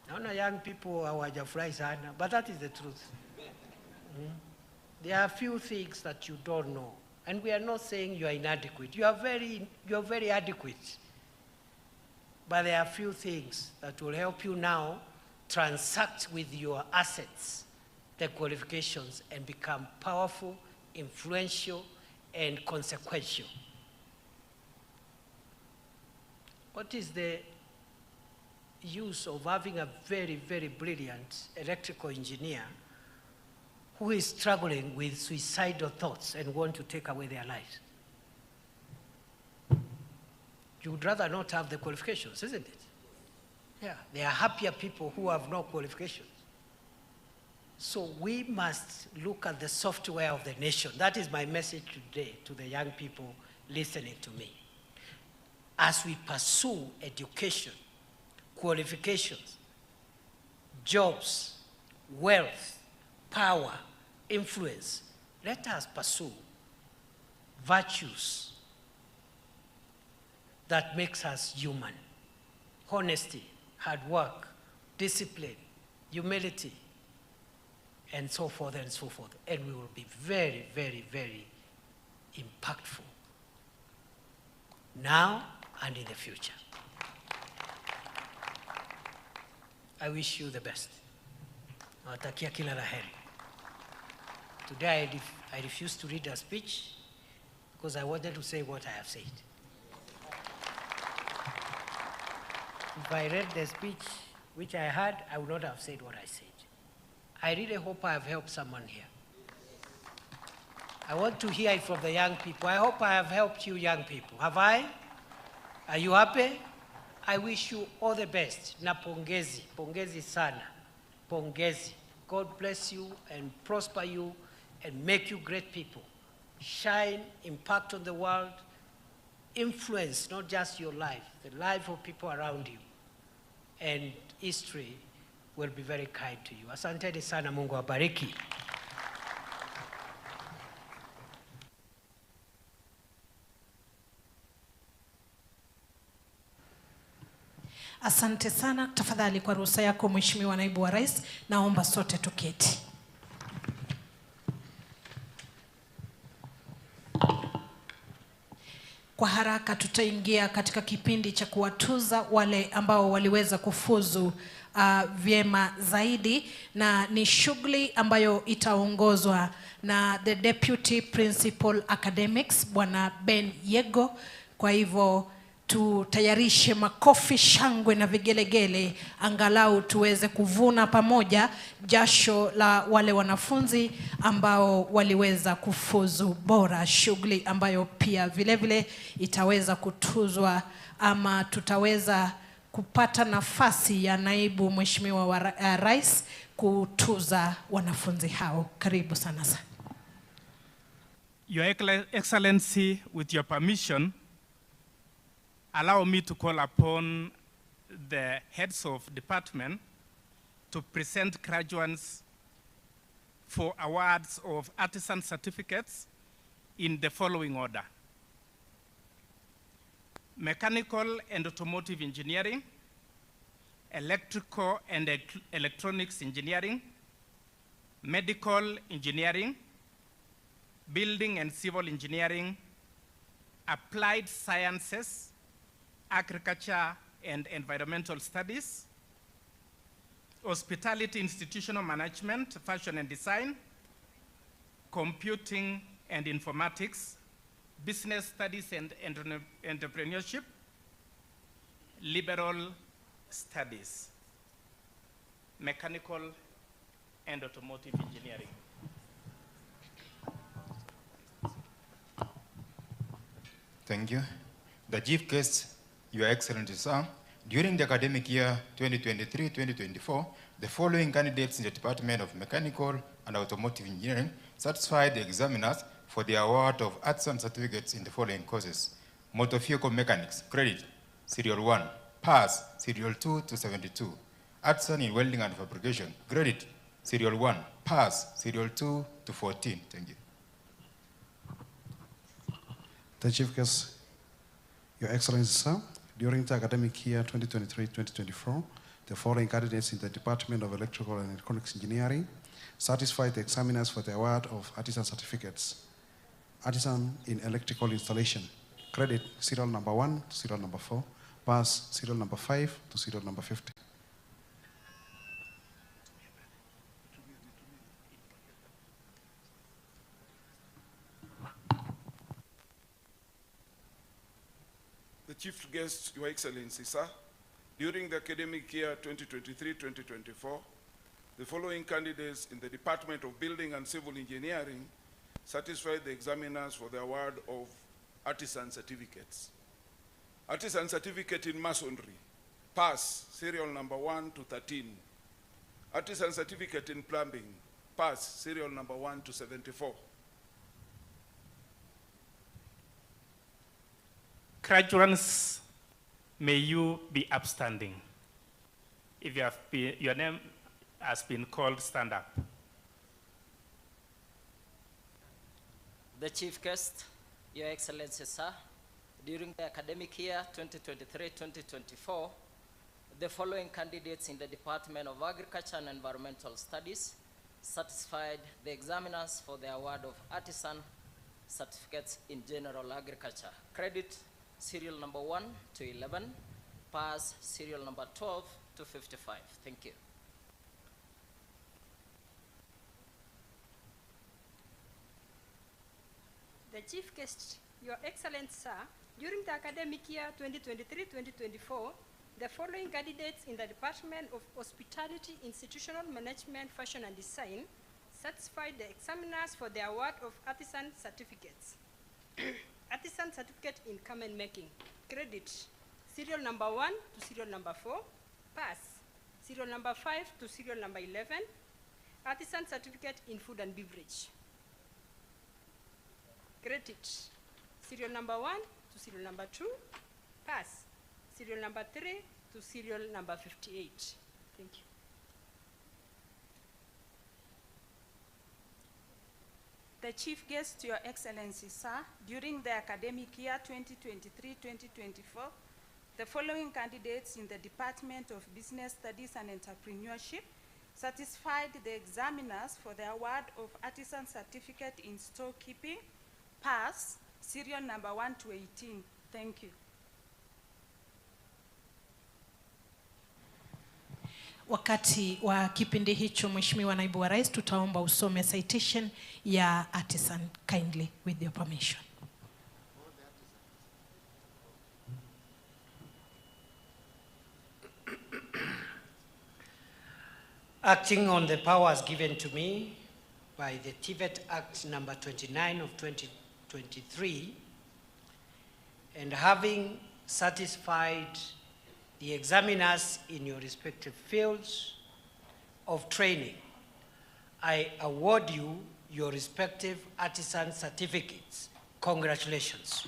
Naona young people hawajafurahi sana, but that is the truth. There are a few things that you don't know, and we are not saying you are inadequate. You are very adequate. But there are a few things that will help you now transact with your assets, the qualifications, and become powerful, influential, and consequential. What is the use of having a very, very brilliant electrical engineer who is struggling with suicidal thoughts and want to take away their lives? You would rather not have the qualifications, isn't it? Yeah, there are happier people who have no qualifications. So we must look at the software of the nation. That is my message today to the young people listening to me. As we pursue education, qualifications, jobs, wealth, power, influence, let us pursue virtues that makes us human. Honesty, hard work, discipline, humility, and so forth and so forth. And we will be very, very, very impactful now and in the future. I wish you the best. Nawatakia kila la heri. Today I refused to read a speech because I wanted to say what I have said. If I read the speech which I had, I would not have said what I said. I really hope I have helped someone here. I want to hear it from the young people. I hope I have helped you young people. Have I? Are you happy? I wish you all the best. Na pongezi, pongezi sana. Pongezi. God bless you and prosper you and make you great people. Shine, impact on the world, influence not just your life, the life of people around you. And history will be very kind to you. Asanteni sana, Mungu awabariki. Asante sana. Tafadhali kwa ruhusa yako Mheshimiwa Naibu wa Rais, naomba sote tuketi. Kwa haraka tutaingia katika kipindi cha kuwatuza wale ambao waliweza kufuzu vyema zaidi, na ni shughuli ambayo itaongozwa na the Deputy Principal Academics Bwana Ben Yego. Kwa hivyo tutayarishe makofi, shangwe na vigelegele angalau tuweze kuvuna pamoja jasho la wale wanafunzi ambao waliweza kufuzu bora, shughuli ambayo pia vile vile itaweza kutuzwa ama tutaweza kupata nafasi ya naibu Mheshimiwa wa Rais kutuza wanafunzi hao. Karibu sana sana. Your Excellency, with your permission, allow me to call upon the heads of department to present graduates for awards of artisan certificates in the following order: mechanical and automotive engineering, electrical and electronics engineering, medical engineering, building and civil engineering, applied sciences, agriculture and environmental studies, hospitality institutional management, fashion and design, computing and informatics, business studies and entrepreneurship, liberal studies, mechanical and automotive engineering. Thank you. The chief guest, Your Excellency, sir, during the academic year 2023-2024, the following candidates in the Department of Mechanical and Automotive Engineering satisfied the examiners for the award of arts and certificates in the following courses: motor vehicle mechanics, credit, serial 1, pass, serial 2 to 72, artisan in welding and fabrication, credit, serial 1, pass, serial 2 to 14. Thank you. The Chief Guest, Your Excellency, sir, during the academic year 2023-2024, the following candidates in the Department of Electrical and Electronics Engineering satisfied the examiners for the award of artisan certificates: artisan in electrical installation, credit, serial number 1 to serial number 4, pass, serial number 5 to serial number 50. The Chief Guest, Your Excellency, sir, during the academic year 2023-2024, the following candidates in the Department of Building and Civil Engineering satisfied the examiners for the award of artisan certificates: artisan certificate in masonry, pass, serial number 1 to 13, artisan certificate in plumbing, pass, serial number 1 to 74. Graduates, may you be upstanding. If you have been, your name has been called, stand up. The Chief Guest, Your Excellency, sir, during the academic year 2023-2024, the following candidates in the Department of Agriculture and Environmental Studies satisfied the examiners for the award of artisan certificates in general agriculture: credit, serial number 1 to 11, pass, serial number 12 to 55. Thank you. The Chief Guest, Your Excellency, sir, during the academic year 2023-2024, the following candidates in the Department of Hospitality, Institutional Management, Fashion and Design satisfied the examiners for the award of artisan certificates: artisan certificate in garment making, credit, serial number 1 to serial number 4, pass, serial number 5 to serial number 11, artisan certificate in food and beverage, credit, serial number 1 to serial number 2, pass, serial number 3 to serial number 58. Thank you. The Chief Guest, Your Excellency, sir, during the academic year 2023-2024, the following candidates in the Department of Business Studies and Entrepreneurship satisfied the examiners for the award of artisan certificate in storekeeping, pass, serial number 1 to 18. Thank you. Wakati wa kipindi hicho, Mheshimiwa Naibu wa Rais, tutaomba usome citation ya artisan kindly with your permission. Acting on the powers given to me by the TVET Act number 29 of 2023, and having satisfied the examiners in your respective fields of training, I award you your respective artisan certificates. Congratulations.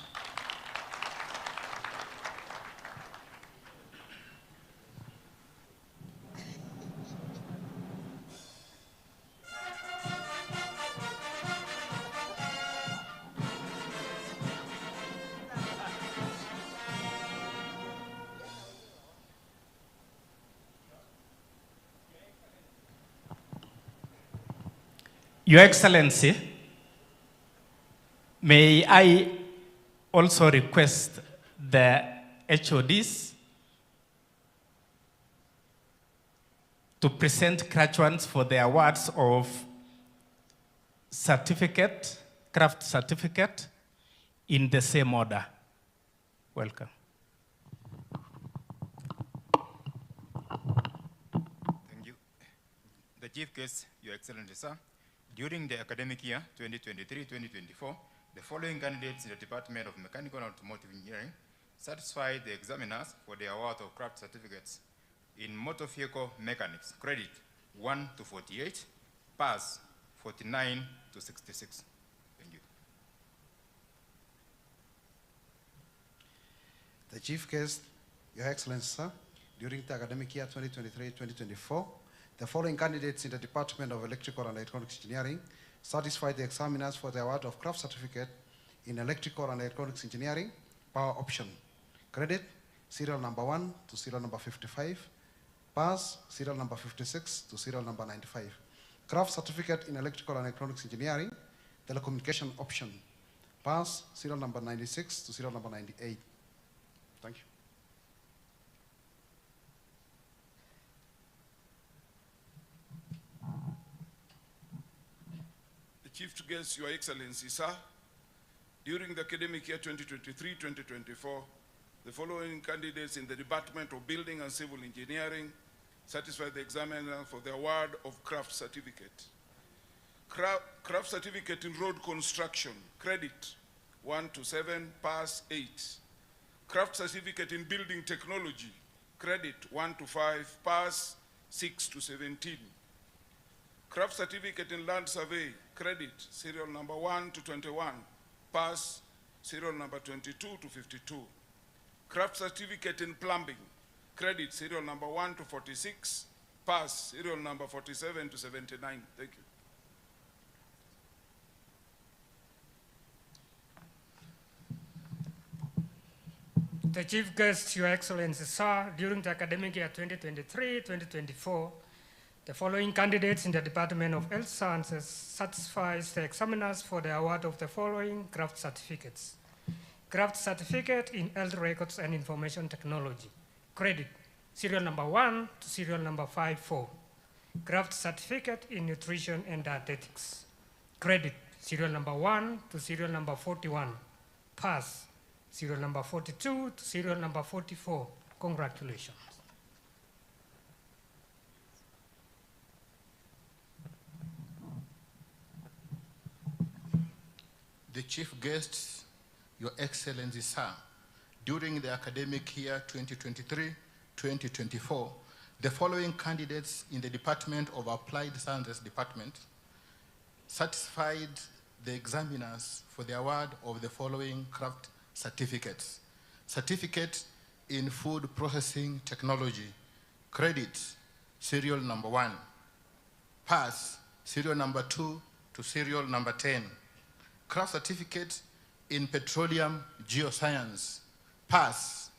Your Excellency, may I also request the HODs to present graduates for the awards of certificate, craft certificate, in the same order. Welcome. Chief Guest, Your Excellency, sir, during the academic year 2023-2024, the following candidates in the Department of Mechanical and Automotive Engineering satisfied the examiners for the award of craft certificates in motor vehicle mechanics, credit 1 to 48, pass 49 to 66. Thank you. The Chief Guest, Your Excellency, sir, during the academic year 2023-2024, the following candidates in the Department of Electrical and Electronics Engineering satisfied the examiners for the award of craft certificate in Electrical and Electronics Engineering, power option. Credit, serial number 1 to serial number 55. Pass, serial number 56 to serial number 95. Craft certificate in Electrical and Electronics Engineering, telecommunication option. Pass, serial number 96 to serial number 98. Thank you. The Chief Guest, Your Excellency, sir, during the academic year 2023-2024, the following candidates in the Department of Building and Civil Engineering satisfied the examiner for the award of craft certificate. Craft certificate in road construction, credit 1 to 7, pass 8. Craft certificate in building technology, credit 1 to 5, pass 6 to 17. Craft certificate in land survey, credit serial number 1 to 21, pass serial number 22 to 52. Craft certificate in plumbing, credit serial number 1 to 46, pass serial number 47 to 79. Thank you. The Chief Guest, Your Excellency, sir, during the academic year 2023-2024, the following candidates in the Department of Health Sciences satisfies the examiners for the award of the following craft certificates. Craft certificate in health records and information technology, credit serial number 1 to serial number 54. Craft certificate in nutrition and dietetics, credit serial number 1 to serial number 41. Pass serial number 42 to serial number 44. Congratulations. The Chief Guest, Your Excellency, sir, during the academic year 2023-2024, the following candidates in the Department of Applied Sciences Department satisfied the examiners for the award of the following craft certificates. Certificate in food processing technology, credit serial number 1, pass serial number 2 to serial number 10. Craft certificate in petroleum geoscience, pass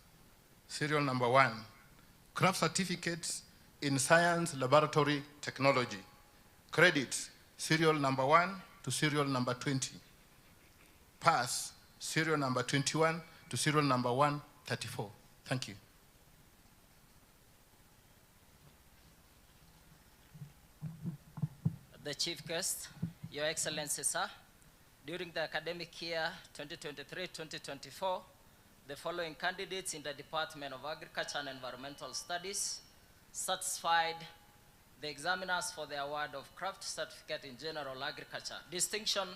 serial number 1. Craft certificate in science laboratory technology, credit serial number 1 to serial number 20. Pass serial number 21 to serial number 134. Thank you. The Chief Guest, Your Excellency, sir, during the academic year 2023-2024, the following candidates in the Department of Agriculture and Environmental Studies satisfied the examiners for the award of craft certificate in general agriculture. Distinction,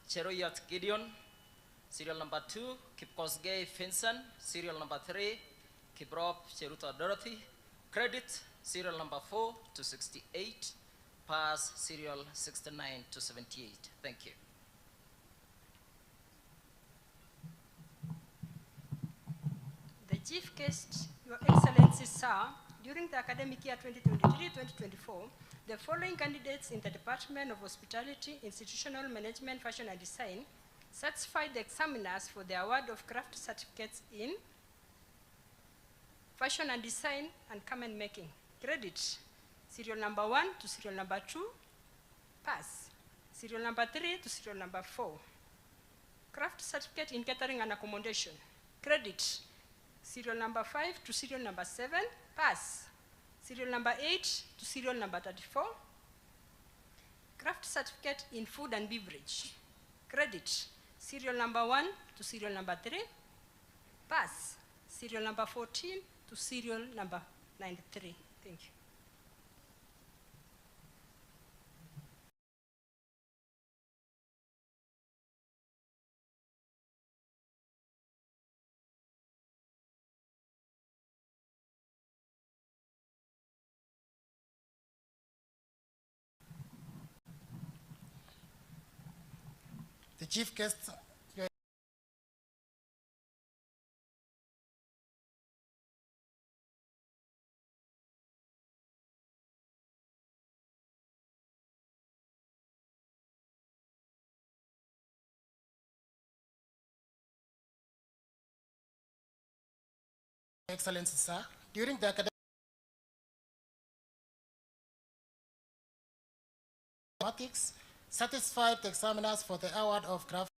Cheruiyot Gideon, serial number 2, Kipkosgei Finson, serial number 3, Kiprop Cheruto Dorothy, credit serial number 4 to 68, pass serial 69 to 78. Thank you. The Chief Guest, Your Excellency, sir, during the academic year 2023-2024, the following candidates in the Department of Hospitality, Institutional Management, Fashion and Design satisfied the examiners for the award of craft certificates in fashion and design and garment making. Credit, serial number 1 to serial number 2, pass, serial number 3 to serial number 4. Craft certificate in catering and accommodation. Credit, serial number 5 to serial number 7, pass, serial number 8 to serial number 34. Craft certificate in food and beverage. Credit, serial number 1 to serial number 3, pass, serial number 14 to serial number 93. Thank you. chief guest, Your Excellency, sir, during the academic mathematics, satisfied the examiners for the award of craft.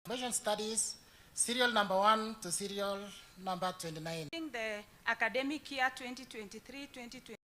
Information Studies, serial number 1 to serial number 29. During the academic year 2023-2024,